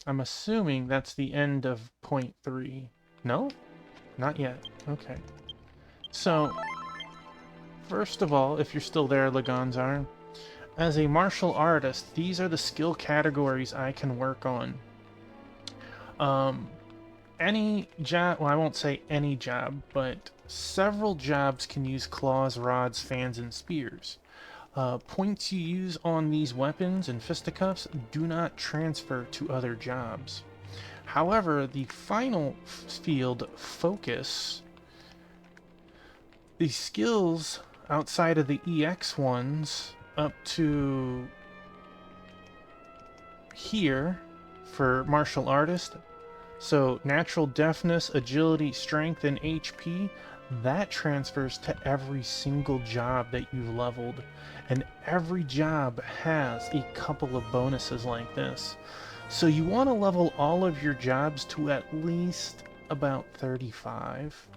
I'm assuming that's the end of point 3. No? Not yet. Okay. So, first of all, if you're still there, Laganzar, as a martial artist, these are the skill categories I can work on. Any job, well, I won't say any job, but several jobs can use claws, rods, fans, and spears. Points you use on these weapons and fisticuffs do not transfer to other jobs. However, the final field, focus, the skills outside of the EX ones up to here for martial artist, so natural deafness, agility, strength, and HP, that transfers to every single job that you've leveled. And every job has a couple of bonuses like this. So you want to level all of your jobs to at least about 35,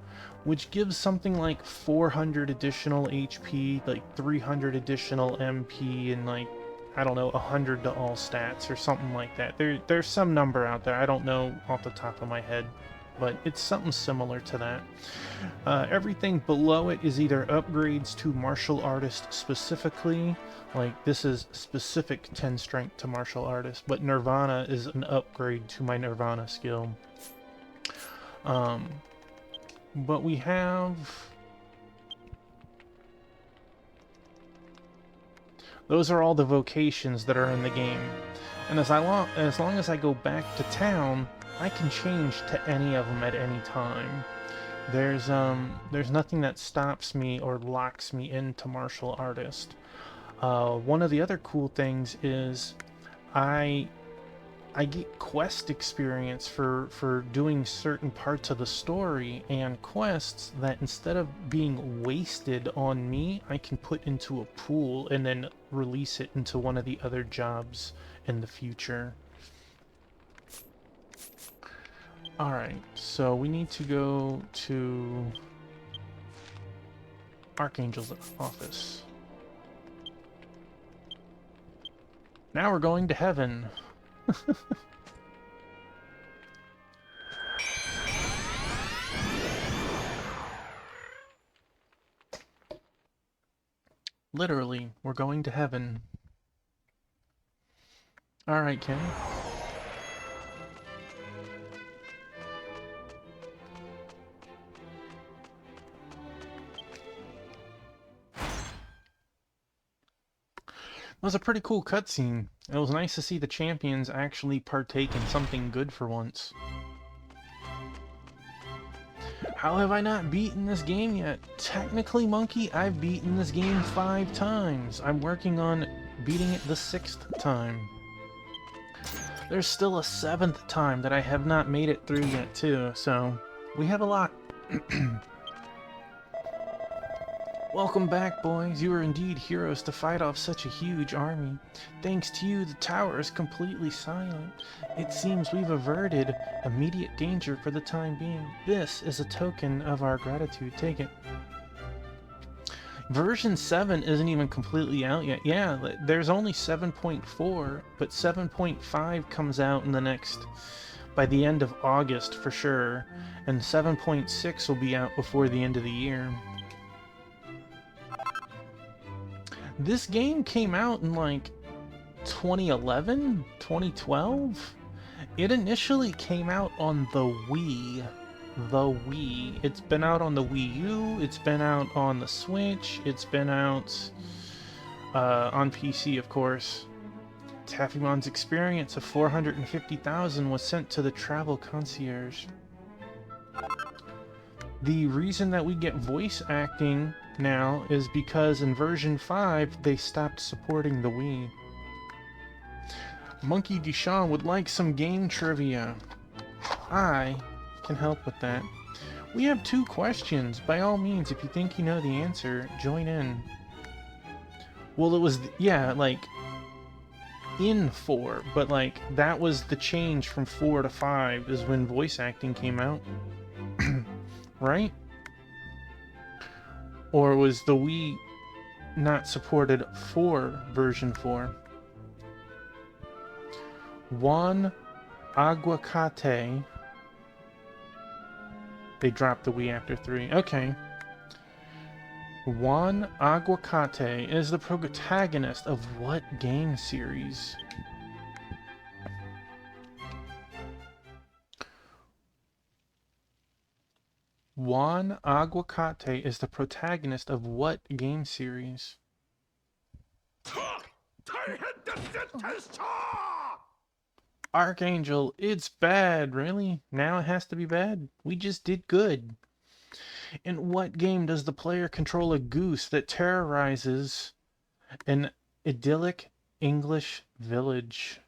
which gives something like 400 additional HP, like 300 additional MP, and like, I don't know, 100 to all stats or something like that. There's some number out there, I don't know off the top of my head, but it's something similar to that. Everything below it is either upgrades to martial artist specifically, like this is specific 10 strength to martial artist, but Nirvana is an upgrade to my Nirvana skill. But we have... those are all the vocations that are in the game. And as long as I go back to town, I can change to any of them at any time. There's nothing that stops me or locks me into martial artist. One of the other cool things is I get quest experience for doing certain parts of the story, and quests that instead of being wasted on me, I can put into a pool and then release it into one of the other jobs in the future. Alright, so we need to go to Archangel's office. Now we're going to heaven. Literally, we're going to heaven. Alright, Ken. It was a pretty cool cutscene. It was nice to see the champions actually partake in something good for once. How have I not beaten this game yet? Technically, Monkey, I've beaten this game 5 times. I'm working on beating it the 6th time. There's still a 7th time that I have not made it through yet, too, so we have a lot. Welcome back, boys. You are indeed heroes to fight off such a huge army. Thanks to you, the tower is completely silent. It seems we've averted immediate danger for the time being. This is a token of our gratitude. Take it. Version 7 isn't even completely out yet. Yeah, there's only 7.4, but 7.5 comes out in by the end of August for sure, and 7.6 will be out before the end of the year. This game came out in like 2011, 2012? It initially came out on the Wii. It's been out on the Wii U, it's been out on the Switch, it's been out on PC, of course. Taffymon's experience of 450,000 was sent to the travel concierge. The reason that we get voice acting now is because in version 5 they stopped supporting the Wii. Monkey Duchamp would like some game trivia. I can help with that. We have 2 questions. By all means, if you think you know the answer, join in. Well, it was, yeah, like, in 4, but like, that was the change from 4 to 5 is when voice acting came out. Right? Or was the Wii not supported for version 4? Juan Aguacate. They dropped the Wii after 3. Okay. Juan Aguacate is the protagonist of what game series? Juan Aguacate is the protagonist of what game series? Archangel, it's bad, really? Now it has to be bad? We just did good. In what game does the player control a goose that terrorizes an idyllic English village?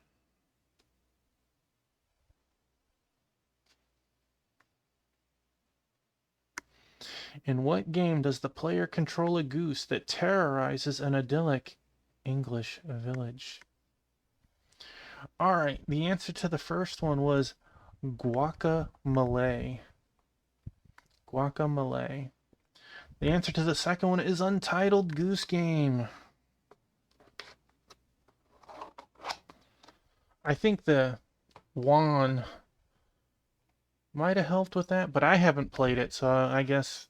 In what game does the player control a goose that terrorizes an idyllic English village? Alright, the answer to the first one was Guacamelee. Guacamelee. The answer to the second one is Untitled Goose Game. I think the Juan might have helped with that, but I haven't played it, so I guess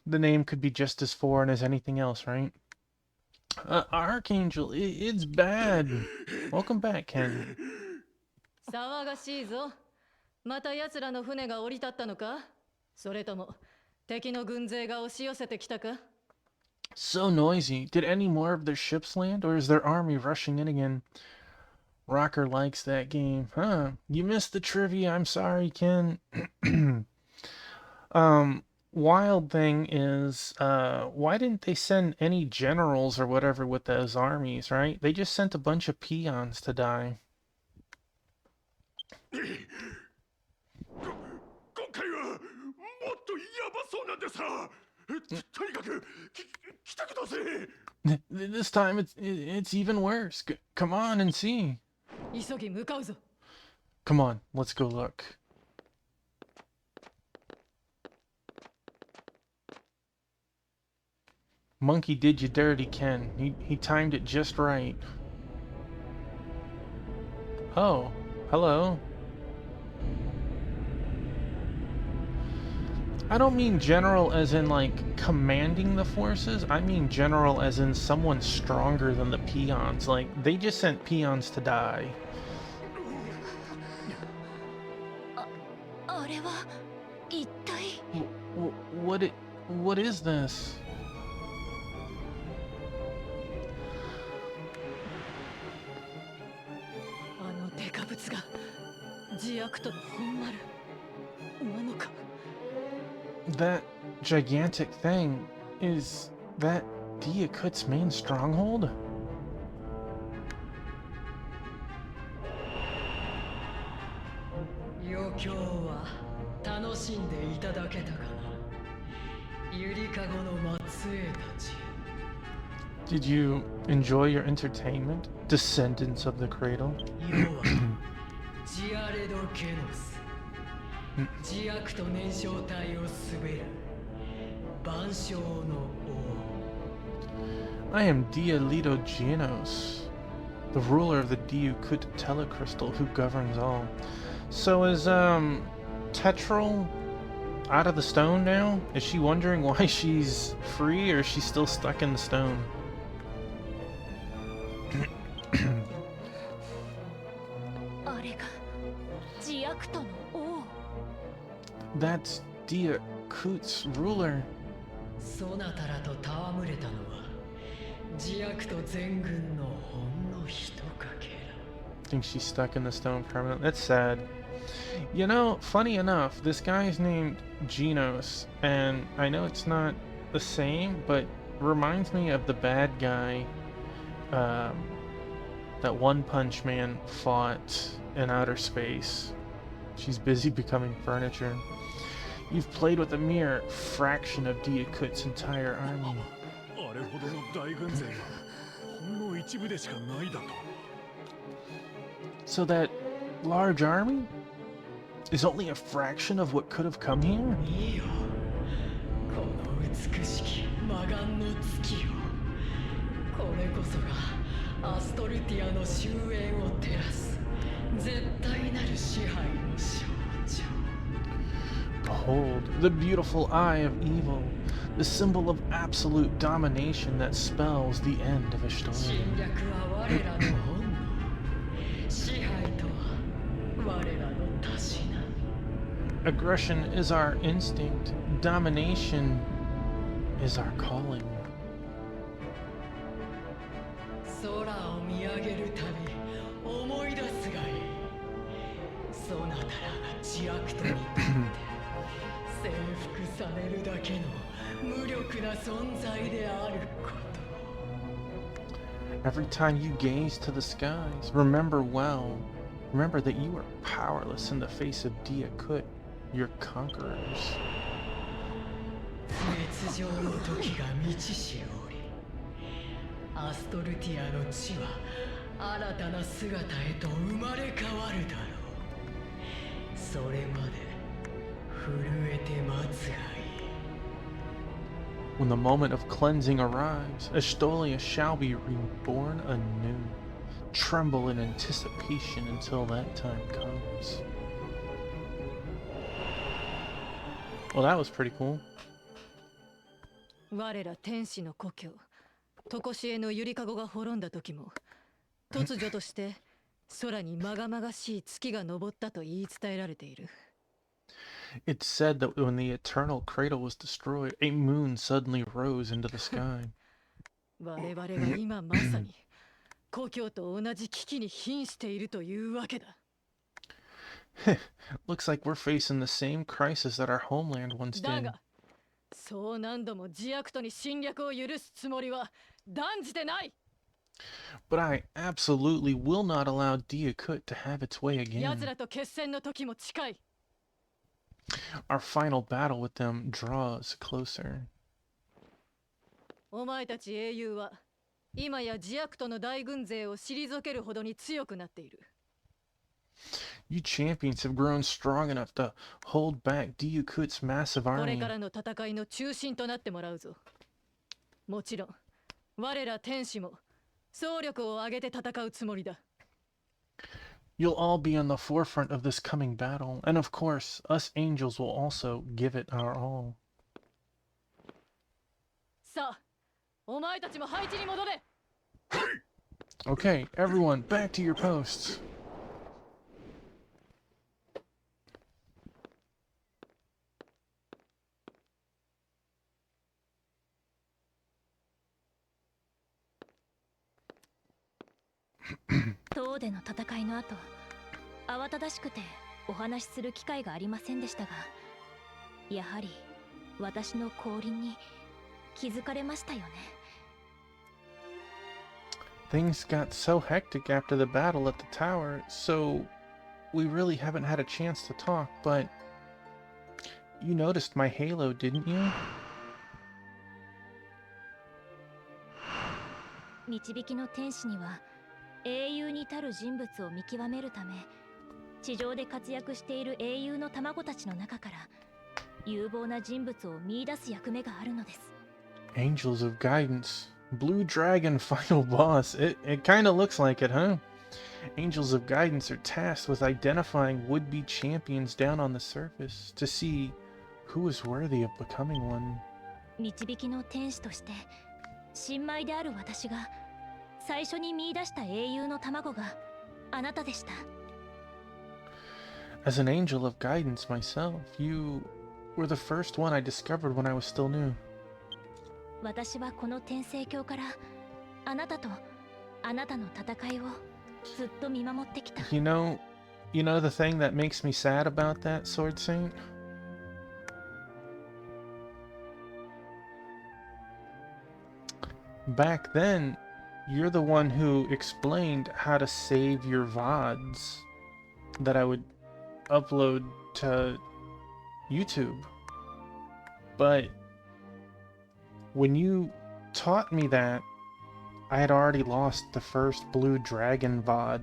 the name could be just as foreign as anything else, right? Archangel, it's bad. Welcome back, Ken. 騒がしいぞ。また奴らの船が降り立ったのか？それとも敵の軍勢が押し寄せてきたか？ So noisy. Did any more of their ships land, or is their army rushing in again? Rocker likes that game. Huh. You missed the trivia. I'm sorry, Ken. Wild thing is, why didn't they send any generals or whatever with those armies, right? They just sent a bunch of peons to die. This time it's even worse. Come on and see. 急ぎ向かうぞ。 Come on, let's go look. Monkey did you dirty, Ken. He timed it just right. Oh, hello. I don't mean general as in like commanding the forces. I mean general as in someone stronger than the peons. Like they just sent peons to die. あれは一体 What is this? あのデカブツがジアクトの本丸なのか。 That gigantic thing, is that Diakut's main stronghold? 余興は楽しんでいただけたかな。ゆりかごの末裔たち。 Did you enjoy your entertainment, descendants of the cradle? 要はジアレド・ケノス。ジアクト燃焼体を滑る万象の王。 I am Dialito Genos, the ruler of the Diakut telecrystal who governs all. So is Tetral out of the stone now? Is she wondering why she's free, or is she still stuck in the stone? あれがジアクトの王。 That's Diakut's ruler. そなたらと戯れたのはジアクト全軍のほんのひとかけら。 Think she's stuck in the stone permanently. That's sad. You know, funny enough, this guy's named Genos, and I know it's not the same, but reminds me of the bad guy that One Punch Man fought in outer space. She's busy becoming furniture. You've played with a mere fraction of Diakut's entire army. あれほどの大軍勢がほんの一部でしかないだと。 So that large army is only a fraction of what could have come here? 見よこの美しき魔眼の月よ。これこそがアストルティアの終焉を照らす絶対なる支配の象徴。 Behold, the beautiful eye of evil, the symbol of absolute domination that spells the end of 侵 Estonia. 略は我らの本能。支配とは我らのたしな。 Aggression is our instinct, domination is our calling. 空を見上げるたび思い出すがいい。そなたらがジアクトにとって征服されるだけの無力な存在であること。 Every time you gaze to the skies, remember that you are powerless in the face of Diakut, your conquerors. 滅上の時が満ちしおり、アストルティアの地は新たな姿へと生まれ変わるだろう。それまで震えて待つがいい。 When the moment of cleansing arrives, Estolia shall be reborn anew. Tremble in anticipation until that time comes. Well, that was pretty cool. 我ら天使の故郷常しえのゆりかごが滅んだ時も突如として空にまがまがしい月が昇ったと言い伝えられている。 It's said that when the eternal cradle was destroyed, a moon suddenly rose into the sky. 我々が今まさに故郷と同じ危機に瀕しているというわけだ。 Looks like we're facing the same crisis that our homeland once だ did. が、そう何度もジアクトに侵略を許すつもりは断じてない。 But I absolutely will not allow Diakut to have its way 奴 again. らと決戦の時も近い。 Our final battle with them draws closer. お前たち英雄は今やジアクトの大軍勢を退けるほどに強くなっている。 You champions have grown strong enough to hold back Diakut's massive これ army. からの戦いの中心となってもらうぞ。もちろん、我ら天使も総力を挙げて戦うつもりだ。You'll all be on the forefront of this coming battle, and of course, us angels will also give it our all. さあお前たちも配置に戻れ Okay, everyone, back to your posts. "塔での戦いの後、慌ただしくてお話しする機会がありませんでしたが、やはり私の降臨に気づかれましたよね。Things got so hectic after the battle at the tower, so we really haven't had a chance to talk, but you noticed my halo, didn't you? 導きの天使には英雄に足る人物を見極めるため、地上で活躍している英雄の卵たちの中から有望な人物を見出す役目があるのです。Angels of Guidance. Blue Dragon final boss. It kind of looks like it, huh? Angels of Guidance are tasked with identifying would-be champions down on the surface to see who is worthy of becoming one. 導きの天使として新米である私が最初に見出した英雄の卵があなたでした。As an angel of guidance myself, you were the first one I discovered when I was still new. 私はこの天聖教からあなたとあなたの戦いをずっと見守ってきた。You know the thing that makes me sad about that, Sword Saint? Back then, you're the one who explained how to save your VODs that I would upload to YouTube. But when you taught me that, I had already lost the first Blue Dragon VOD.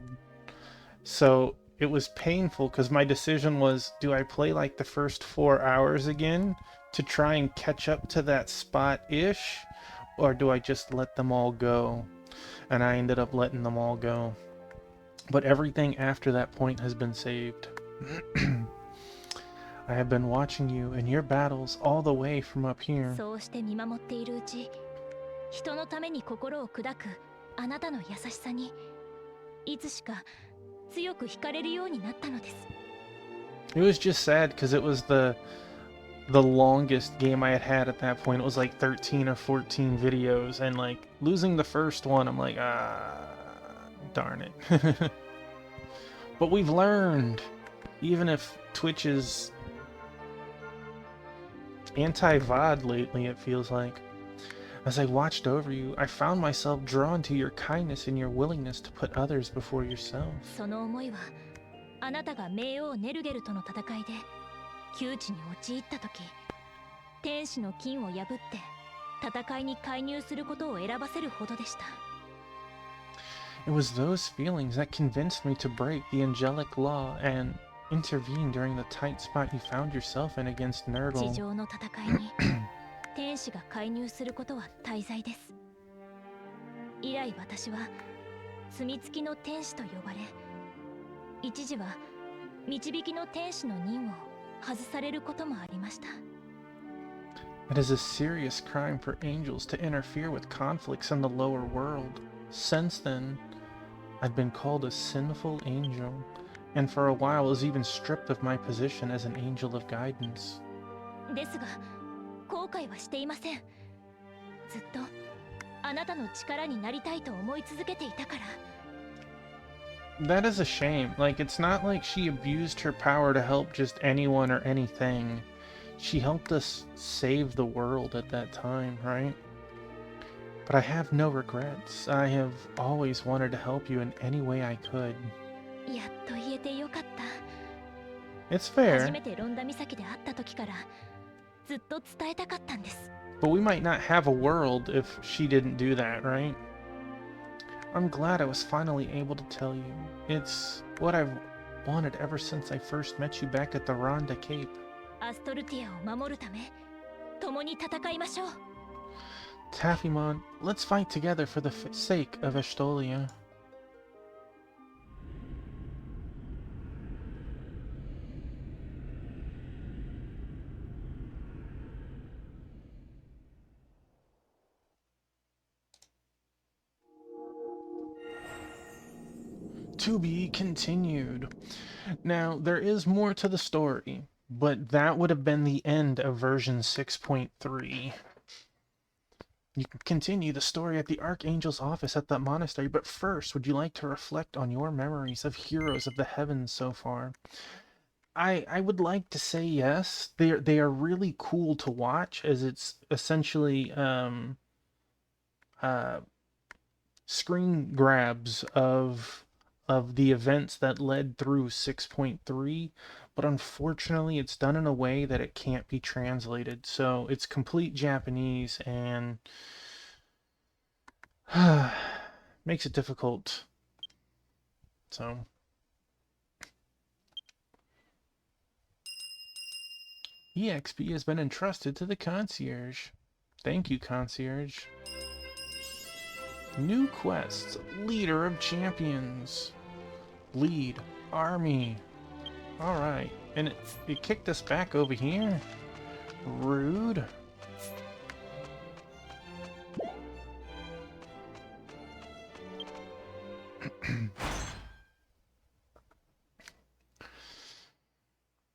So it was painful because my decision was, do I play like the first 4 hours again to try and catch up to that spot-ish? Or do I just let them all go? And I ended up letting them all go. But everything after that point has been saved. I have been watching you in your battles all the way from up here. そうして見守っているうち、人のために心を砕くあなたの優しさにいつしか強く惹かれるようになったのです。It was just sad because it was the longest game I had at that point. It was like 13 or 14 videos, and like losing the first one, I'm like, darn it. But we've learned, even if Twitch is anti-VOD lately, it feels like. As I watched over you, I found myself drawn to your kindness and your willingness to put others before yourself. その思いはあなたが冥王ネルゲルとの戦いで窮地に陥った時、天使の金を破って戦いに介入することを選ばせるほどでした。It was those feelings that convinced me to break the angelic law and intervene during the tight spot you found yourself in against 地 Nurgle. 上の戦いに天使が介入することは大罪です。以来私は罪付きの天使と呼ばれ、一時は導きの天使の任を外されることもありました。It is a serious crime for angels to interfere with conflicts in the lower world. Since then, I've been called a sinful angel, and for a while was even stripped of my position as an angel of guidance. ですが後悔はしていません。ずっとあなたの力になりたいと思い続けていたから。That is a shame. Like, it's not like she abused her power to help just anyone or anything. She helped us save the world at that time, right? But I have no regrets. I have always wanted to help you in any way I could. やっと言えてよかった。 It's 初 fair, めてロンダ岬で会った時からずっと伝えたかったんです。 but we might not have a world if she didn't do that, right? I'm glad I was finally able to tell you. It's what I've wanted ever since I first met you back at the Ronda Cape. アストルティアを守るため共に戦いましょう。 Taffymon, let's fight together for the sake of Estolia. To be continued. Now, there is more to the story, but that would have been the end of version 6.3. You can continue the story at the Archangel's office at the monastery, but first, would you like to reflect on your memories of Heroes of the Heavens so far? I would like to say yes. They are really cool to watch, as it's essentially screen grabs of the events that led through 6.3, but unfortunately it's done in a way that it can't be translated. So it's complete Japanese and makes it difficult. So EXP has been entrusted to the concierge. Thank you, concierge. New quests. Leader of champions. Lead army. Alright. And it kicked us back over here. Rude.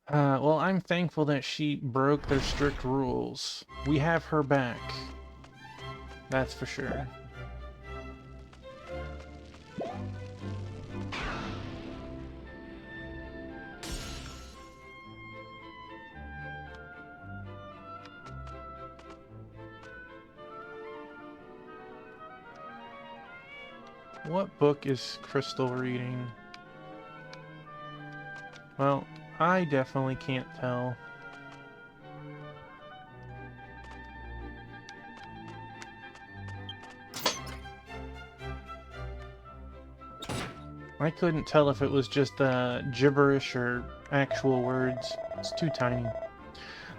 Well, I'm thankful that she broke their strict rules. We have her back. That's for sure. What book is Crystal reading? Well, I definitely can't tell. I couldn't tell if it was just gibberish or actual words. It's too tiny.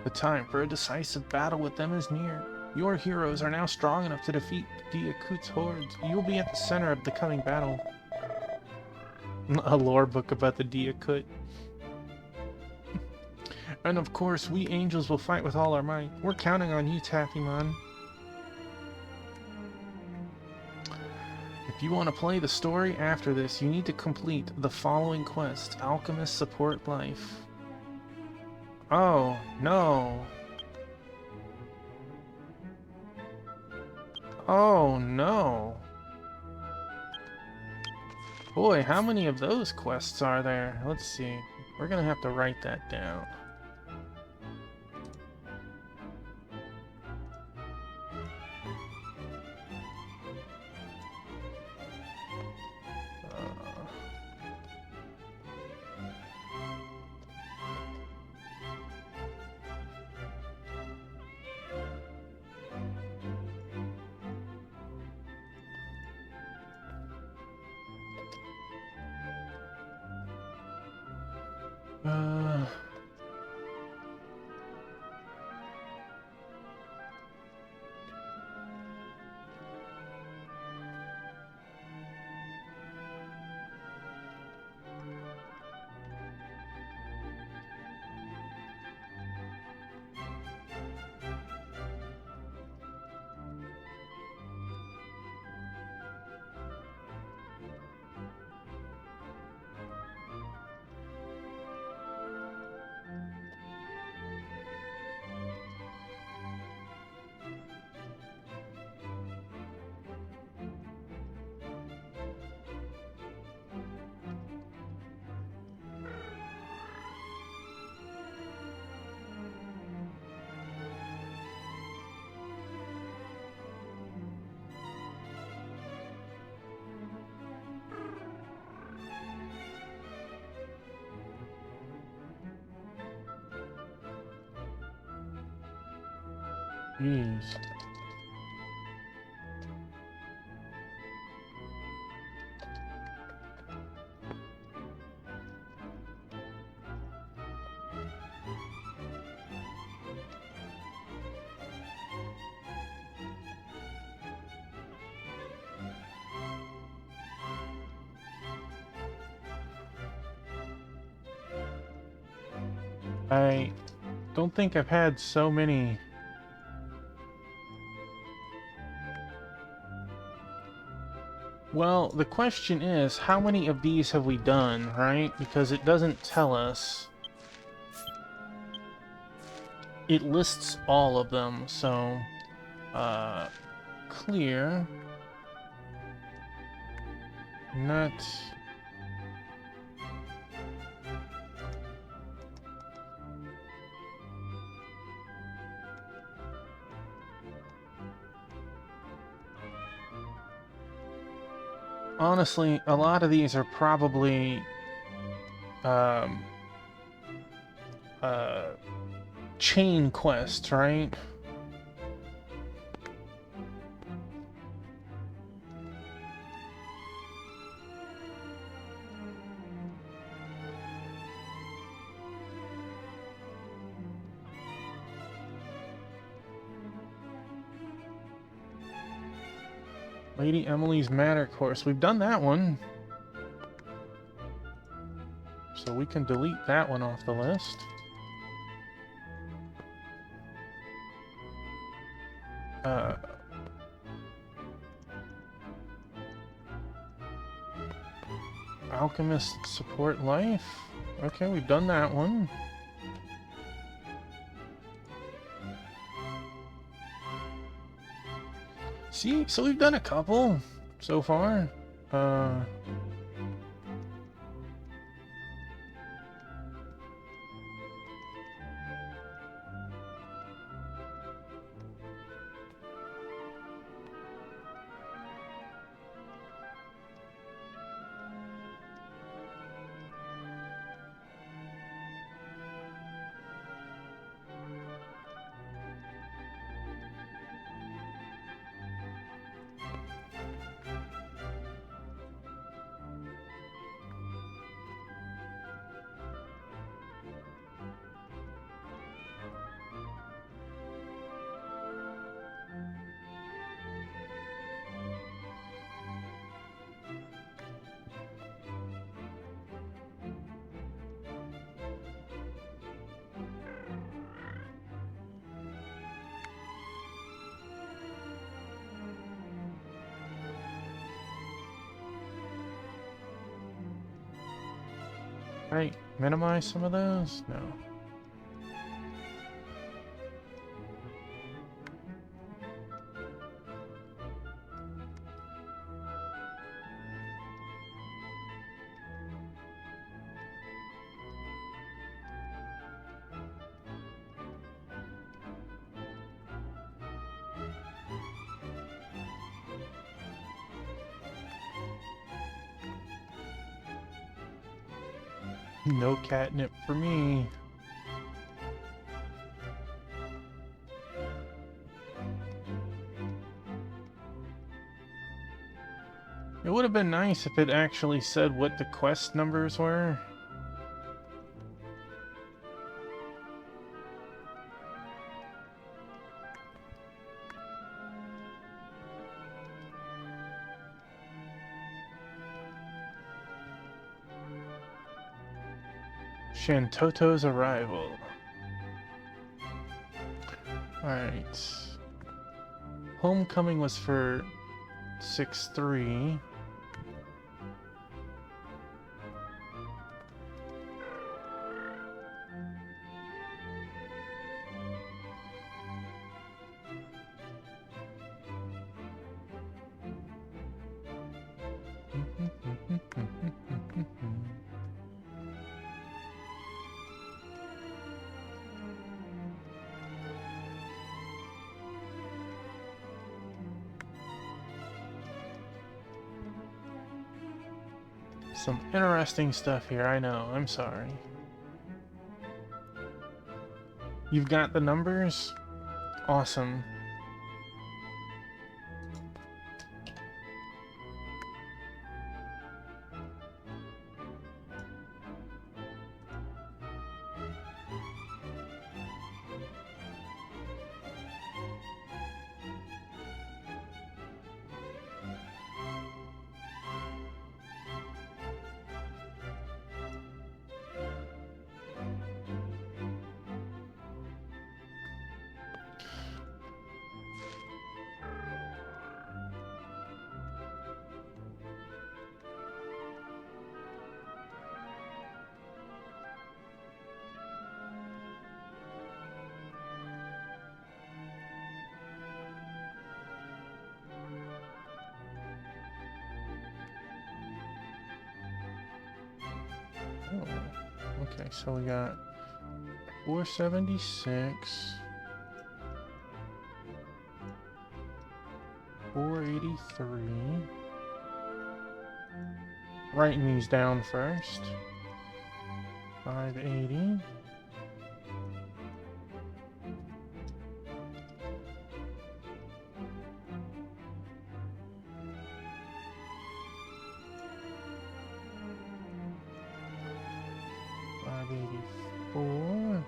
The time for a decisive battle with them is near. Your heroes are now strong enough to defeat Diakut's hordes. You will be at the center of the coming battle. A lore book about the Diakut. And of course, we angels will fight with all our might. We're counting on you, Taffymon. If you want to play the story after this, you need to complete the following quest. Alchemist Support Life. Oh, no. Oh, no. Boy, how many of those quests are there? Let's see. We're gonna have to write that down. Jeez. I don't think I've had so many Well, the question is, how many of these have we done, right? Because it doesn't tell us. It lists all of them, so... clear. Not... Honestly, a lot of these are probably chain quests, right? Lady Emily's Matter course. We've done that one. So we can delete that one off the list. Alchemist Support Life. Okay, we've done that one. See, so we've done a couple so far. Right, minimize some of those? No. No catnip for me. It would have been nice if it actually said what the quest numbers were. Shantoto's arrival. Alright. Homecoming was for 6-3. Some interesting stuff here, I know, I'm sorry. You've got the numbers? Awesome. Oh, okay, so we got 476, 483. Writing these down first. 580. $584.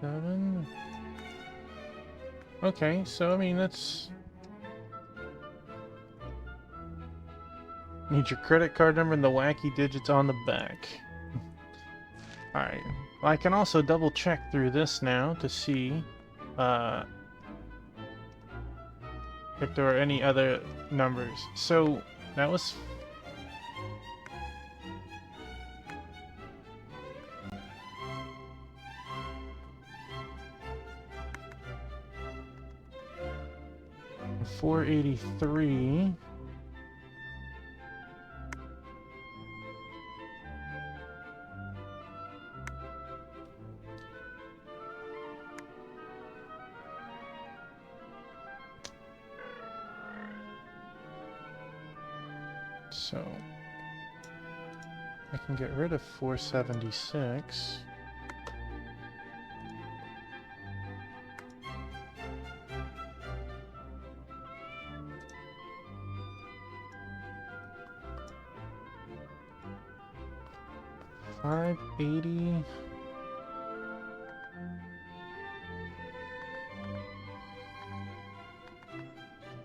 7. Okay, so I mean that's. Need your credit card number and the wacky digits on the back. Alright. Well, I can also double check through this now to see if there are any other numbers. So that was $483. So I can get rid of 476. $580.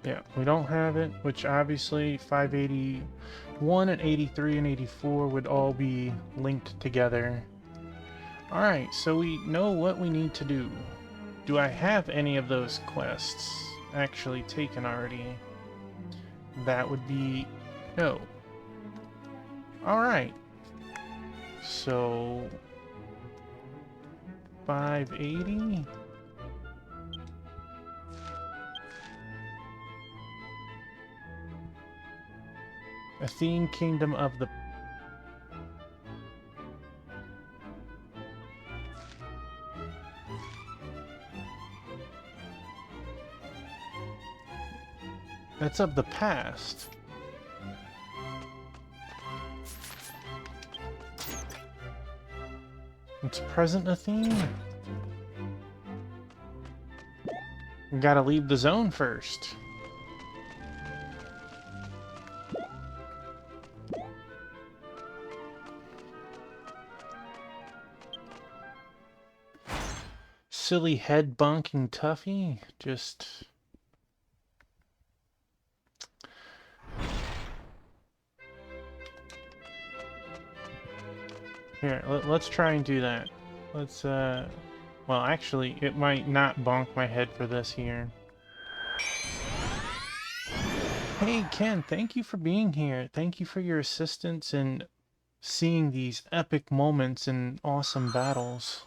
Yeah, we don't have it, which obviously 581 and 83 and 84 would all be linked together. Alright, so we know what we need to do. Do I have any of those quests actually taken already? That would be no. Alright. So 580. Athene Kingdom of the... That's of the past. It's present Athene? We gotta leave the zone first. Silly head bonking Tuffy, just... Here, let's try and do that. Let's, well, actually, it might not bonk my head for this here. Hey, Ken, thank you for being here. Thank you for your assistance in seeing these epic moments and awesome battles.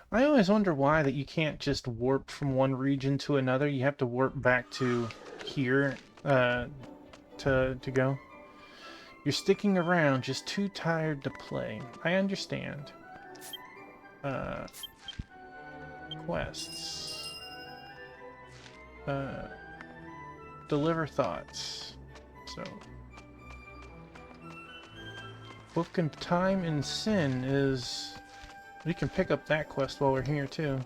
I always wonder why that you can't just warp from one region to another. You have to warp back to here to go. You're sticking around, just too tired to play. I understand. Quests. Deliver thoughts. So. Book of Time and Sin is... We can pick up that quest while we're here, too.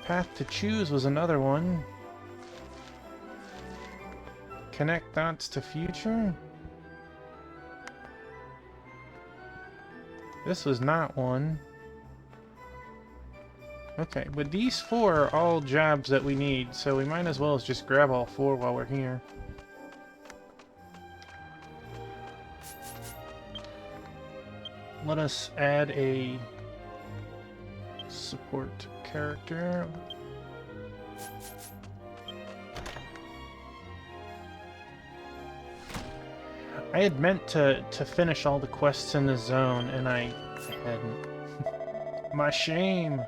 Path to Choose was another one. Connect Thoughts to Future? This was not one. Okay, but these four are all jobs that we need, so we might as well just grab all four while we're here. Let us add a support character. I had meant to finish all the quests in the zone, and I hadn't. My shame!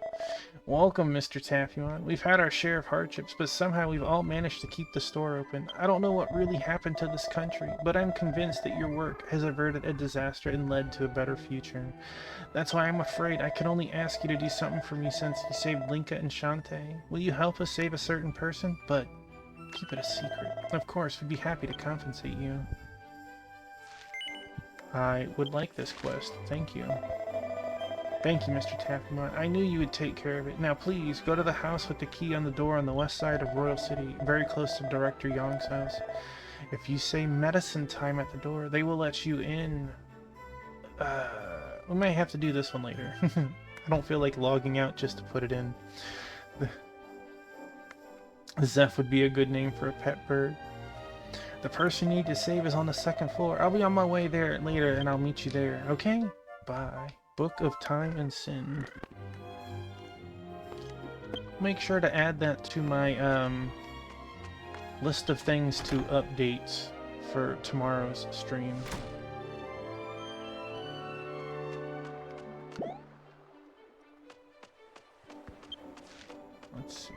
Welcome, Mr. Taffyman. We've had our share of hardships, but somehow we've all managed to keep the store open. I don't know what really happened to this country, but I'm convinced that your work has averted a disaster and led to a better future. That's why I'm afraid I can only ask you to do something for me since you saved Linka and Shantae. Will you help us save a certain person? But keep it a secret. Of course, we'd be happy to compensate you. I would like this quest. Thank you. Thank you, Mr. Taffymon. I knew you would take care of it. Now please, go to the house with the key on the door on the west side of Royal City, very close to Director Yong's house. If you say medicine time at the door, they will let you in. We may have to do this one later. I don't feel like logging out just to put it in. Zeph would be a good name for a pet bird. The person you need to save is on the second floor. I'll be on my way there later and I'll meet you there, okay? Bye. Book of Time and Sin. Make sure to add that to my list of things to update for tomorrow's stream. Let's see.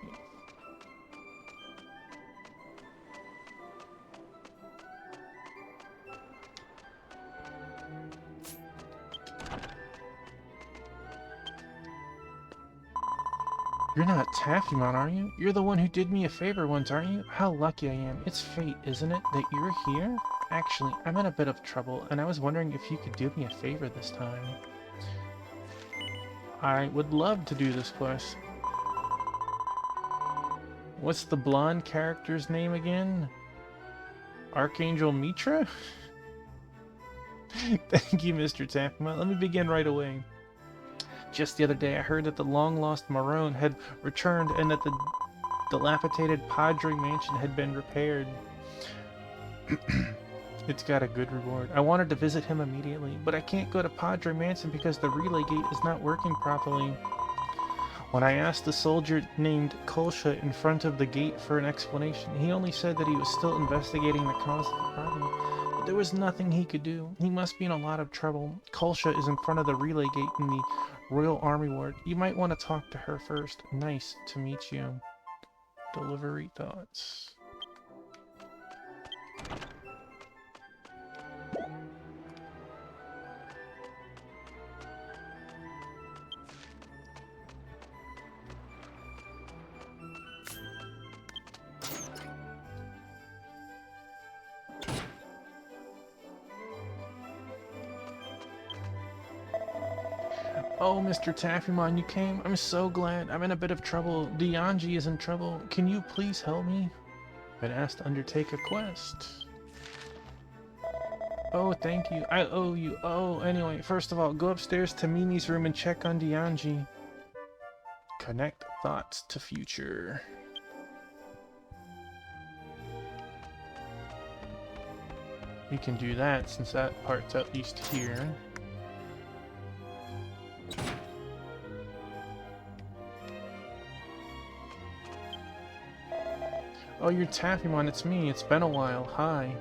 You're not Taffymon, are you? You're the one who did me a favor once, aren't you? How lucky I am. It's fate, isn't it, that you're here? Actually, I'm in a bit of trouble, and I was wondering if you could do me a favor this time. I would love to do this quest. What's the blonde character's name again? Archangel Mitra? Thank you, Mr. Taffymon. Let me begin right away. Just the other day, I heard that the long-lost Marone had returned and that the dilapidated Padre Mansion had been repaired. It's got a good reward. I wanted to visit him immediately, but I can't go to Padre Mansion because the relay gate is not working properly. When I asked the soldier named Kolsha in front of the gate for an explanation, he only said that he was still investigating the cause of the problem. But there was nothing he could do. He must be in a lot of trouble. Kolsha is in front of the relay gate in the Royal Army Ward. You might want to talk to her first. Nice to meet you. Delivery thoughts. Oh, Mr. Taffymon, you came? I'm so glad. I'm in a bit of trouble. Dianji is in trouble. Can you please help me? I've been asked to undertake a quest. Oh, thank you. I owe you. Oh, anyway, first of all, go upstairs to Mimi's room and check on Dianji. Connect thoughts to future. We can do that since that part's at least here. Oh, you're Taffymon, it's me. It's been a while. Hi.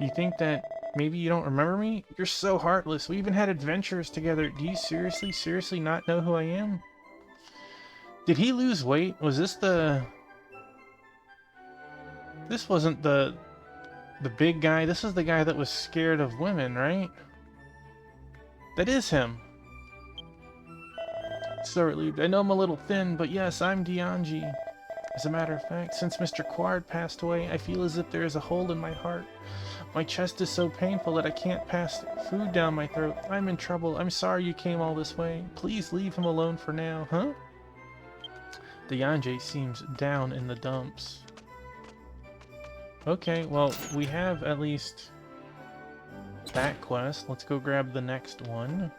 You think that maybe you don't remember me? You're so heartless. We even had adventures together. Do you seriously not know who I am? Did he lose weight? Was this the... This wasn't the big guy. This is the guy that was scared of women, right? That is him. So relieved. I know I'm a little thin, but yes, I'm Dianji. As a matter of fact, since Mr. Quard passed away, I feel as if there is a hole in my heart. My chest is so painful that I can't pass food down my throat. I'm in trouble. I'm sorry you came all this way. Please leave him alone for now, huh? Dianji seems down in the dumps. Okay, well, we have at least that quest. Let's go grab the next one.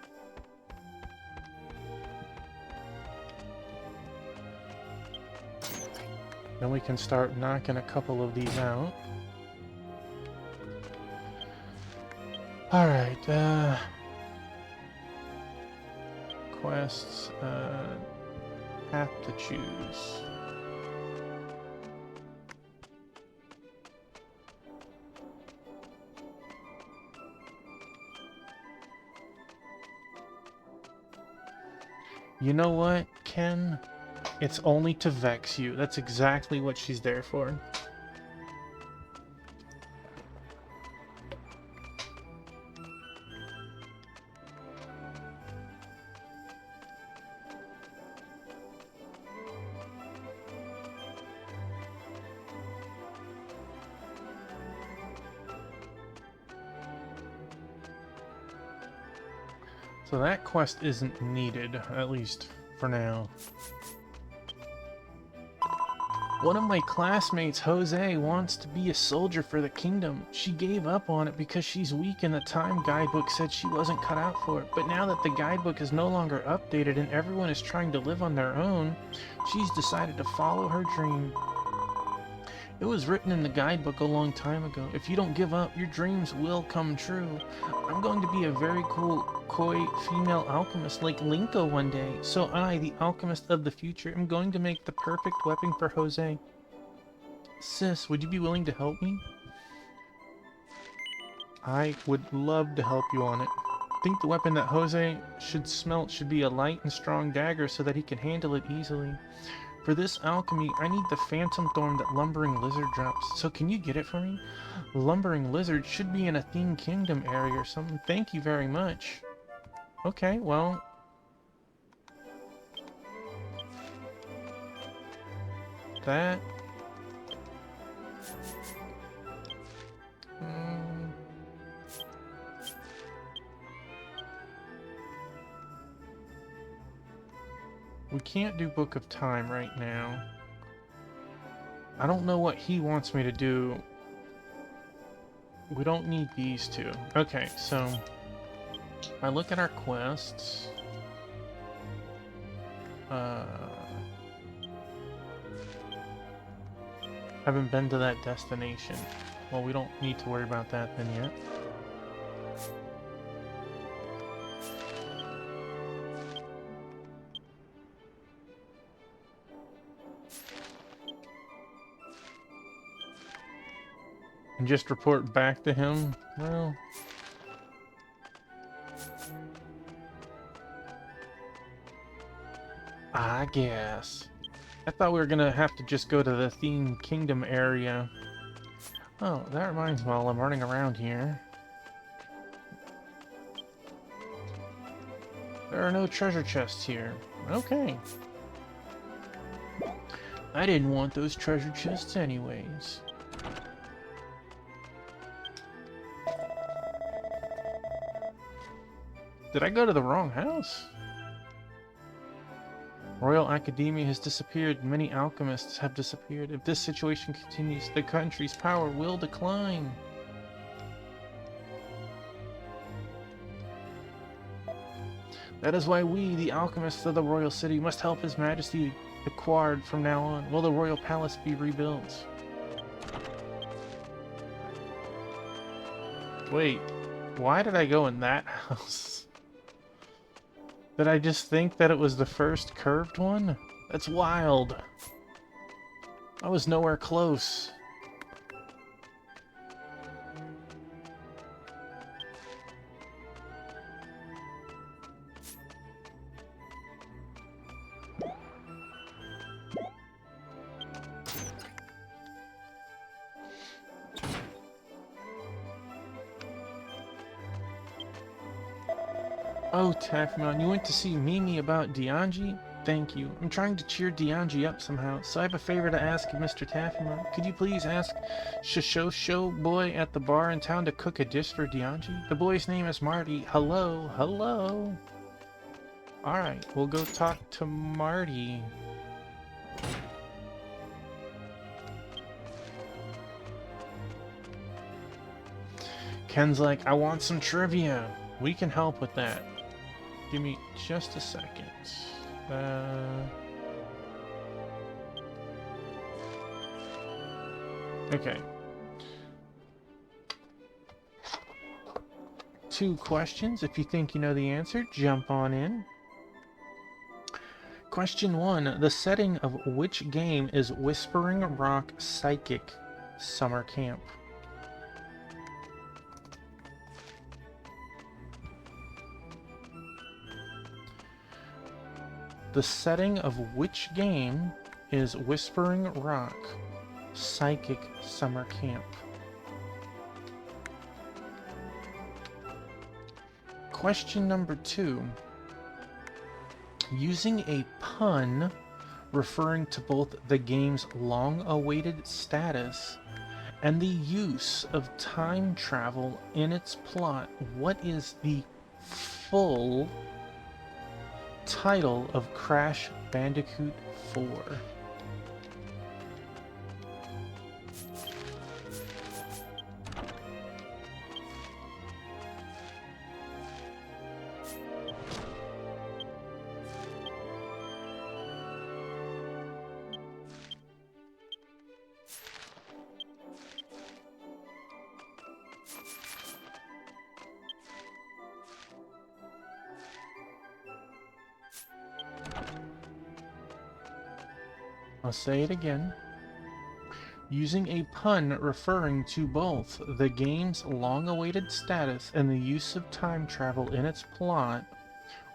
Then we can start knocking a couple of these out. Alright, quests, path to choose. You know what, Ken? It's only to vex you. That's exactly what she's there for. So that quest isn't needed, at least for now. One of my classmates, Jose, wants to be a soldier for the kingdom. She gave up on it because she's weak and the time guidebook said she wasn't cut out for it. But now that the guidebook is no longer updated and everyone is trying to live on their own, she's decided to follow her dream. It was written in the guidebook a long time ago. If you don't give up, your dreams will come true. I'm going to be a very cool koi female alchemist like Linko one day. So I, the alchemist of the future, am going to make the perfect weapon for Jose. Sis, would you be willing to help me? I would love to help you on it. I think the weapon that Jose should smelt should be a light and strong dagger so that he can handle it easily. For this alchemy, I need the phantom thorn that Lumbering Lizard drops. So can you get it for me? Lumbering Lizard should be in a Theme Kingdom area or something. Thank you very much. Okay, well... that... we can't do Book of Time right now. I don't know what he wants me to do. We don't need these two. Okay, so... if I look at our quests... haven't been to that destination. Well, we don't need to worry about that then yet. And just report back to him? Well... I guess. I thought we were gonna have to just go to the Theme Kingdom area. Oh, that reminds me, while I'm running around here. There are no treasure chests here. Okay. I didn't want those treasure chests anyways. Did I go to the wrong house? Royal Academia has disappeared. Many alchemists have disappeared. If this situation continues, the country's power will decline. That is why we, the alchemists of the Royal City, must help His Majesty the Quard from now on. Will the Royal Palace be rebuilt? Wait, why did I go in that house? Did I just think that it was the first curved one? That's wild. I was nowhere close. Oh, Taffymon, you went to see Mimi about Dianji? Thank you. I'm trying to cheer Dianji up somehow, so I have a favor to ask you, Mr. Taffymon. Could you please ask Shosho Boy at the bar in town to cook a dish for Dianji? The boy's name is Marty. Hello, hello. Alright, we'll go talk to Marty. Ken's like, I want some trivia. We can help with that. Give me just a second. Okay. 2 questions. If you think you know the answer, jump on in. Question 1. The setting of which game is Whispering Rock Psychic Summer Camp? The setting of which game is Whispering Rock Psychic Summer Camp? Question number 2. Using a pun referring to both the game's long-awaited status and the use of time travel in its plot, what is the full title of Crash Bandicoot 4? I'll say it again. Using a pun referring to both the game's long-awaited status and the use of time travel in its plot,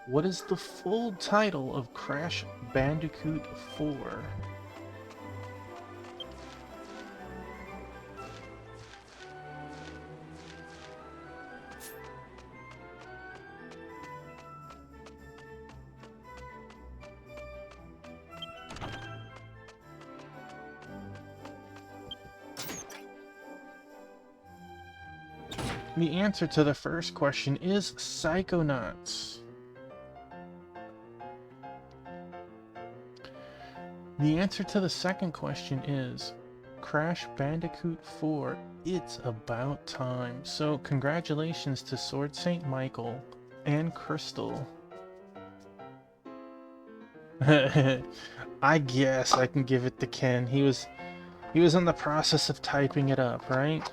what is the full title of Crash Bandicoot 4? The answer to the first question is Psychonauts. The answer to the second question is Crash Bandicoot 4, It's About Time. So congratulations to Sword St. Michael and Crystal. I guess I can give it to Ken. He was in the process of typing it up, right?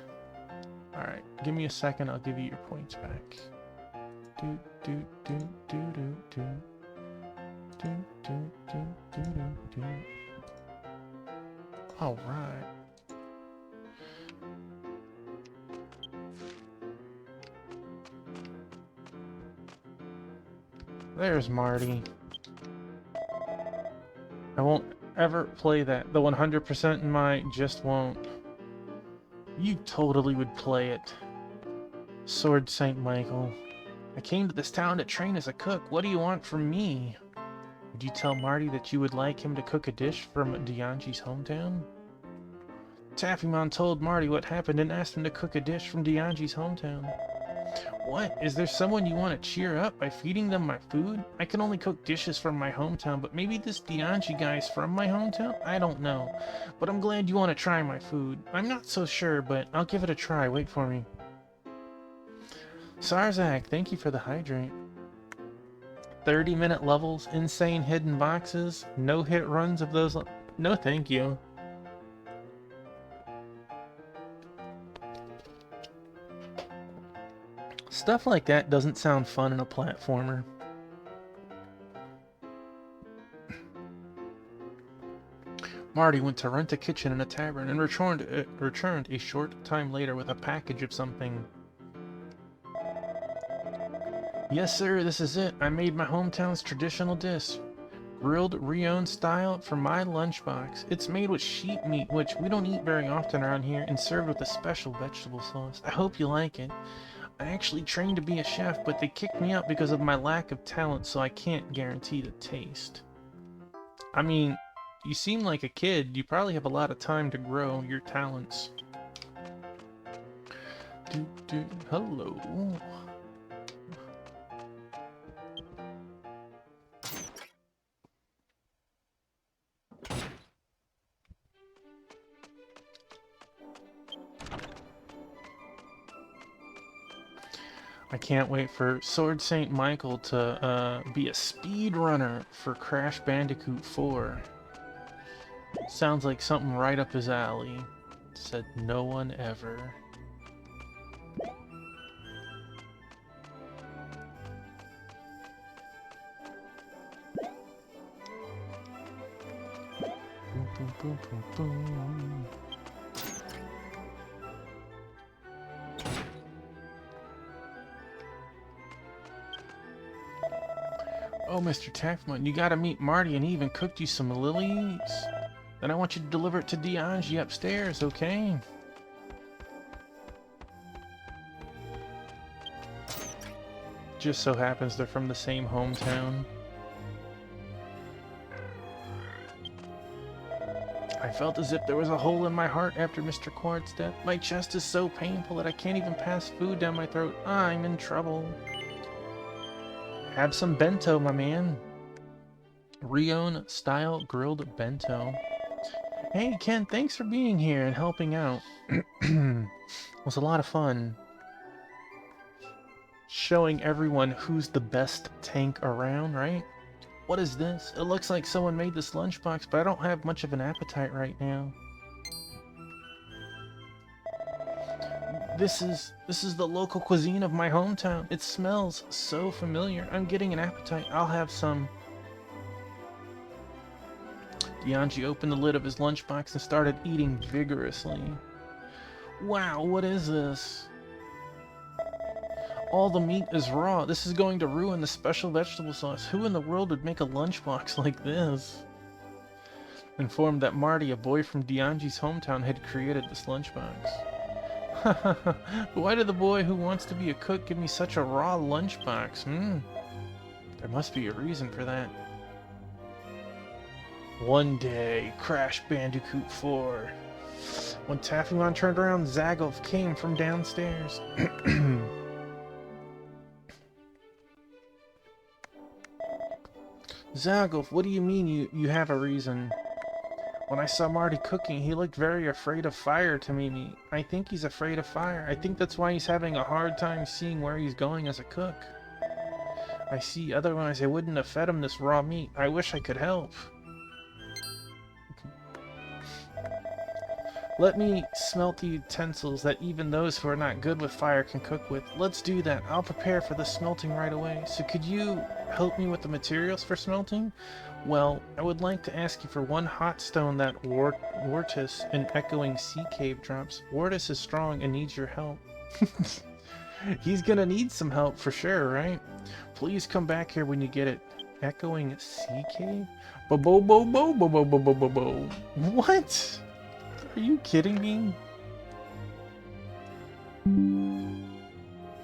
Alright, give me a second, I'll give you your points back. Do do do do do do. Do do do do do do. Alright. There's Marty. I won't ever play that. The 100% in my just won't. You totally would play it. Sword St. Michael. I came to this town to train as a cook. What do you want from me? Would you tell Marty that you would like him to cook a dish from Dianji's hometown? Taffymon told Marty what happened and asked him to cook a dish from Dianji's hometown. What? Is there someone you want to cheer up by feeding them my food? I can only cook dishes from my hometown, but maybe this Dianji guy is from my hometown? I don't know. But I'm glad you want to try my food. I'm not so sure, but I'll give it a try. Wait for me. Sarzak, thank you for the hydrate. 30-minute levels, insane hidden boxes, no hit runs of those. No, thank you. Stuff like that doesn't sound fun in a platformer. Marty went to rent a kitchen in a tavern and returned a short time later with a package of something. Yes, sir, this is it. I made my hometown's traditional dish. Grilled Rion style for my lunchbox. It's made with sheep meat, which we don't eat very often around here, and served with a special vegetable sauce. I hope you like it. I actually trained to be a chef, but they kicked me out because of my lack of talent, so I can't guarantee the taste. I mean, you seem like a kid. You probably have a lot of time to grow your talents. Hello. I can't wait for Sword St. Michael to be a speedrunner for Crash Bandicoot 4. Sounds like something right up his alley. Said no one ever. Boom, boom, boom, boom. Oh, Mr. Taffman, you gotta meet Marty, and he even cooked you some lilies. Then I want you to deliver it to Dianji upstairs, okay? Just so happens they're from the same hometown. I felt as if there was a hole in my heart after Mr. Quart's death. My chest is so painful that I can't even pass food down my throat. I'm in trouble. Have some bento, my man. Rion style grilled bento. Hey, Ken, thanks for being here and helping out. It was a lot of fun. Showing everyone who's the best tank around, right? What is this? It looks like someone made this lunchbox, but I don't have much of an appetite right now. This is the local cuisine of my hometown. It smells so familiar. I'm getting an appetite. I'll have some. Dianji opened the lid of his lunchbox and started eating vigorously. Wow, what is this? All the meat is raw. This is going to ruin the special vegetable sauce. Who in the world would make a lunchbox like this? Informed that Marty, a boy from Dianji's hometown, had created this lunchbox. But why did the boy who wants to be a cook give me such a raw lunchbox? There must be a reason for that. One day, Crash Bandicoot 4. When Taffymon turned around, Zagolf came from downstairs. Zagolf, what do you mean you have a reason? When I saw Marty cooking, he looked very afraid of fire to Mimi. I think he's afraid of fire. I think that's why he's having a hard time seeing where he's going as a cook. I see, otherwise I wouldn't have fed him this raw meat. I wish I could help. Let me smelt the utensils that even those who are not good with fire can cook with. Let's do that. I'll prepare for the smelting right away. So could you help me with the materials for smelting? Well, I would like to ask you for one hot stone that Wartis and Echoing Sea Cave drops. Wartis is strong and needs your help. He's gonna need some help for sure, right? Please come back here when you get it. Echoing Sea Cave? Bo-bo-bo-bo-bo-bo-bo-bo-bo-bo. What? Are you kidding me?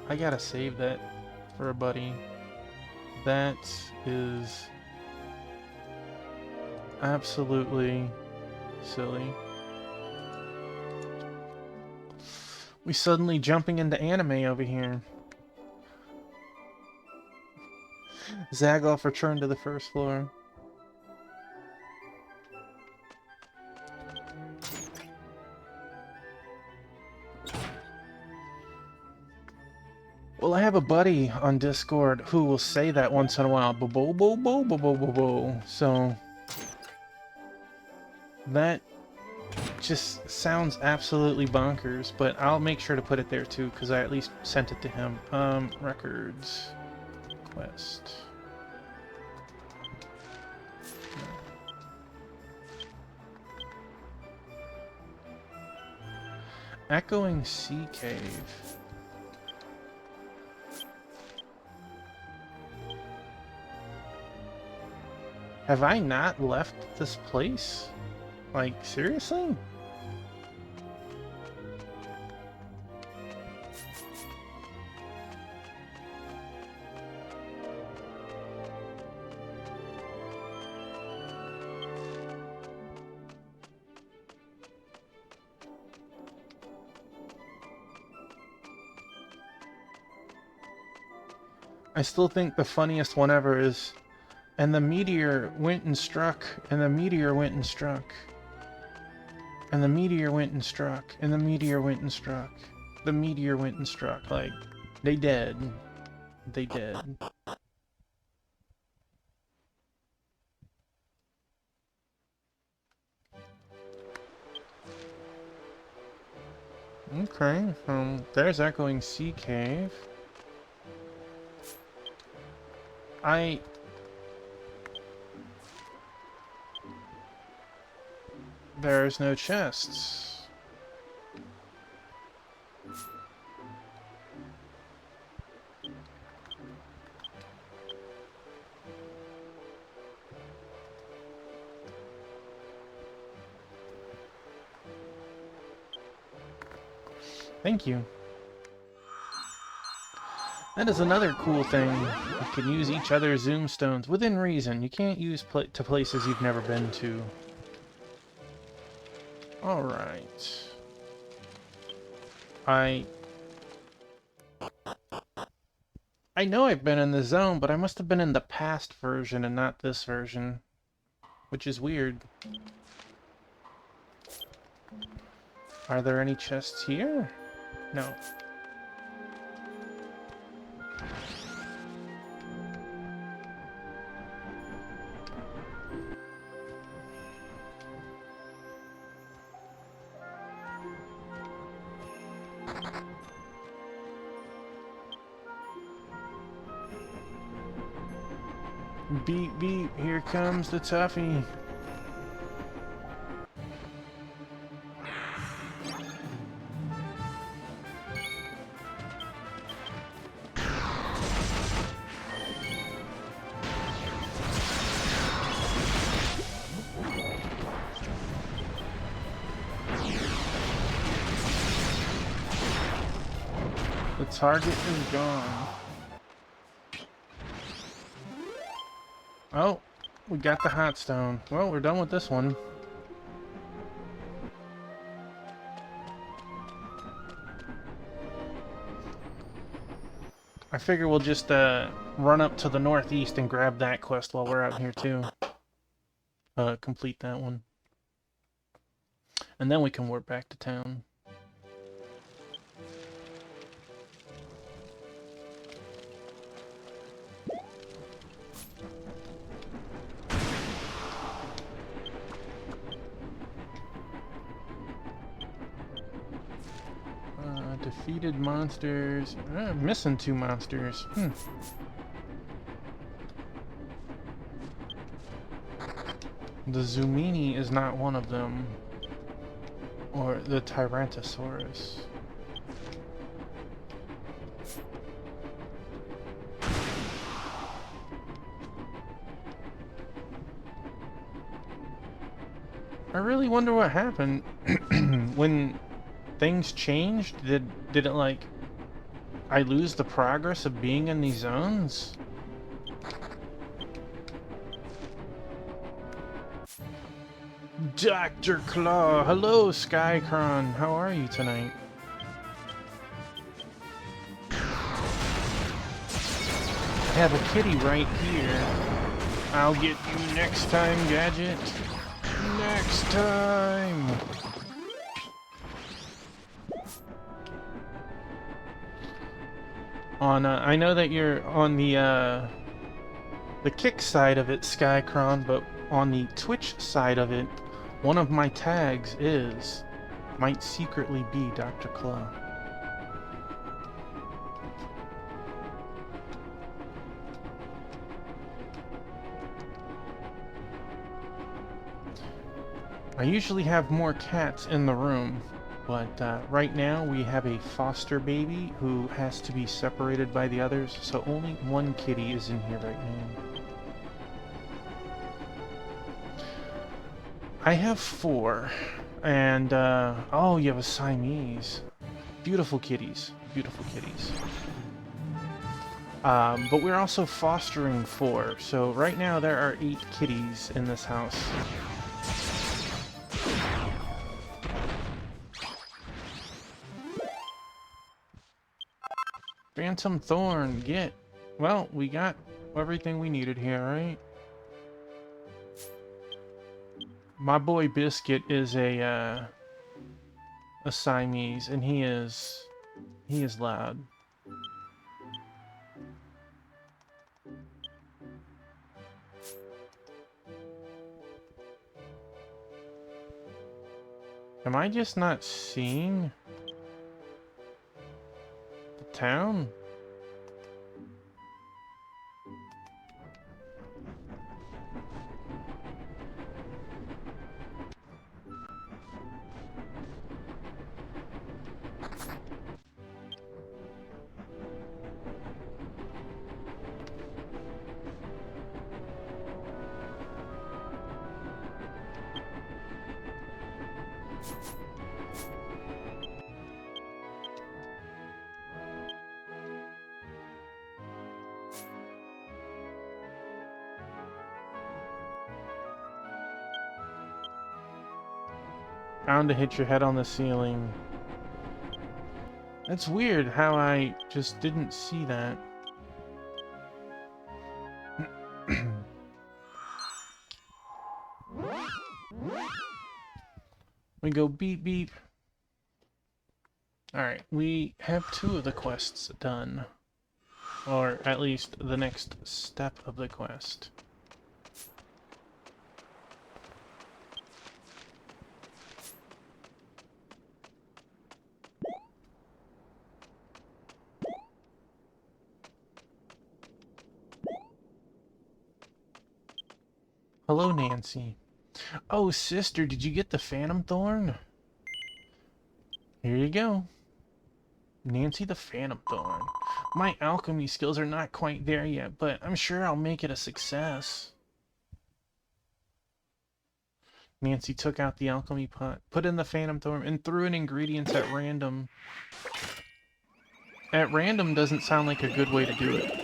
I gotta save that for a buddy. That is absolutely silly. We suddenly jumping into anime over here. Zagolf returned to the first floor. Well, I have a buddy on Discord who will say that once in a while. Bo-bo-bo-bo-bo-bo-bo-bo. So that just sounds absolutely bonkers, but I'll make sure to put it there too, because I at least sent it to him. Records. Quest. Echoing Sea Cave. Have I not left this place? Like, seriously? I still think the funniest one ever is, and the meteor went and struck, and the meteor went and struck, and the meteor went and struck, and the meteor went and struck, the meteor went and struck. Like, they dead. They dead. Okay, there's Echoing Sea Cave. There's no chests. Thank you. That is another cool thing. You can use each other's zoom stones within reason. You can't use to places you've never been to. Alright. I know I've been in the zone, but I must have been in the past version and not this version. Which is weird. Are there any chests here? No. Beep beep, here comes the toughie. The target is gone. Oh, we got the hot stone. Well, we're done with this one. I figure we'll just run up to the northeast and grab that quest while we're out here too. Complete that one. And then we can warp back to town. Defeated monsters. Missing 2 monsters. The Zumini is not one of them. Or the Tyrantosaurus. I really wonder what happened when things changed. Did it like I lose the progress of being in these zones? Dr. Claw, hello Skycron, how are you tonight? I have a kitty right here. I'll get you next time, Gadget. Next time. On I know that you're on the kick side of it, Skycron, but on the Twitch side of it, one of my tags might secretly be Dr. Claw. I usually have more cats in the room, but right now we have a foster baby who has to be separated by the others, so only one kitty is in here right now. I have 4, and oh, you have a Siamese. Beautiful kitties, beautiful kitties. But we're also fostering 4, so right now there are 8 kitties in this house. Phantom Thorn, get. Well, we got everything we needed here, right? My boy Biscuit is a Siamese, and he is loud. Am I just not seeing the town? Bound to hit your head on the ceiling. That's weird how I just didn't see that. We go beep beep. Alright, we have 2 of the quests done. Or at least the next step of the quest. Hello, Nancy. Oh, sister, did you get the Phantom Thorn? Here you go. Nancy the Phantom Thorn. My alchemy skills are not quite there yet, but I'm sure I'll make it a success. Nancy took out the alchemy pot, put in the Phantom Thorn, and threw in ingredients at random. At random doesn't sound like a good way to do it.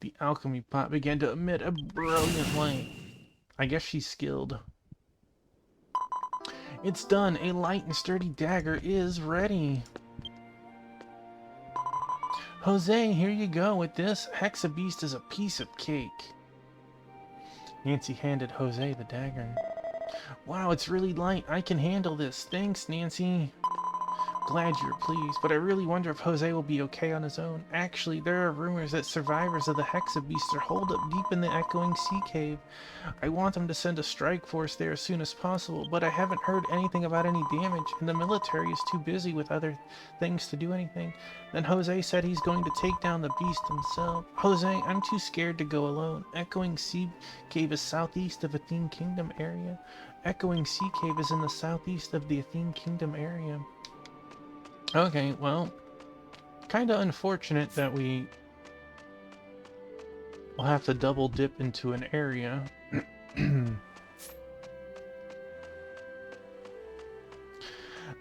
The alchemy pot began to emit a brilliant light. I guess she's skilled. It's done. A light and sturdy dagger is ready. Jose, here you go. With this, Hexabeast is a piece of cake. Nancy handed Jose the dagger. Wow, it's really light. I can handle this. Thanks, Nancy. Glad you're pleased, but I really wonder if Jose will be okay on his own. Actually, there are rumors that survivors of the Hexabeast are holed up deep in the Echoing Sea Cave. I want them to send a strike force there as soon as possible, but I haven't heard anything about any damage, and the military is too busy with other things to do anything. Then Jose said he's going to take down the beast himself. Jose, I'm too scared to go alone. Echoing Sea Cave is southeast of Athene Kingdom area. Echoing Sea Cave is in the southeast of the Athene Kingdom area. Okay, well, kind of unfortunate that we will have to double dip into an area.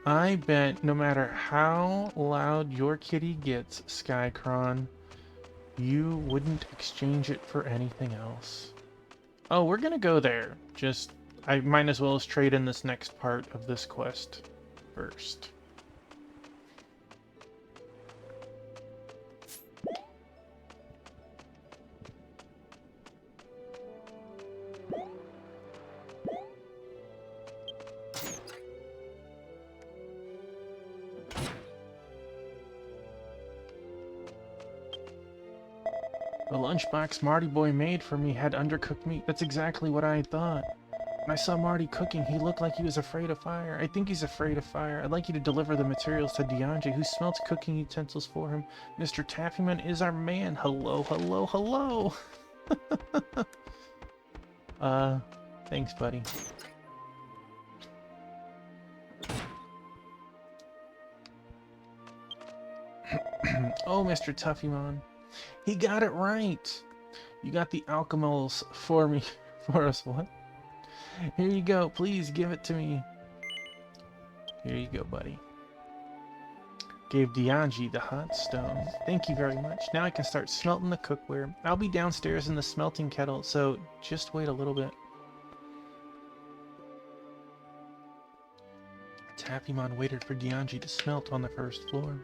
I bet no matter how loud your kitty gets, Skycron, you wouldn't exchange it for anything else. Oh, we're gonna go there. Just, I might as well trade in this next part of this quest first. The lunchbox Marty Boy made for me had undercooked meat. That's exactly what I thought. When I saw Marty cooking, he looked like he was afraid of fire. I think he's afraid of fire. I'd like you to deliver the materials to Dianji, who smelts cooking utensils for him. Mr. Taffyman is our man. Hello, hello, hello! Thanks, buddy. Oh, Mr. Tuffymon. He got it right. You got the alchemals for me. For us, what? Here you go. Please give it to me. Here you go, buddy. Gave Dianji the hot stone. Thank you very much. Now I can start smelting the cookware. I'll be downstairs in the smelting kettle, so just wait a little bit. Taffymon waited for Dianji to smelt on the first floor.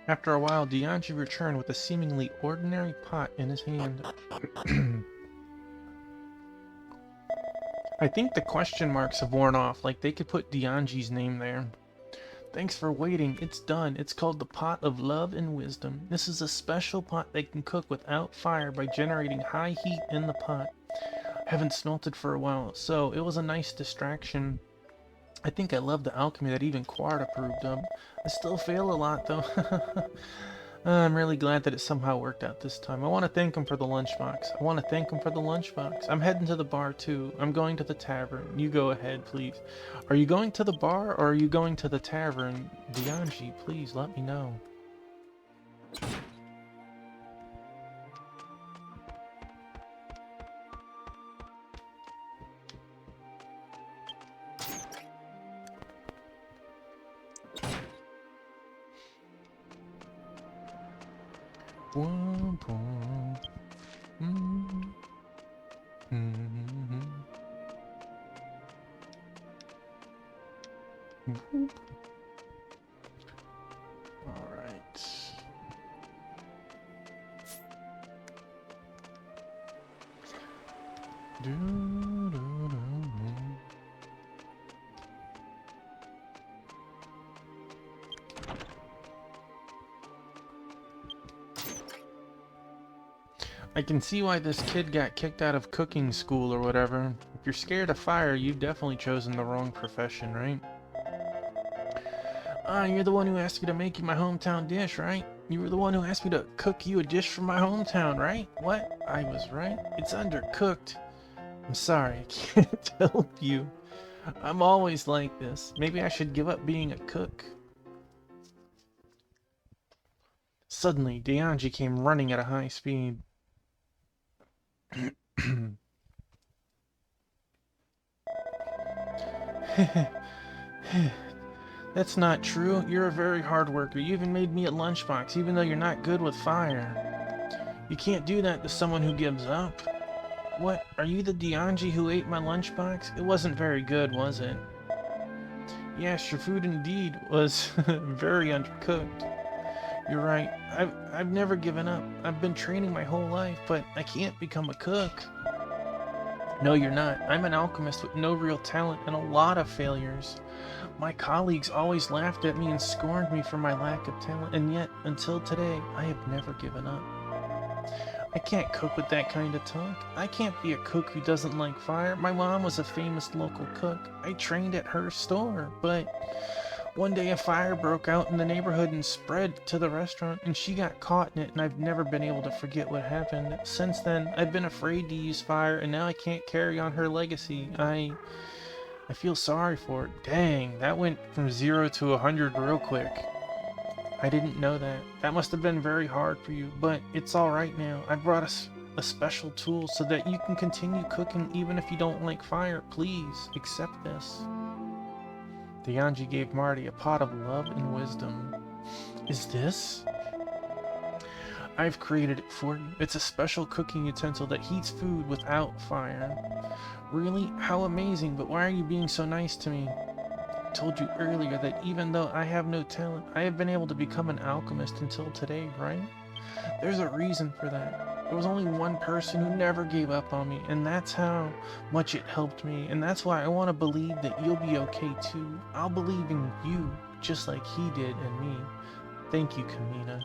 After a while, Dianji returned with a seemingly ordinary pot in his hand. I think the question marks have worn off, like they could put Dianji's name there. Thanks for waiting. It's done. It's called the Pot of Love and Wisdom. This is a special pot that can cook without fire by generating high heat in the pot. I haven't smelted for a while, so it was a nice distraction. I think I love the alchemy that even Quart approved of. I still fail a lot, though. I'm really glad that it somehow worked out this time. I want to thank him for the lunchbox. I'm heading to the bar, too. I'm going to the tavern. You go ahead, please. Are you going to the bar, or are you going to the tavern? Dianji, please let me know. Boom, boom. Mm. Mm-hmm. Boop. All right. Do, do, do, do. I can see why this kid got kicked out of cooking school or whatever. If you're scared of fire, you've definitely chosen the wrong profession, right? You're the one who asked me to make you my hometown dish, right? You were the one who asked me to cook you a dish from my hometown, right? What? I was right. It's undercooked. I'm sorry, I can't help you. I'm always like this. Maybe I should give up being a cook. Suddenly, Dianji came running at a high speed. That's not true. You're a very hard worker. You even made me a lunchbox, even though you're not good with fire. You can't do that to someone who gives up. What? Are you the Dianji who ate my lunchbox? It wasn't very good, was it? Yes, your food indeed was very undercooked. You're right. I've never given up. I've been training my whole life, but I can't become a cook. No, you're not. I'm an alchemist with no real talent and a lot of failures. My colleagues always laughed at me and scorned me for my lack of talent, and yet, until today, I have never given up. I can't cook with that kind of talk. I can't be a cook who doesn't like fire. My mom was a famous local cook. I trained at her store, but one day a fire broke out in the neighborhood and spread to the restaurant, and she got caught in it, and I've never been able to forget what happened. Since then, I've been afraid to use fire, and now I can't carry on her legacy. I feel sorry for it. Dang, that went from 0 to 100 real quick. I didn't know that. That must have been very hard for you, but it's alright now. I brought us a special tool so that you can continue cooking even if you don't like fire. Please, accept this. Dianji gave Marty a pot of love and wisdom. Is this? I've created it for you. It's a special cooking utensil that heats food without fire. Really? How amazing, but why are you being so nice to me? I told you earlier that even though I have no talent, I have been able to become an alchemist until today, right? There's a reason for that. There was only one person who never gave up on me, and that's how much it helped me, and that's why I want to believe that you'll be okay too. I'll believe in you, just like he did in me. Thank you, Kamina.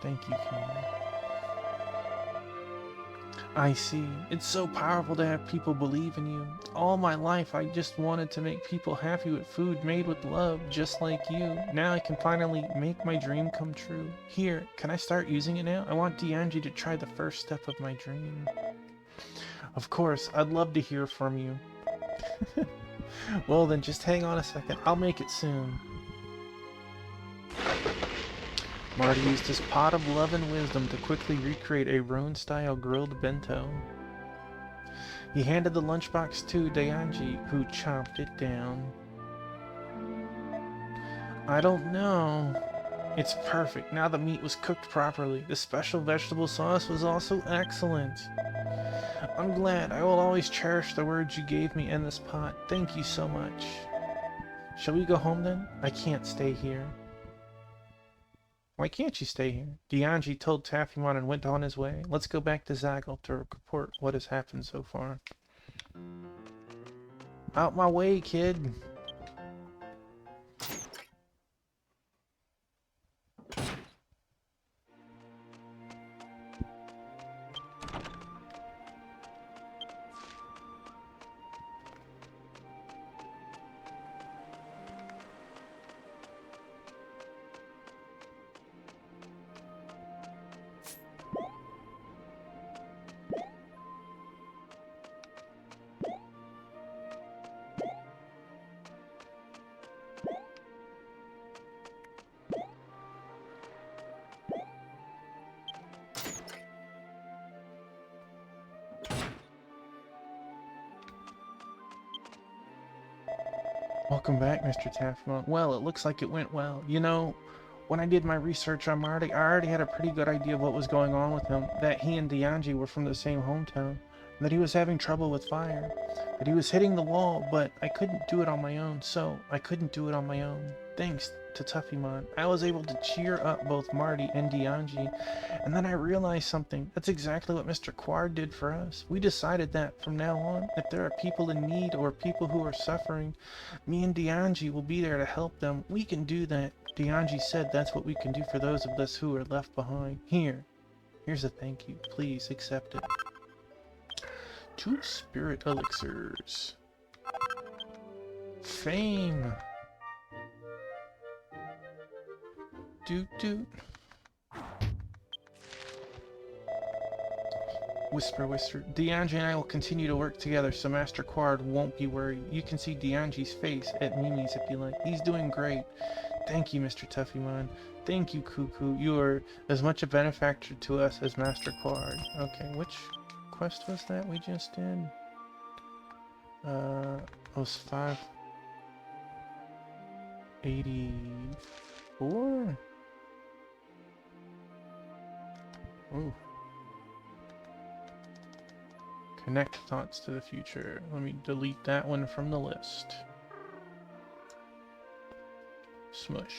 Thank you, Kamina. I see. It's so powerful to have people believe in you. All my life, I just wanted to make people happy with food made with love, just like you. Now I can finally make my dream come true. Here, can I start using it now? I want Dianji to try the first step of my dream. Of course, I'd love to hear from you. Well then, just hang on a second. I'll make it soon. Marty used his pot of love and wisdom to quickly recreate a Roan-style grilled bento. He handed the lunchbox to Dianji, who chomped it down. I don't know. It's perfect. Now the meat was cooked properly. The special vegetable sauce was also excellent. I'm glad. I will always cherish the words you gave me in this pot. Thank you so much. Shall we go home then? I can't stay here. Why can't you stay here? Dianji told Taffymon and went on his way. Let's go back to Zaggle to report what has happened so far. Out my way, kid. Welcome back, Mr. Taffymon. Well, it looks like it went well. You know, When I did my research on Marty, I already had a pretty good idea of what was going on with him, that he and Dianji were from the same hometown, that he was having trouble with fire, that he was hitting the wall, but I couldn't do it on my own, so I couldn't do it on my own. Thanks to Tuffymon, I was able to cheer up both Marty and Dianji, and then I realized something. That's exactly what Mr. Quard did for us. We decided that from now on, if there are people in need or people who are suffering, me and Dianji will be there to help them. We can do that. Dianji said that's what we can do for those of us who are left behind. Here's a thank you. Please accept it. 2 spirit elixirs. Fame. Doot doot. Whisper, whisper. Dianji and I will continue to work together so Master Quard won't be worried. You can see Dianji's face at Mimi's if you like. He's doing great. Thank you, Mr. Tuffymon. Thank you, Cuckoo. You are as much a benefactor to us as Master Quard. Okay, which quest was that we just did? It was 584? Ooh. Connect thoughts to the future. Let me delete that one from the list. Smush.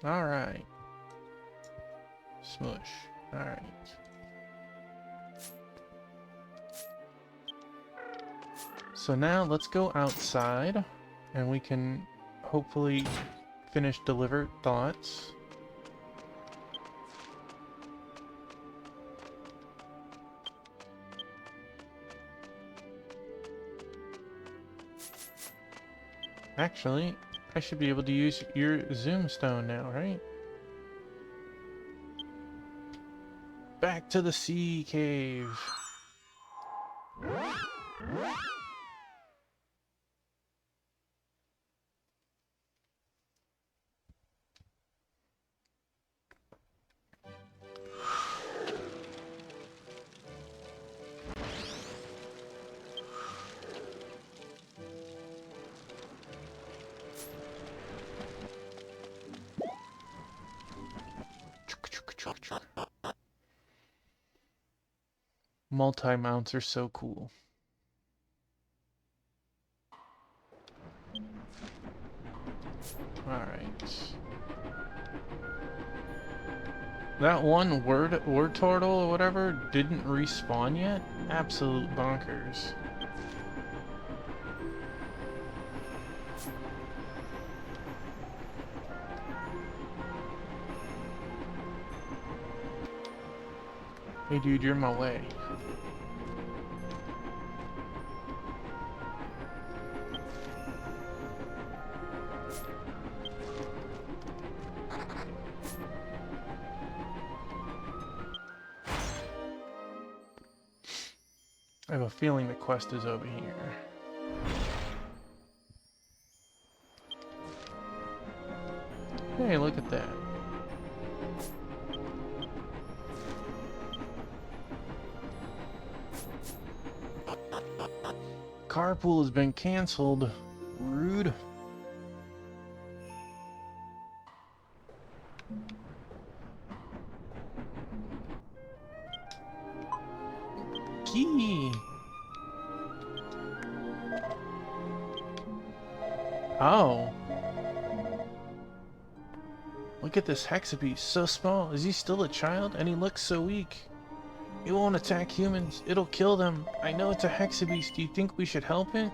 Alright. Smush. Alright. So now let's go outside and we can hopefully finish delivered thoughts. Actually, I should be able to use your Zoom Stone now, right? Back to the sea cave. Multi-mounts are so cool. Alright. That one word turtle or whatever didn't respawn yet? Absolute bonkers. Hey dude, you're in my way. I have a feeling the quest is over here. Hey, look at that. Carpool has been canceled. Rude. Key. Oh. Look at this Hexabeast, so small. Is he still a child? And he looks so weak. It won't attack humans. It'll kill them. I know it's a Hexabeast. Do you think we should help it?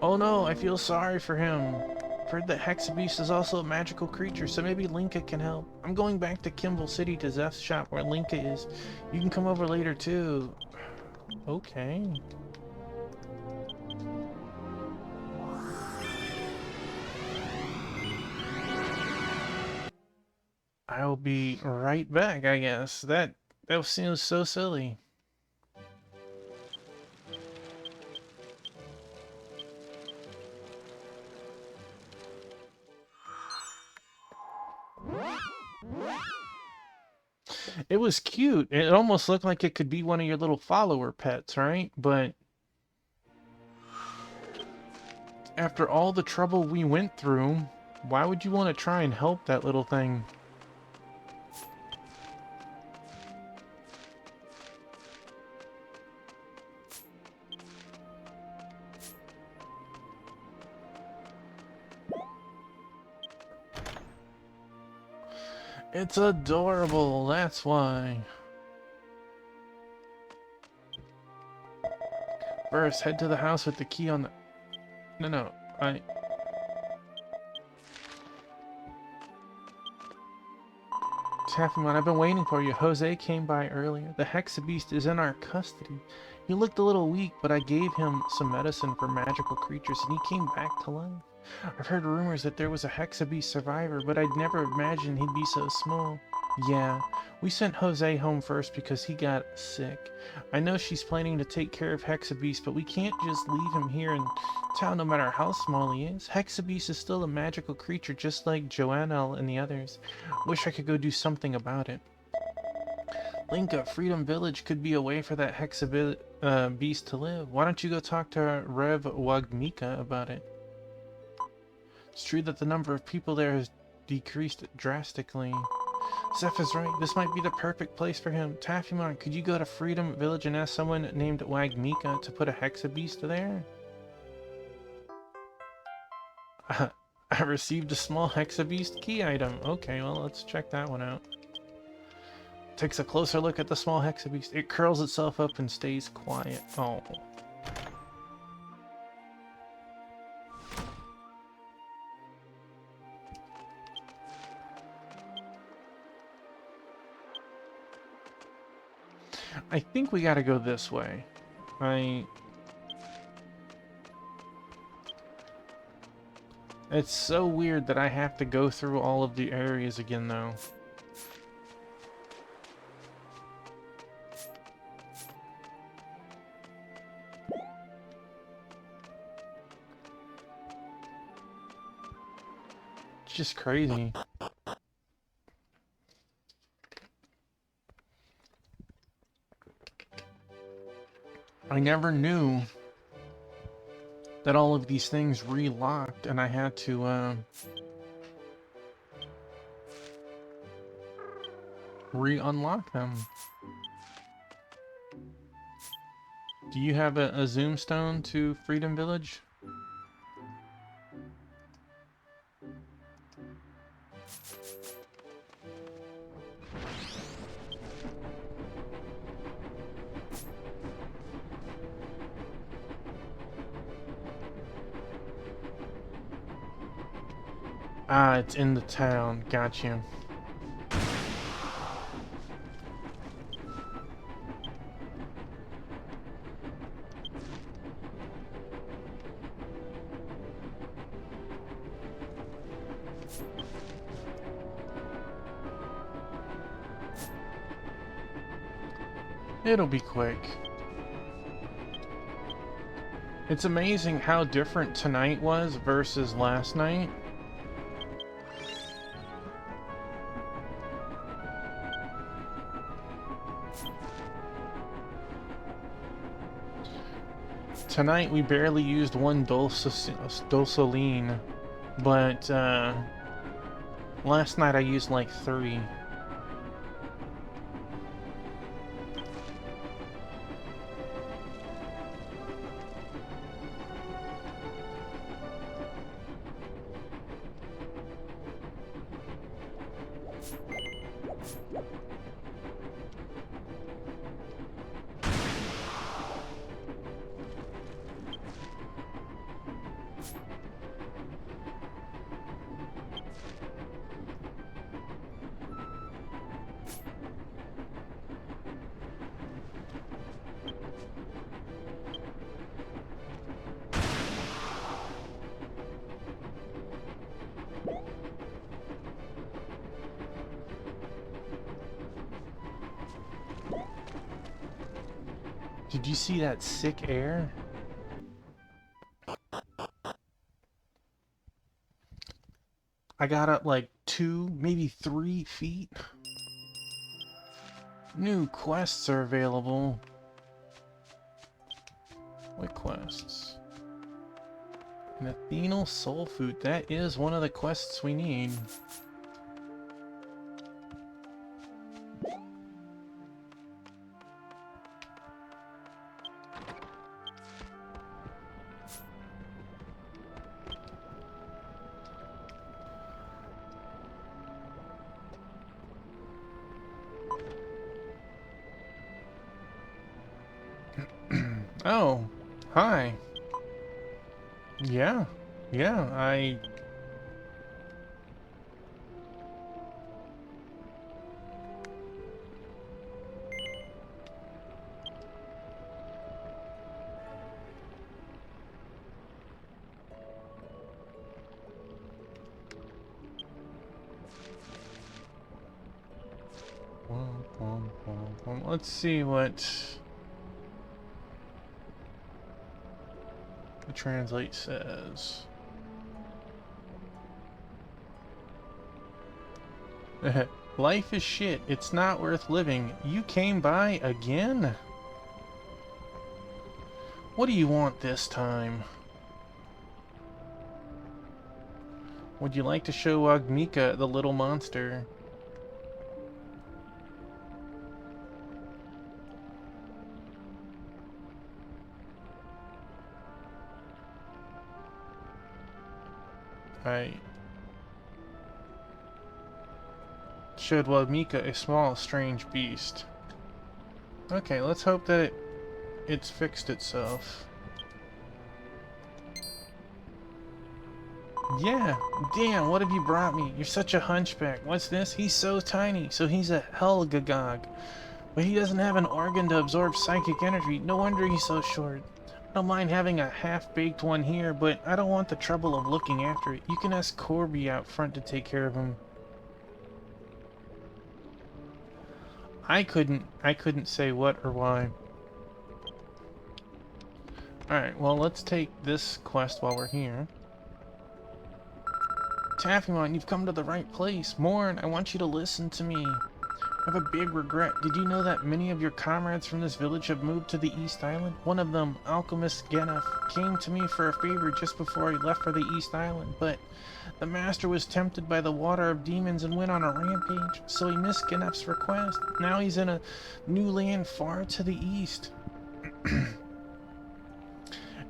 Oh no, I feel sorry for him. I've heard that Hexabeast is also a magical creature, so maybe Linka can help. I'm going back to Kimball City to Zeph's shop where Linka is. You can come over later too. Okay. I'll be right back, I guess. That seems so silly. It was cute. It almost looked like it could be one of your little follower pets, right? But after all the trouble we went through, Why would you want to try and help that little thing? It's adorable, that's why. First, head to the house with the key on the... No, Taffymon, I've been waiting for you. Jose came by earlier. The Hexabeast is in our custody. He looked a little weak, but I gave him some medicine for magical creatures, and he came back to life. I've heard rumors that there was a Hexabeast survivor, but I'd never imagined he'd be so small. Yeah, we sent Jose home first because he got sick. I know she's planning to take care of Hexabeast, but we can't just leave him here in town no matter how small he is. Hexabeast is still a magical creature just like Joannelle and the others. Wish I could go do something about it. Linka, Freedom Village could be a way for that Hexabeast to live. Why don't you go talk to Rev Wagmika about it? It's true that the number of people there has decreased drastically. Zeph is right. This might be the perfect place for him. Taffymon, could you go to Freedom Village and ask someone named Wagmika to put a Hexabeast there? I received a small Hexabeast key item. Okay, well, let's check that one out. Takes a closer look at the small Hexabeast. It curls itself up and stays quiet. Oh. I think we gotta go this way. It's so weird that I have to go through all of the areas again, though. It's just crazy. I never knew that all of these things relocked and I had to re-unlock them. Do you have a zoom stone to Freedom Village? Ah, it's in the town. Got you. It'll be quick. It's amazing how different tonight was versus last night. Tonight we barely used one Dulsoline, but last night I used like 3. Did you see that sick air? I got up like 2, maybe 3 feet. New quests are available. What quests? An Athenal soul food. That is one of the quests we need. Oh, hi. Yeah, I... Let's see what the translate says. Life is shit. It's not worth living. You came by again? What do you want this time? Would you like to show Ogmika the little monster? I showed Wagmika a small, strange beast. Okay, let's hope that it's fixed itself. Yeah, damn, what have you brought me? You're such a hunchback. What's this? He's so tiny, so he's a Helgagog. But he doesn't have an organ to absorb psychic energy. No wonder he's so short. I don't mind having a half-baked one here, but I don't want the trouble of looking after it. You can ask Corby out front to take care of him. I couldn't say what or why. Alright, well, let's take this quest while we're here. Taffymon, you've come to the right place. Morn, I want you to listen to me. I have a big regret. Did you know that many of your comrades from this village have moved to the East Island? One of them, Alchemist Geneth, came to me for a favor just before he left for the East Island, but the master was tempted by the water of demons and went on a rampage, so he missed Geneth's request. Now he's in a new land far to the east.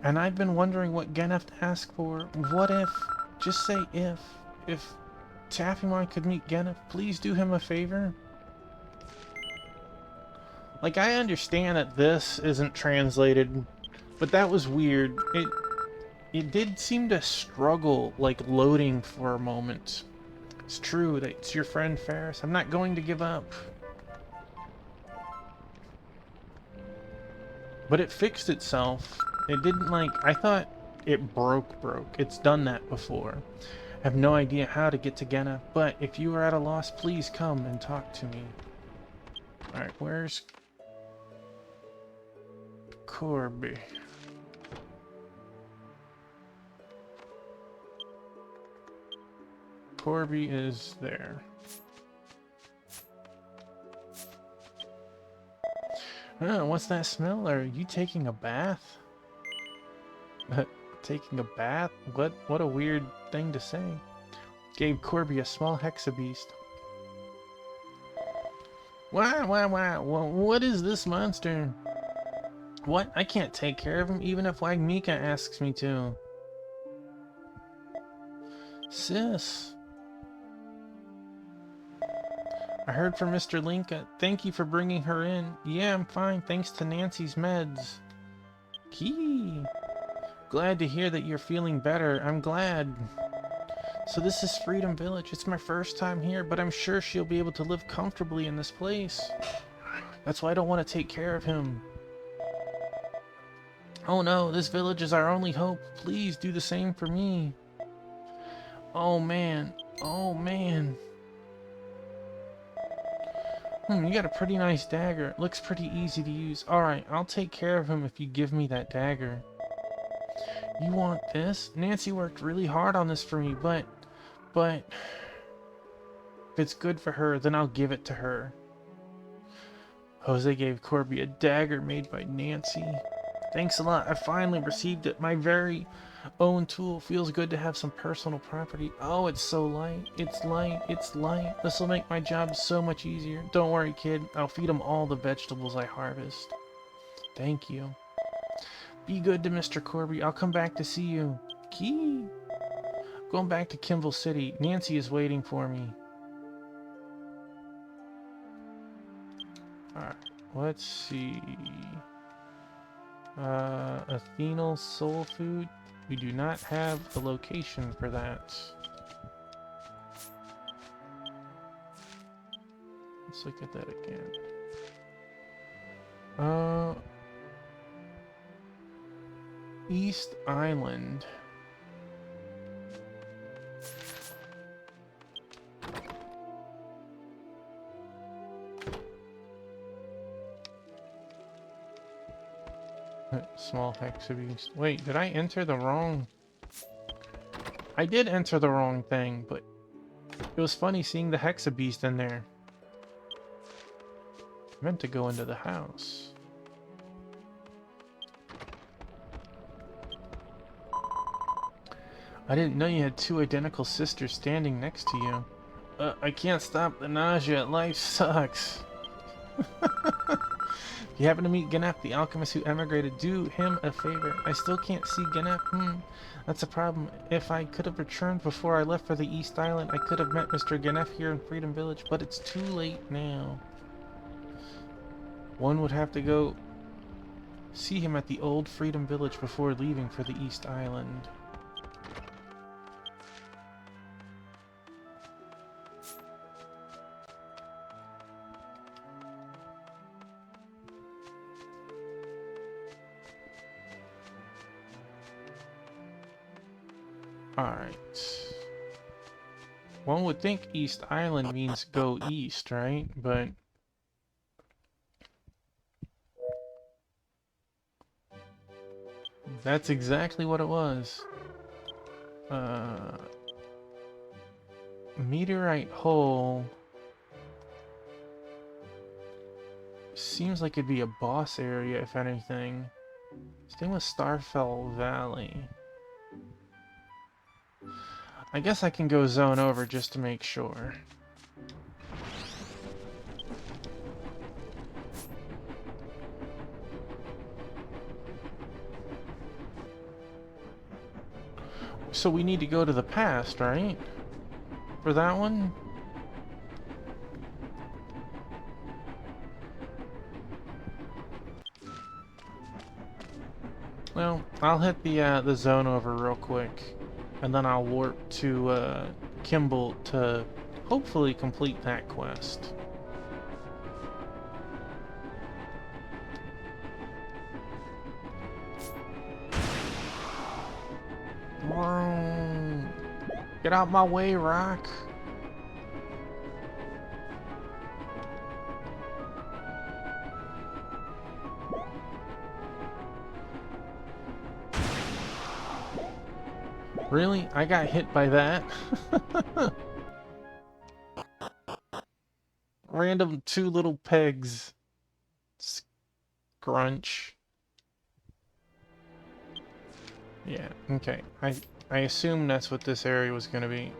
And I've been wondering what Geneth asked for. What if, just say if Taffymon could meet Geneth, please do him a favor? Like, I understand that this isn't translated, but that was weird. It did seem to struggle, like, loading for a moment. It's true that it's your friend Ferris. I'm not going to give up. But it fixed itself. It didn't, like, I thought it broke. It's done that before. I have no idea how to get to Geneth, but if you are at a loss, please come and talk to me. Alright, where's Corby? Corby is there. Oh, what's that smell? Are you taking a bath? Taking a bath? What a weird thing to say. Gave Corby a small hexabeast. Wow. What is this monster? What? I can't take care of him even if Wagmika asks me to. Sis. I heard from Mr. Linka. Thank you for bringing her in. Yeah, I'm fine thanks to Nancy's meds. Key. Glad to hear that you're feeling better. I'm glad. So this is Freedom Village. It's my first time here, but I'm sure she'll be able to live comfortably in this place. That's why I don't want to take care of him. Oh no, this village is our only hope. Please do the same for me. Oh man. You got a pretty nice dagger. It looks pretty easy to use. Alright, I'll take care of him if you give me that dagger. You want this? Nancy worked really hard on this for me, but if it's good for her, then I'll give it to her. Jose gave Corby a dagger made by Nancy. Thanks a lot. I finally received it. My very Own tool. Feels good to have some personal property. Oh, it's so light. It's light. It's light. This will make my job so much easier. Don't worry, kid. I'll feed him all the vegetables I harvest. Thank you. Be good to Mr. Corby. I'll come back to see you. Key. Going back to Kimball City. Nancy is waiting for me. Alright, let's see. Athenal Soul Food. We do not have a location for that. Let's look at that again. East Island. Small Hexabeast. Wait, did I enter the wrong... I did enter the wrong thing, but it was funny seeing the Hexabeast in there. I meant to go into the house. I didn't know you had two identical sisters standing next to you. I can't stop the nausea. Life sucks. If you happen to meet Gennep, the alchemist who emigrated, do him a favor. I still can't see Gennep. That's a problem. If I could have returned before I left for the East Island, I could have met Mr. Gennep here in Freedom Village, but it's too late now. One would have to go see him at the old Freedom Village before leaving for the East Island. Alright. One would think East Island means go east, right? But... that's exactly what it was. Meteorite Hole... seems like it'd be a boss area, if anything. Same with Starfell Valley. I guess I can go zone over just to make sure. So we need to go to the past, right? For that one? Well, I'll hit the zone over real quick. And then I'll warp to Kimball to hopefully complete that quest. Get out my way, Rock. Really? I got hit by that? Random two little pegs. Scrunch. Yeah, okay. I assume that's what this area was gonna be.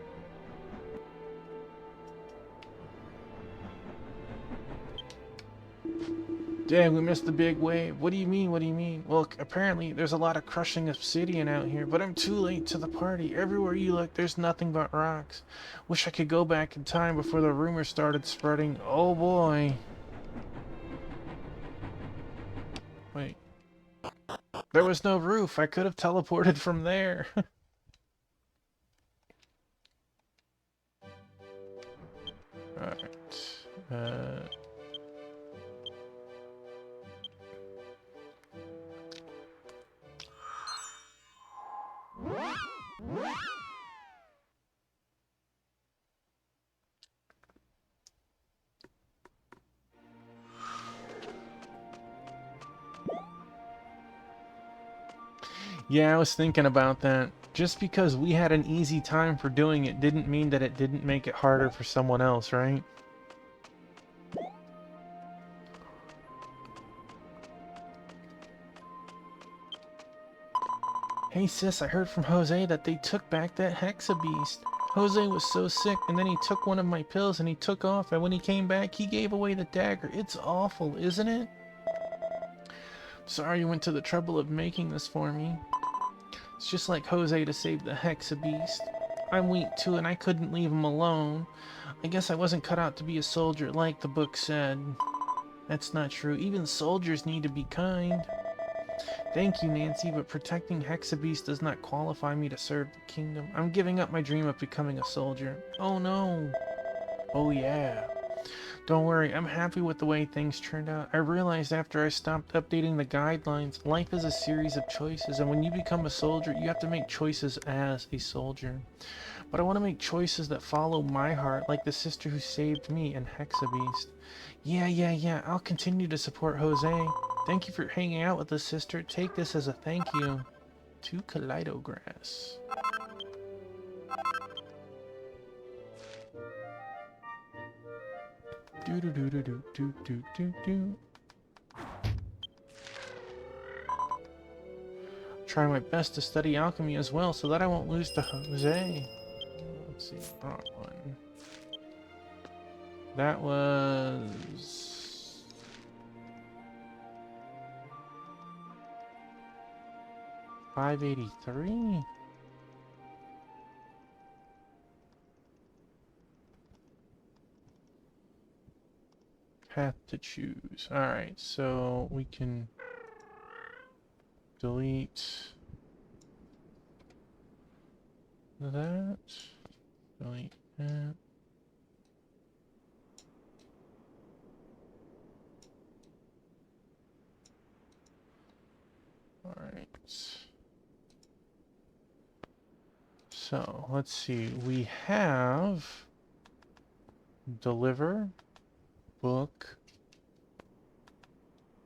Dang, we missed the big wave. What do you mean? What do you mean? Well, apparently there's a lot of crushing obsidian out here, but I'm too late to the party. Everywhere you look, there's nothing but rocks. Wish I could go back in time before the rumors started spreading. Oh boy. Wait. There was no roof. I could have teleported from there. Alright. Yeah, I was thinking about that. Just because we had an easy time for doing it didn't mean that it didn't make it harder for someone else, right? Hey sis, I heard from Jose that they took back that Hexa Beast. Jose was so sick, and then he took one of my pills and he took off, and when he came back, he gave away the dagger. It's awful, isn't it? Sorry you went to the trouble of making this for me. It's just like Jose to save the Hexa Beast. I'm weak too, and I couldn't leave him alone. I guess I wasn't cut out to be a soldier like the book said. That's not true. Even soldiers need to be kind. Thank you, Nancy, but protecting Hexa Beast does not qualify me to serve the kingdom. I'm giving up my dream of becoming a soldier. Oh no. Oh yeah. Don't worry, I'm happy with the way things turned out. I realized after I stopped updating the guidelines, life is a series of choices, and when you become a soldier, you have to make choices as a soldier. But I want to make choices that follow my heart, like the sister who saved me in Hexa Beast. Yeah, I'll continue to support Jose. Thank you for hanging out with us, sister. Take this as a thank you. To Kaleidograss. Try my best to study alchemy as well so that I won't lose to Jose. Let's see, wrong one. That was 583. Path to choose. Alright, so we can delete that. Delete that. Alright. So, let's see. We have deliver, book,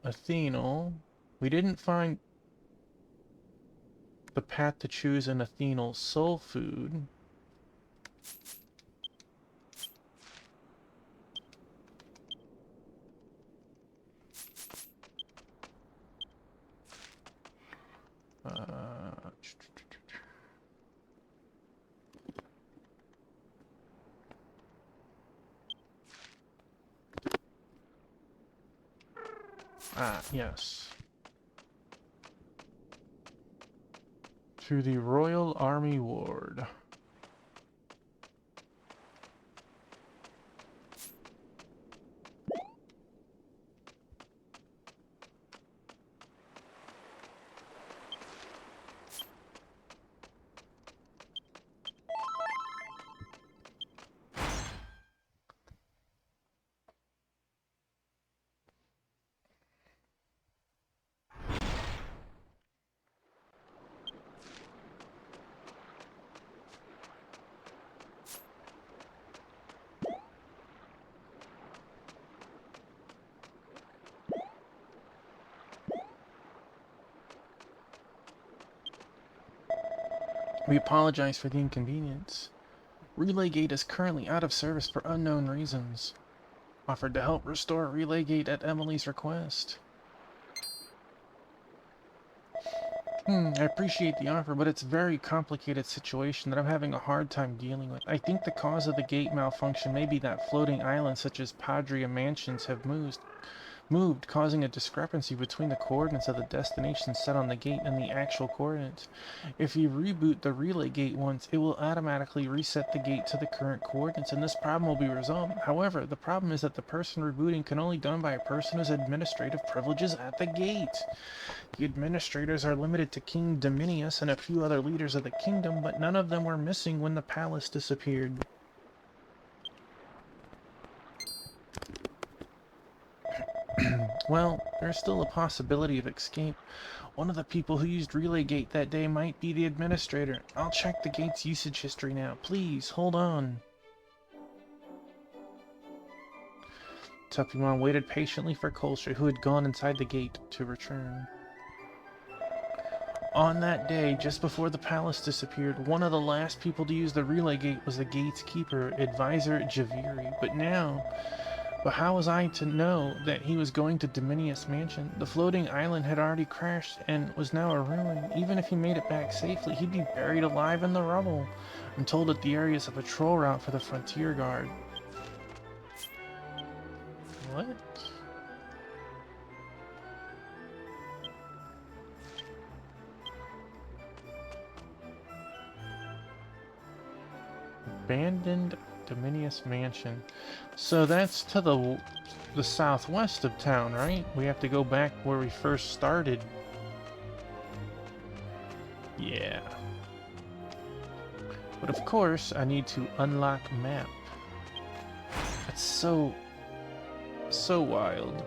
Athenal. We didn't find the path to choose in Athenal's soul food. Yes. To the Royal Army Ward. We apologize for the inconvenience. Relay Gate is currently out of service for unknown reasons. Offered to help restore Relay Gate at Emily's request. I appreciate the offer, but it's a very complicated situation that I'm having a hard time dealing with. I think the cause of the gate malfunction may be that floating islands such as Padria Mansions have moved, causing a discrepancy between the coordinates of the destination set on the gate and the actual coordinates. If you reboot the relay gate once, it will automatically reset the gate to the current coordinates, and this problem will be resolved. However, the problem is that the person rebooting can only be done by a person who has administrative privileges at the gate. The administrators are limited to King Dominius and a few other leaders of the kingdom, but none of them were missing when the palace disappeared. Well, there's still a possibility of escape. One of the people who used Relay Gate that day might be the administrator. I'll check the gate's usage history now. Please, hold on. Tuppymon waited patiently for Kolsha, who had gone inside the gate, to return. On that day, just before the palace disappeared, one of the last people to use the Relay Gate was the gate's keeper, Advisor Javiri. But now, But how was I to know that he was going to Dominius Mansion? The floating island had already crashed and was now a ruin. Even if he made it back safely, he'd be buried alive in the rubble. I'm told that the area is a patrol route for the Frontier Guard. What? Abandoned Dominius Mansion. So that's to the southwest of town, right? We have to go back where we first started. Yeah. But of course, I need to unlock map. That's so wild.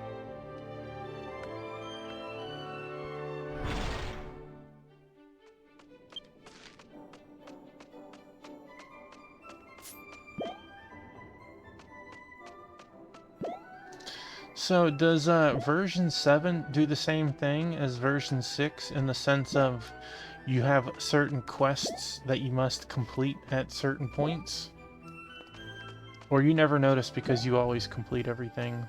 So does version 7 do the same thing as version 6 in the sense of you have certain quests that you must complete at certain points? Or you never notice because you always complete everything?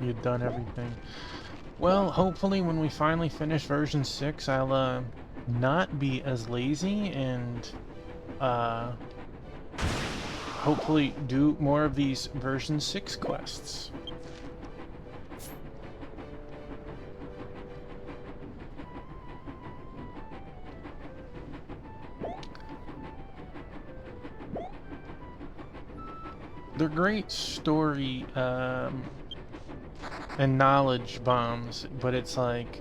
You've done everything. Well, hopefully when we finally finish version 6, I'll not be as lazy and hopefully do more of these version 6 quests. They're great story and knowledge bombs, but it's like,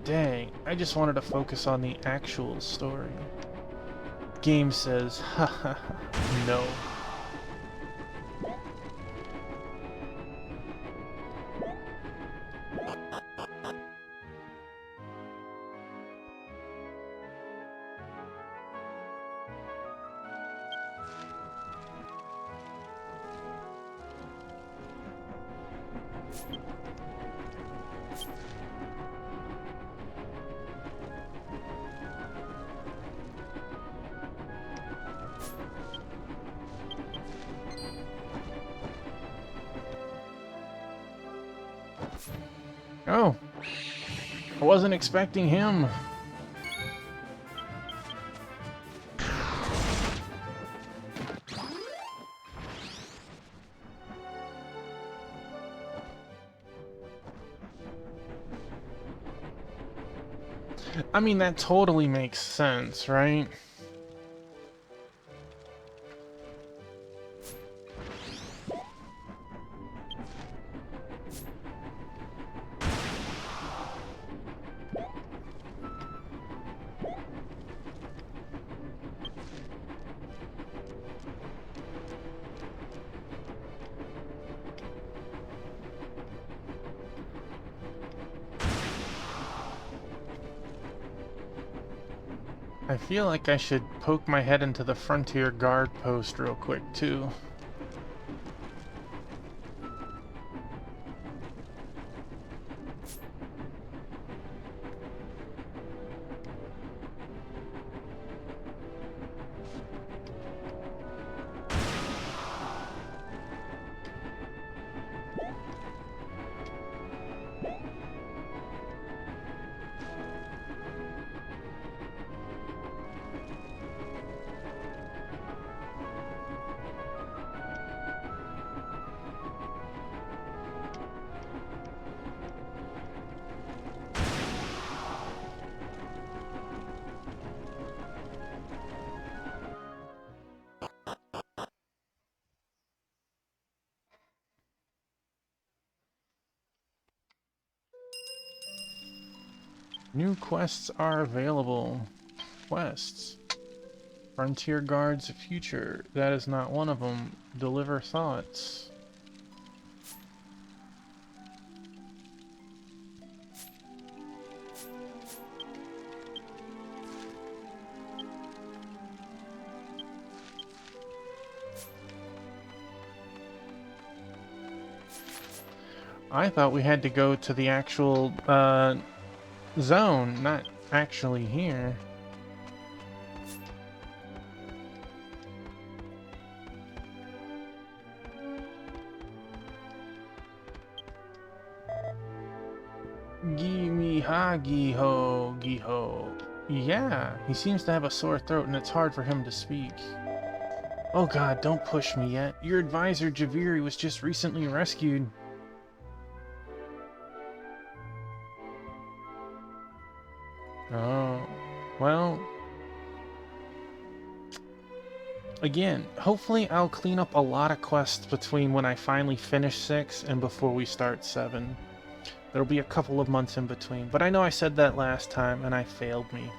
dang, I just wanted to focus on the actual story. Game says, haha, no. Oh, I wasn't expecting him. I mean, that totally makes sense, right? I feel like I should poke my head into the Frontier Guard post real quick, too. New quests are available. Quests. Frontier Guard's future. That is not one of them. Deliver thoughts. I thought we had to go to the actual, zone, not actually here. Gimme ha giho giho. Yeah, he seems to have a sore throat and it's hard for him to speak. Oh god, don't push me yet. Your advisor Javiri was just recently rescued. Oh, well... Again, hopefully I'll clean up a lot of quests between when I finally finish 6 and before we start 7. There'll be a couple of months in between, but I know I said that last time and I failed me.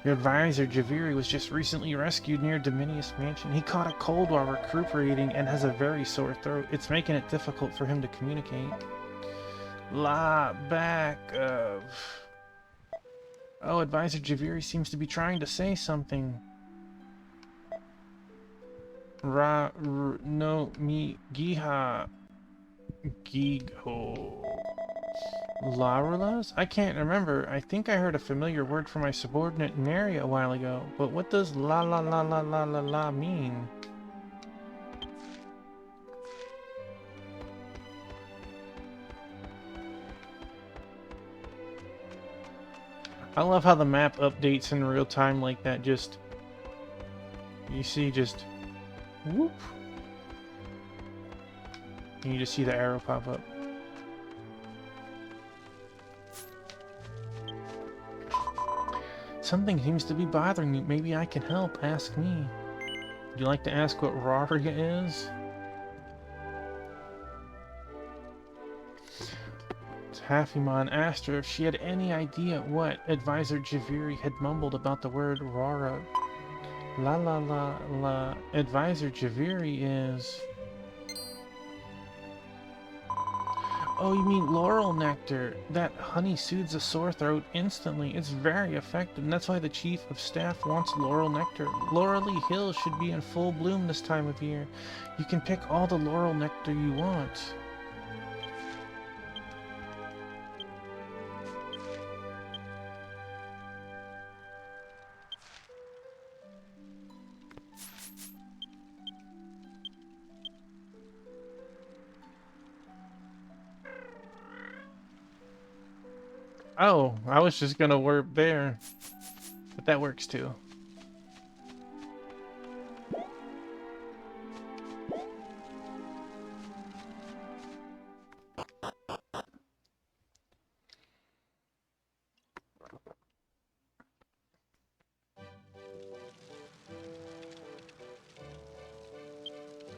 Your advisor Javiri was just recently rescued near Dominius Mansion. He caught a cold while recuperating and has a very sore throat. It's making it difficult for him to communicate. Back of... Oh, advisor Javiri seems to be trying to say something. No mi giha gigo. Larulas? I can't remember. I think I heard a familiar word for my subordinate Neri a while ago, but what does la la la la la la la mean? I love how the map updates in real time like that, just... You see, just... Whoop! And you just see the arrow pop up. Something seems to be bothering you. Maybe I can help. Ask me. Would you like to ask what Raria is? Taffymon asked her if she had any idea what Advisor Javiri had mumbled about the word Rara. La la la la. Advisor Javiri is... Oh, you mean laurel nectar. That honey soothes a sore throat instantly. It's very effective, and that's why the chief of staff wants laurel nectar. Laurel Hill should be in full bloom this time of year. You can pick all the laurel nectar you want. Oh, I was just gonna warp there. But that works too.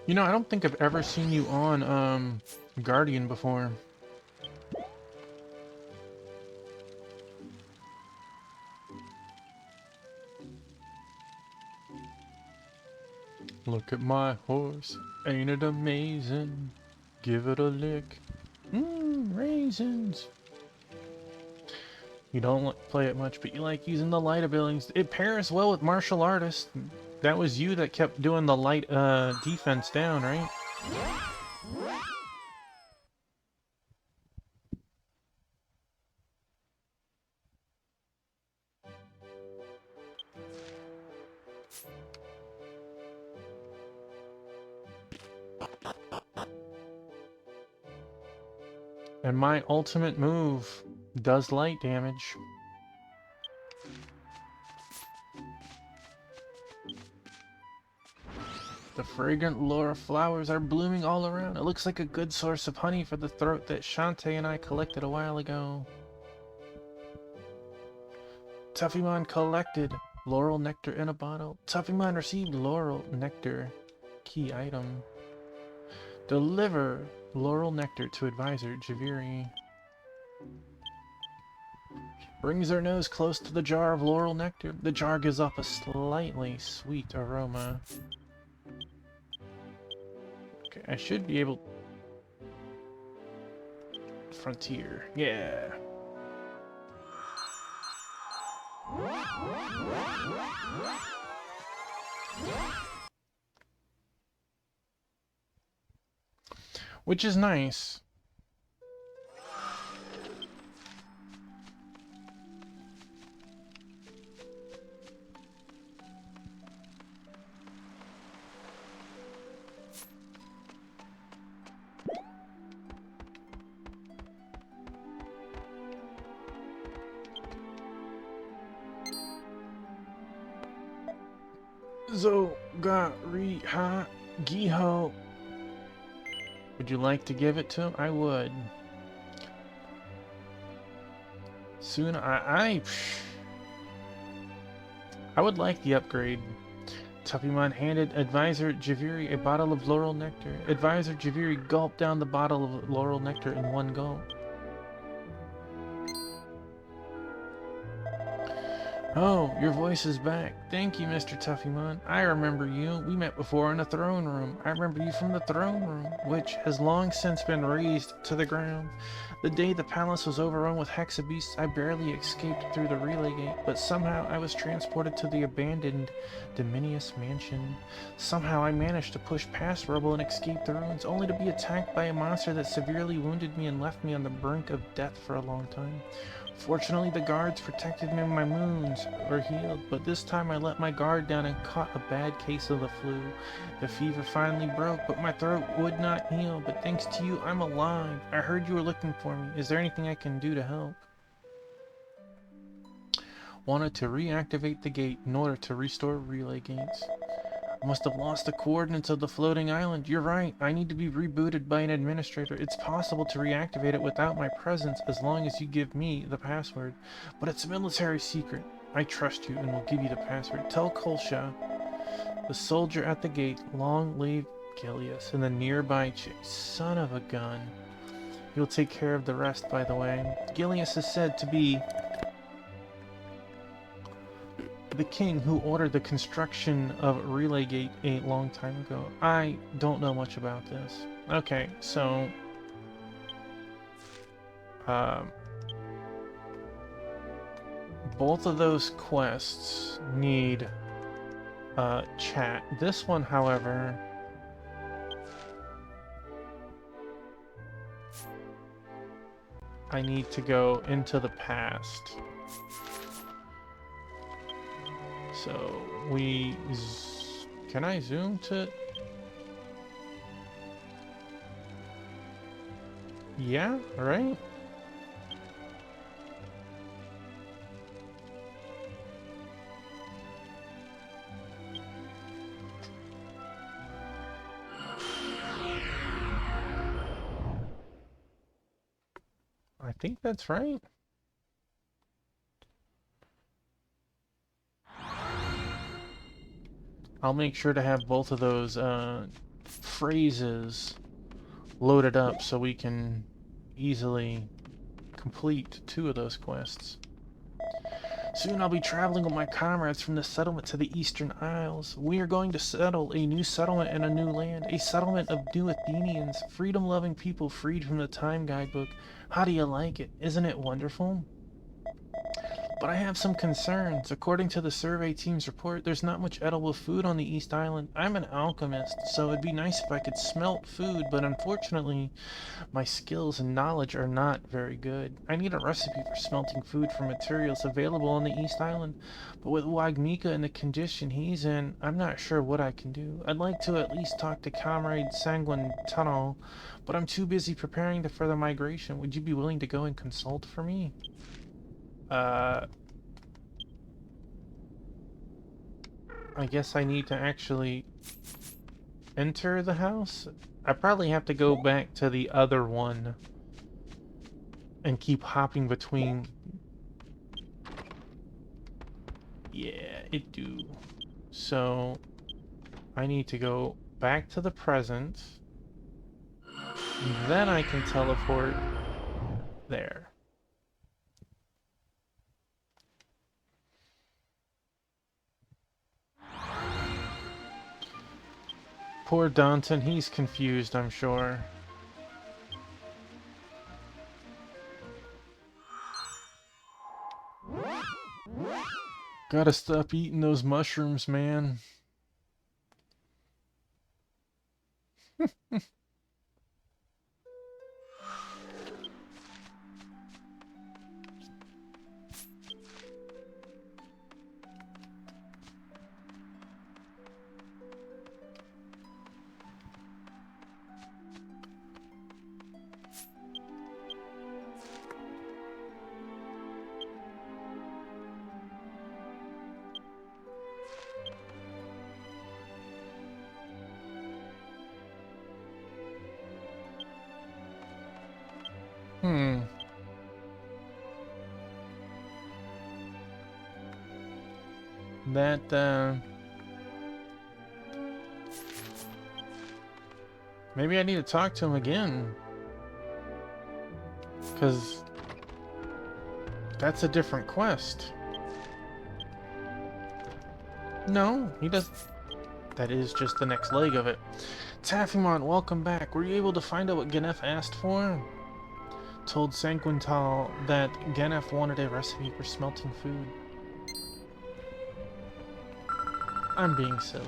You know, I don't think I've ever seen you on, Guardian before. Look at my horse, ain't it amazing? Give it a lick. Raisins. You don't play it much, but you like using the light abilities. It pairs well with martial artists. That was you that kept doing the light defense down, right? And my ultimate move does light damage. The fragrant Laura flowers are blooming all around. It looks like a good source of honey for the throat that Shantae and I collected a while ago. Tuffymon collected laurel nectar in a bottle. Tuffymon received laurel nectar. Key item. Deliver laurel nectar to advisor Javiri. Brings her nose close to the jar of laurel nectar. The jar gives off a slightly sweet aroma. Okay, I should be able... Frontier. Yeah. Which is nice. Zo ga ri ha giho. Would you like to give it to him? I would. Soon I would like the upgrade. Tuppymon handed Advisor Javiri a bottle of laurel nectar. Advisor Javiri gulped down the bottle of laurel nectar in one gulp. Oh, your voice is back. Thank you, Mr. Tuffymon. I remember you. We met before in the throne room. I remember you from the throne room, which has long since been razed to the ground. The day the palace was overrun with hexabeasts, I barely escaped through the relay gate, but somehow I was transported to the abandoned Dominius mansion. Somehow I managed to push past rubble and escape the ruins, only to be attacked by a monster that severely wounded me and left me on the brink of death for a long time. Fortunately, the guards protected me and my wounds were healed, but this time I let my guard down and caught a bad case of the flu. The fever finally broke, but my throat would not heal, but thanks to you, I'm alive. I heard you were looking for me. Is there anything I can do to help? Wanted to reactivate the gate in order to restore relay gates. Must have lost the coordinates of the floating island. You're right. I need to be rebooted by an administrator. It's possible to reactivate it without my presence as long as you give me the password. But it's a military secret. I trust you and will give you the password. Tell Kolsha, the soldier at the gate, long live Gilius, and the nearby chick. Son of a gun. You'll take care of the rest, by the way. Gilius is said to be the king who ordered the construction of Relay Gate a long time ago. I don't know much about this. Okay, so both of those quests need chat. This one, however, I need to go into the past. So can I zoom to? Yeah, right? I think that's right. I'll make sure to have both of those phrases loaded up so we can easily complete 2 of those quests. Soon I'll be traveling with my comrades from the settlement to the Eastern Isles. We are going to settle a new settlement in a new land, a settlement of new Athenians, freedom-loving people freed from the time guidebook. How do you like it? Isn't it wonderful? But I have some concerns. According to the survey team's report, there's not much edible food on the East Island. I'm an alchemist, so it'd be nice if I could smelt food, but unfortunately, my skills and knowledge are not very good. I need a recipe for smelting food from materials available on the East Island, but with Wagmika in the condition he's in, I'm not sure what I can do. I'd like to at least talk to Comrade Sanguine Tunnel, but I'm too busy preparing to further migration. Would you be willing to go and consult for me? I guess I need to actually enter the house. I probably have to go back to the other one and keep hopping between. Yeah, it do. So I need to go back to the present. Then I can teleport there. Poor Danton, he's confused, I'm sure. Gotta stop eating those mushrooms, man. Hmm. That, maybe I need to talk to him again. Because that's a different quest. No, he doesn't. That is just the next leg of it. Taffymon, welcome back. Were you able to find out what Ganef asked for? Told Sanguintal that Ganef wanted a recipe for smelting food. I'm being silly.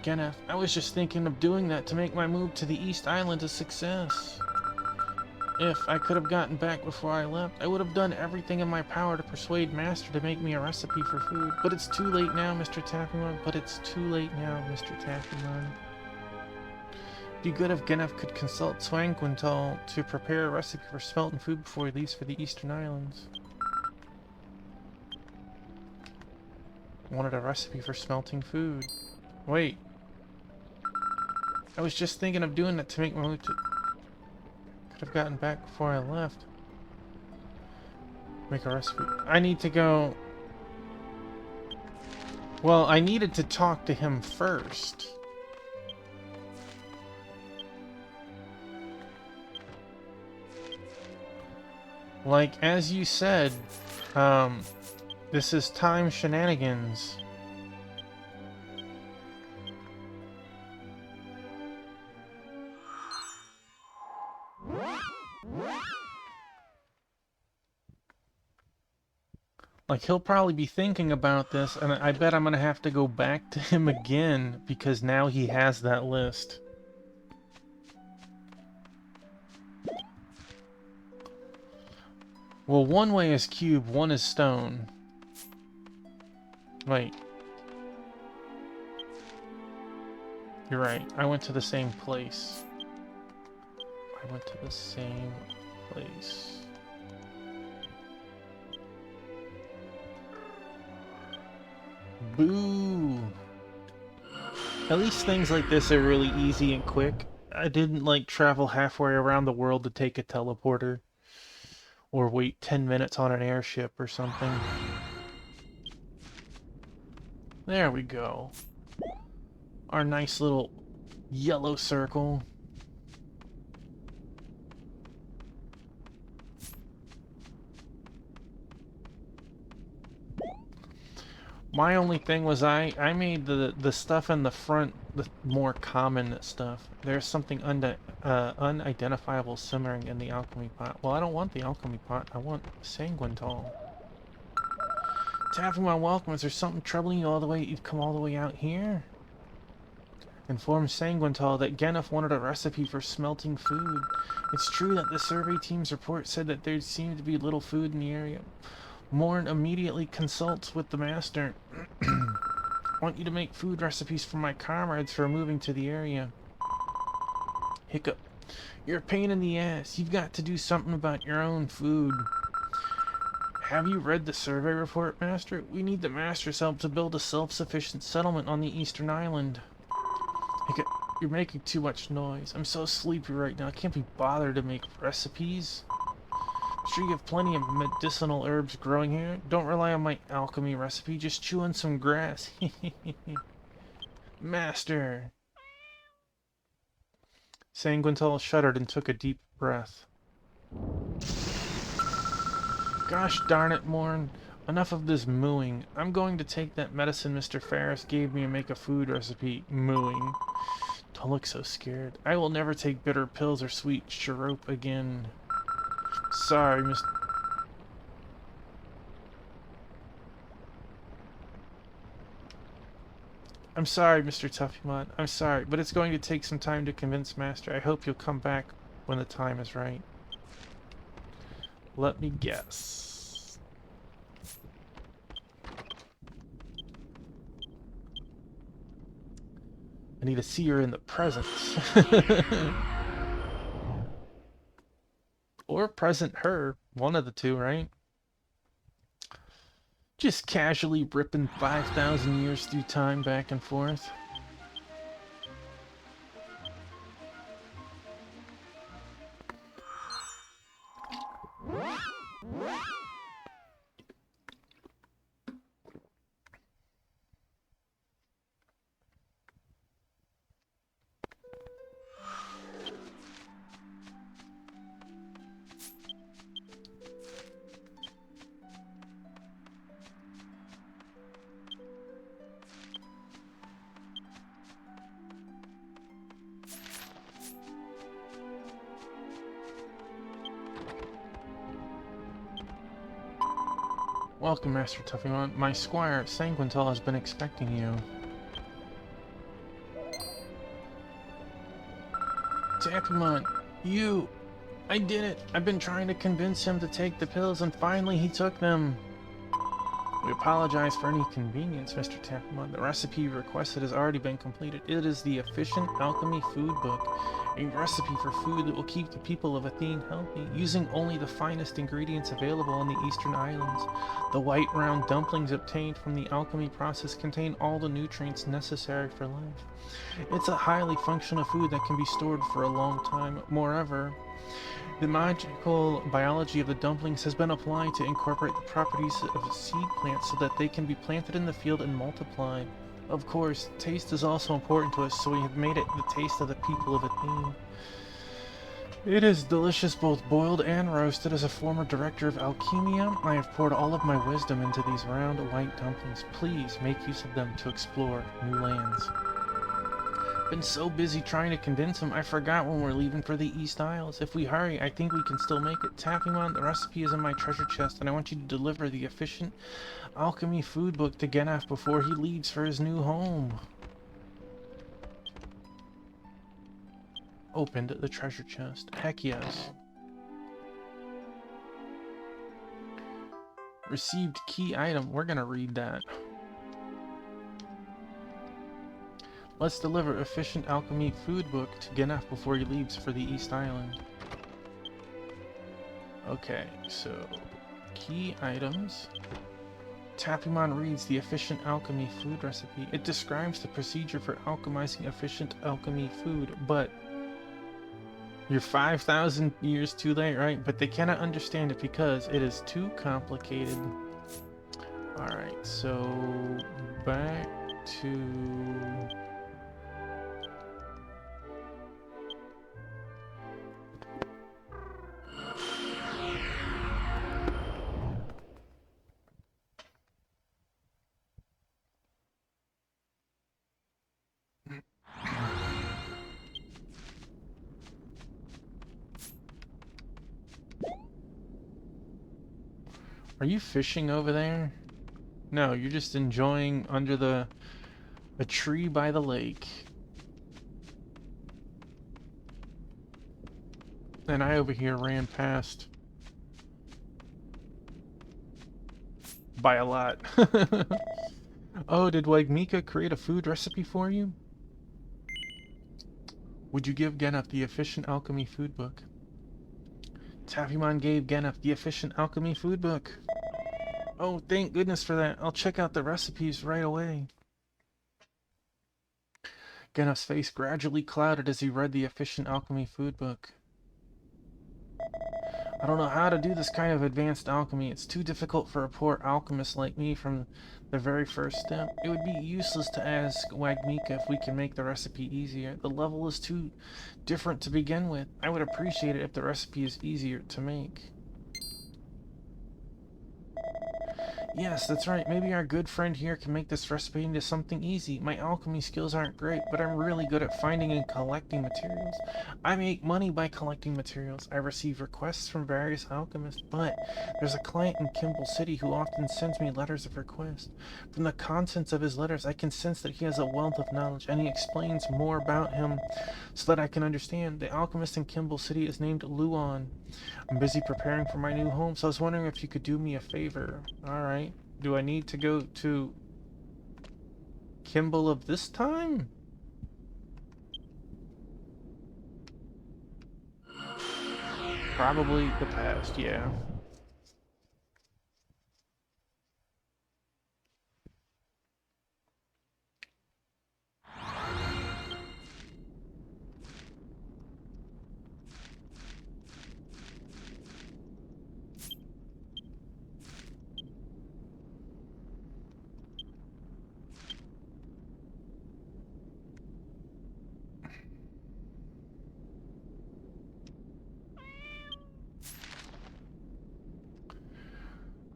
Ganef, I was just thinking of doing that to make my move to the East Island a success. If I could have gotten back before I left, I would have done everything in my power to persuade Master to make me a recipe for food. But it's too late now, Mr. Taffymon. But it's too late now, Mr. Taffymon. It'd be good if Ganef could consult Sanguintal to prepare a recipe for smelting food before he leaves for the Eastern Islands. Wanted a recipe for smelting food. Wait. I was just thinking of doing that to make my move to... Could have gotten back before I left. Make a recipe. I need to go... Well, I needed to talk to him first. Like, as you said, this is time shenanigans. Like, he'll probably be thinking about this, and I bet I'm gonna have to go back to him again, because now he has that list. Well, one way is cube, one is stone. Wait. You're right, I went to the same place. I went to the same place. Boo! At least things like this are really easy and quick. I didn't, like, travel halfway around the world to take a teleporter. Or wait 10 minutes on an airship or something. There we go. Our nice little yellow circle. My only thing was I made the stuff in the front the more common stuff. There's something unidentifiable simmering in the alchemy pot. Well, I don't want the alchemy pot. I want Sanguintal. Taffymon, welcome. Is there something troubling you all the way? You've come all the way out here? Inform Sanguintal that Ganef wanted a recipe for smelting food. It's true that the survey team's report said that there seemed to be little food in the area. Morn immediately consults with the master. Want you to make food recipes for my comrades who are moving to the area. Hiccup. You're a pain in the ass. You've got to do something about your own food. Have you read the survey report, Master? We need the Master's help to build a self-sufficient settlement on the Eastern Island. Hiccup. You're making too much noise. I'm so sleepy right now. I can't be bothered to make recipes. Sure you have plenty of medicinal herbs growing here. Don't rely on my alchemy recipe. Just chew on some grass. Master. Sanguintal shuddered and took a deep breath. Gosh darn it, Morn. Enough of this mooing. I'm going to take that medicine Mr. Ferris gave me and make a food recipe. Mooing. Don't look so scared. I will never take bitter pills or sweet sirope again. Sorry, Mr. I'm sorry, Mr. Taffymon. I'm sorry, but it's going to take some time to convince Master. I hope you'll come back when the time is right. Let me guess. I need to see her in the present. Or present her. One of the two, right? Just casually ripping 5,000 years through time back and forth. Welcome, Master Tuffymon. My squire, Sanguintal, has been expecting you. Tappymon, you! I did it! I've been trying to convince him to take the pills, and finally he took them! We apologize for any inconvenience, Mr. Tappymon. The recipe you requested has already been completed. It is the Efficient Alchemy Food Book, a recipe for food that will keep the people of Athene healthy, using only the finest ingredients available on the Eastern Islands. The white round dumplings obtained from the alchemy process contain all the nutrients necessary for life. It's a highly functional food that can be stored for a long time. Moreover, the magical biology of the dumplings has been applied to incorporate the properties of seed plants so that they can be planted in the field and multiply. Of course, taste is also important to us, so we have made it the taste of the people of Athene. It is delicious both boiled and roasted. As a former director of Alchemia, I have poured all of my wisdom into these round white dumplings. Please make use of them to explore new lands. Been so busy trying to convince him, I forgot when we're leaving for the East Isles. If we hurry, I think we can still make it. Tappymon, the recipe is in my treasure chest, and I want you to deliver the Efficient Alchemy Food Book to Genaf before he leaves for his new home. Opened the treasure chest. Heck yes. Received key item. We're gonna read that. Let's deliver Efficient Alchemy Food Book to Genaf before he leaves for the East Island. Okay, so key items. Tappymon reads the Efficient Alchemy Food recipe. It describes the procedure for alchemizing efficient alchemy food, but you're 5,000 years too late, right? But they cannot understand it because it is too complicated. Alright, so back to... Are you fishing over there? No, you're just enjoying under a tree by the lake. And I over here ran past by a lot. Oh, did Wagmika create a food recipe for you? Would you give Genaf the Efficient Alchemy Food Book? Tappymon gave Genaf the Efficient Alchemy Food Book. Oh, thank goodness for that. I'll check out the recipes right away. Genaf's face gradually clouded as he read the Efficient Alchemy Food Book. I don't know how to do this kind of advanced alchemy. It's too difficult for a poor alchemist like me from the very first step. It would be useless to ask Wagmika if we can make the recipe easier. The level is too different to begin with. I would appreciate it if the recipe is easier to make. Yes, that's right. Maybe our good friend here can make this recipe into something easy. My alchemy skills aren't great, but I'm really good at finding and collecting materials. I make money by collecting materials. I receive requests from various alchemists, but there's a client in Kimball City who often sends me letters of request. From the contents of his letters, I can sense that he has a wealth of knowledge, and he explains more about him so that I can understand. The alchemist in Kimball City is named Luon. I'm busy preparing for my new home, so I was wondering if you could do me a favor. Alright. Do I need to go to Kimball of this time? Probably the past, yeah.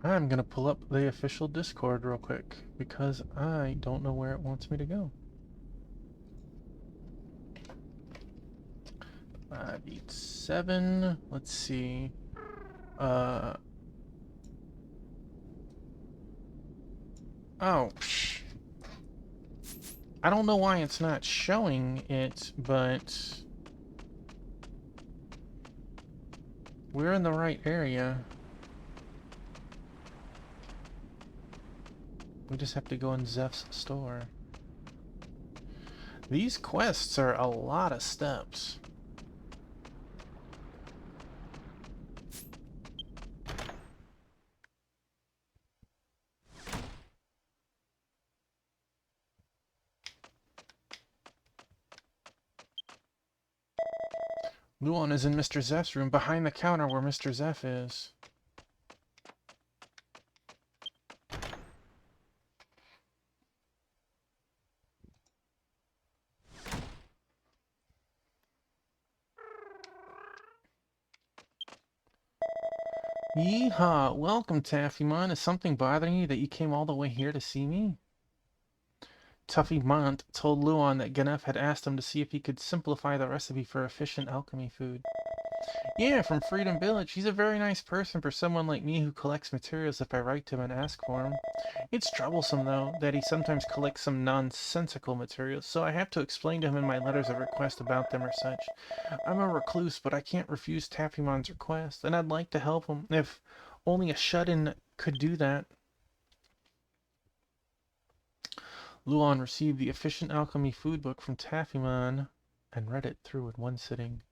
I'm gonna pull up the official Discord real quick because I don't know where it wants me to go. 587. Let's see. Oh, I don't know why it's not showing it, but we're in the right area. We just have to go in Zeph's store. These quests are a lot of steps. Luon is in Mr. Zeph's room, behind the counter where Mr. Zeph is. Yeehaw! Welcome, Taffymon. Is something bothering you that you came all the way here to see me? Tuffy Mont told Luon that Ganef had asked him to see if he could simplify the recipe for efficient alchemy food. Yeah, from Freedom Village. He's a very nice person for someone like me who collects materials if I write to him and ask for him. It's troublesome, though, that he sometimes collects some nonsensical materials, so I have to explain to him in my letters of request about them or such. I'm a recluse, but I can't refuse Taffymon's request, and I'd like to help him, if only a shut-in could do that. Luon received the Efficient Alchemy food book from Taffymon and read it through in one sitting.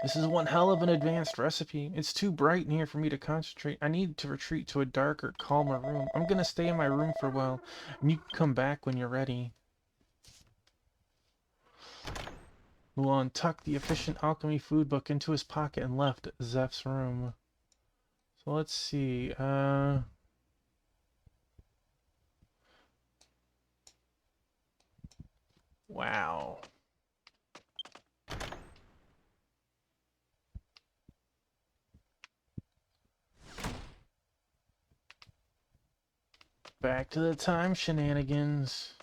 This is one hell of an advanced recipe. It's too bright in here for me to concentrate. I need to retreat to a darker, calmer room. I'm gonna stay in my room for a while, and you can come back when you're ready. Luon tucked the Efficient Alchemy food book into his pocket and left Zeph's room. So let's see, wow. Back to the time shenanigans.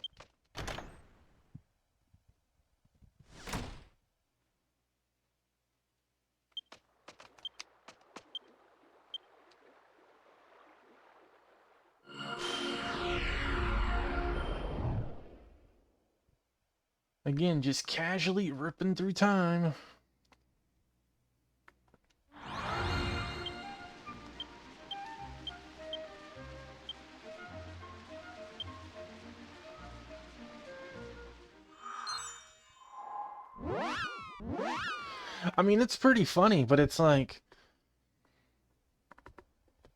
Again, just casually ripping through time. I mean, it's pretty funny, but it's like,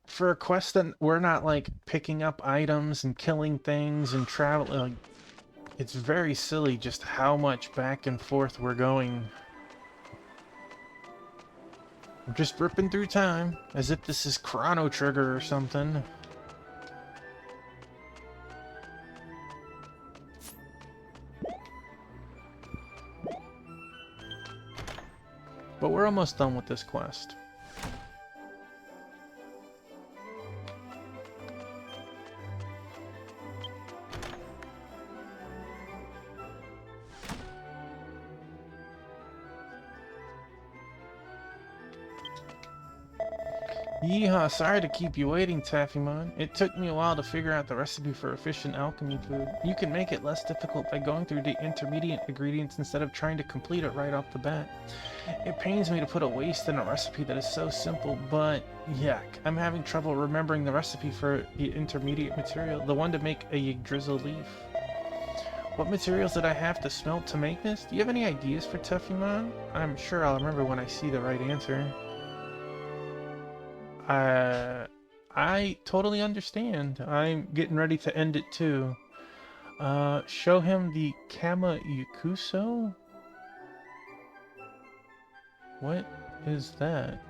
for a quest that we're not like picking up items and killing things and traveling, like, it's very silly just how much back and forth we're going. We're just ripping through time, as if this is Chrono Trigger or something. But we're almost done with this quest. Yeehaw, sorry to keep you waiting, Taffymon. It took me a while to figure out the recipe for efficient alchemy food. You can make it less difficult by going through the intermediate ingredients instead of trying to complete it right off the bat. It pains me to put a waste in a recipe that is so simple, but yuck. I'm having trouble remembering the recipe for the intermediate material, the one to make a Yggdrasil leaf. What materials did I have to smelt to make this? Do you have any ideas for Taffymon? I'm sure I'll remember when I see the right answer. I totally understand. I'm getting ready to end it too. Show him the Kama Yakuso? What is that?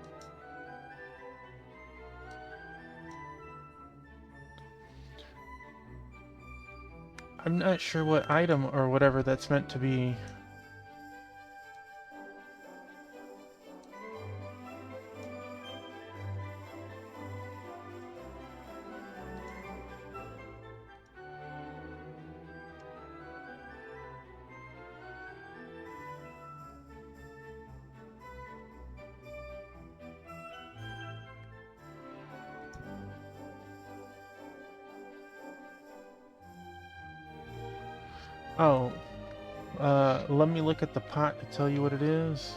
I'm not sure what item or whatever that's meant to be. Oh, let me look at the pot to tell you what it is.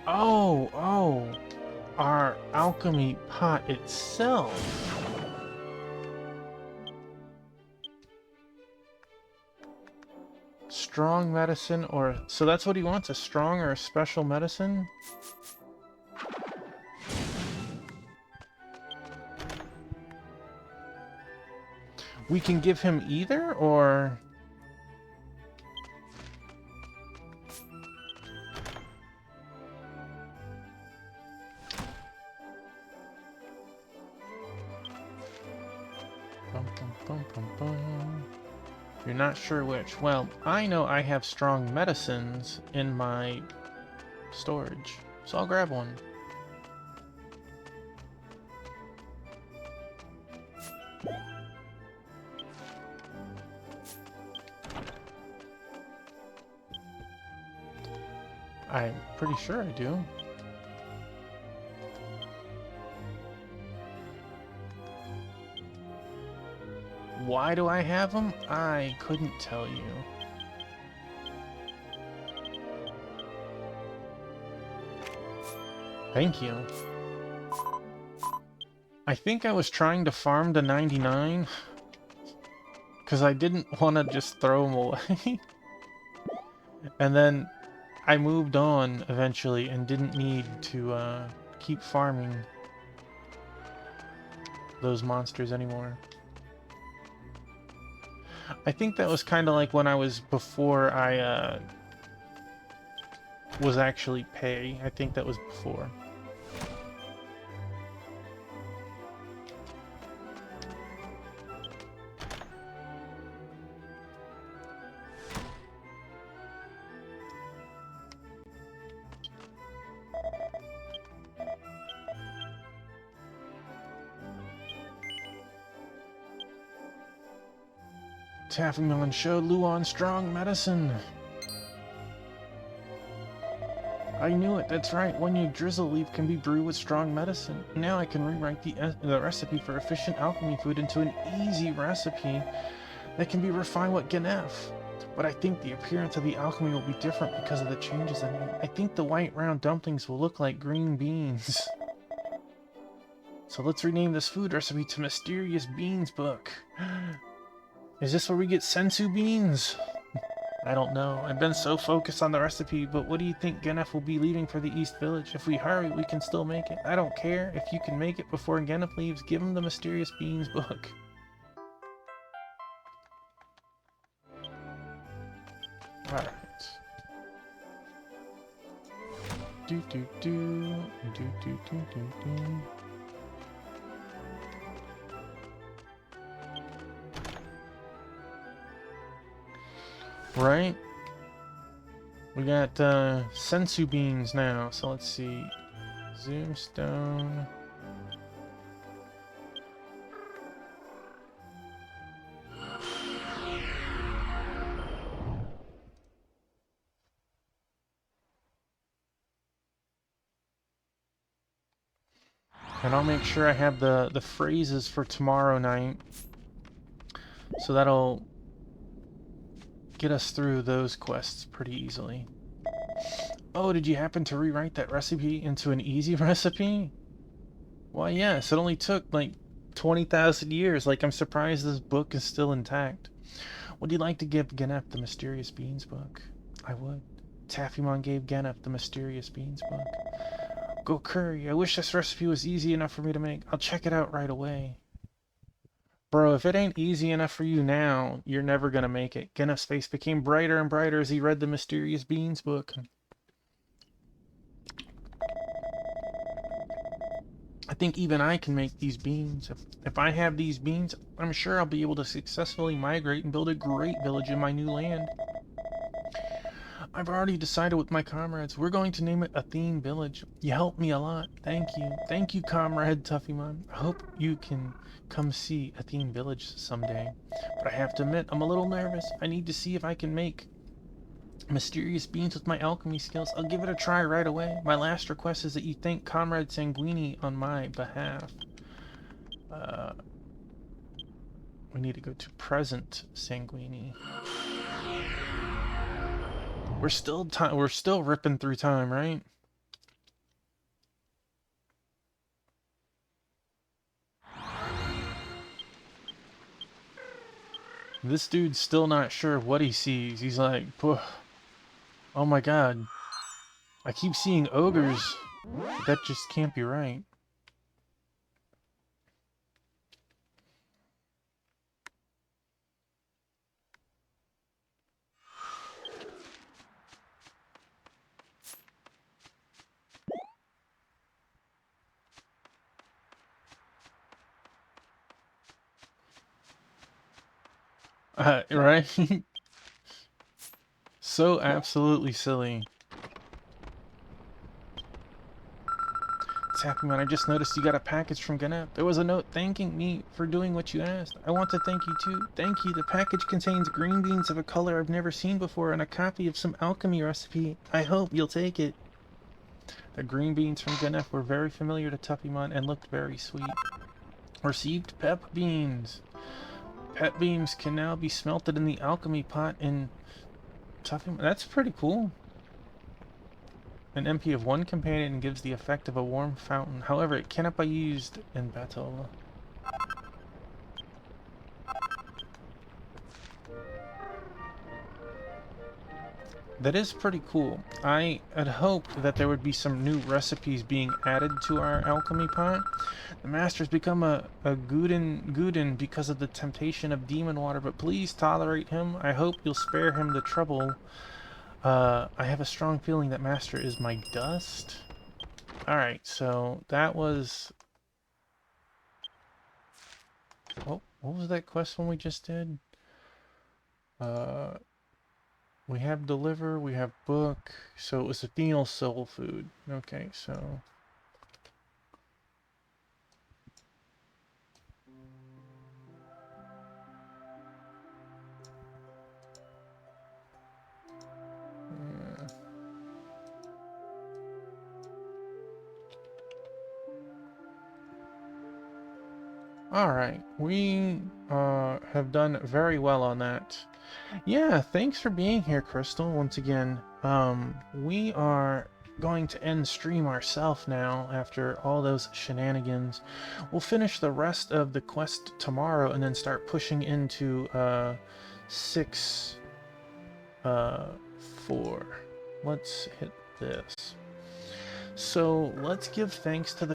Oh, our alchemy pot itself. Strong medicine, or so that's what he wants, a strong or a special medicine? We can give him either, or... Bum, bum, bum, bum, bum. You're not sure which. Well, I know I have strong medicines in my storage, so I'll grab one. I'm pretty sure I do. Why do I have them? I couldn't tell you. Thank you. I think I was trying to farm to 99 because I didn't want to just throw them away. And then I moved on eventually and didn't need to keep farming those monsters anymore. I think that was kind of like when I was before I was actually pay. I think that was before. Taffymon showed Luon strong medicine. I knew it, that's right. One Yggdrasil leaf can be brewed with strong medicine. Now I can rewrite the recipe for efficient alchemy food into an easy recipe that can be refined with Ganef. But I think the appearance of the alchemy will be different because of the changes I made. I think the white round dumplings will look like green beans. So let's rename this food recipe to Mysterious Beans Book. Is this where we get sensu beans? I don't know. I've been so focused on the recipe, but what do you think Ganef will be leaving for the East Village? If we hurry, we can still make it. I don't care. If you can make it before Ganef leaves, give him the Mysterious Beans book. Alright. Do do do do do do do do. Right? We got sensu beans now, so let's see. Zoomstone. And I'll make sure I have the phrases for tomorrow night. So that'll get us through those quests pretty easily. Oh, did you happen to rewrite that recipe into an easy recipe? Why, yes, it only took like 20,000 years. Like, I'm surprised this book is still intact. Would you like to give Ganef the Mysterious Beans book? I would. Taffymon gave Ganef the Mysterious Beans book. Go curry. I wish this recipe was easy enough for me to make. I'll check it out right away. Bro, if it ain't easy enough for you now, you're never gonna make it. Ganef's face became brighter and brighter as he read the Mysterious Beans book. I think even I can make these beans. If I have these beans, I'm sure I'll be able to successfully migrate and build a great village in my new land. I've already decided with my comrades. We're going to name it Athene Village. You helped me a lot. Thank you. Thank you, comrade Tuffymon. I hope you can come see Athene Village someday. But I have to admit, I'm a little nervous. I need to see if I can make Mysterious beings with my alchemy skills. I'll give it a try right away. My last request is that you thank Comrade Sanguini on my behalf. We need to go to present Sanguini. We're still ripping through time, right? This dude's still not sure what he sees. He's like, oh my god. I keep seeing ogres. That just can't be right. Right? So absolutely silly. It's happening, man. I just noticed you got a package from Ganep. There was a note thanking me for doing what you asked. I want to thank you too. Thank you. The package contains green beans of a color I've never seen before and a copy of some alchemy recipe. I hope you'll take it. The green beans from Ganef were very familiar to Tuffymon and looked very sweet. Received pep beans. Pep beans can now be smelted in the alchemy pot in Tuffymon. That's pretty cool. An MP of 1 companion gives the effect of a warm fountain. However, it cannot be used in battle. That is pretty cool. I had hoped that there would be some new recipes being added to our alchemy pot. The master's become a Guden because of the temptation of demon water, but please tolerate him. I hope you'll spare him the trouble. I have a strong feeling that master is my dust. Alright, so that was... Oh, what was that quest one we just did? We have deliver, we have book, so it was a Athenial soul food. Okay, so... Alright, we have done very well on that. Yeah, thanks for being here, Crystal, once again. We are going to end stream ourselves now after all those shenanigans. We'll finish the rest of the quest tomorrow and then start pushing into 6-4. Let's hit this. So let's give thanks to the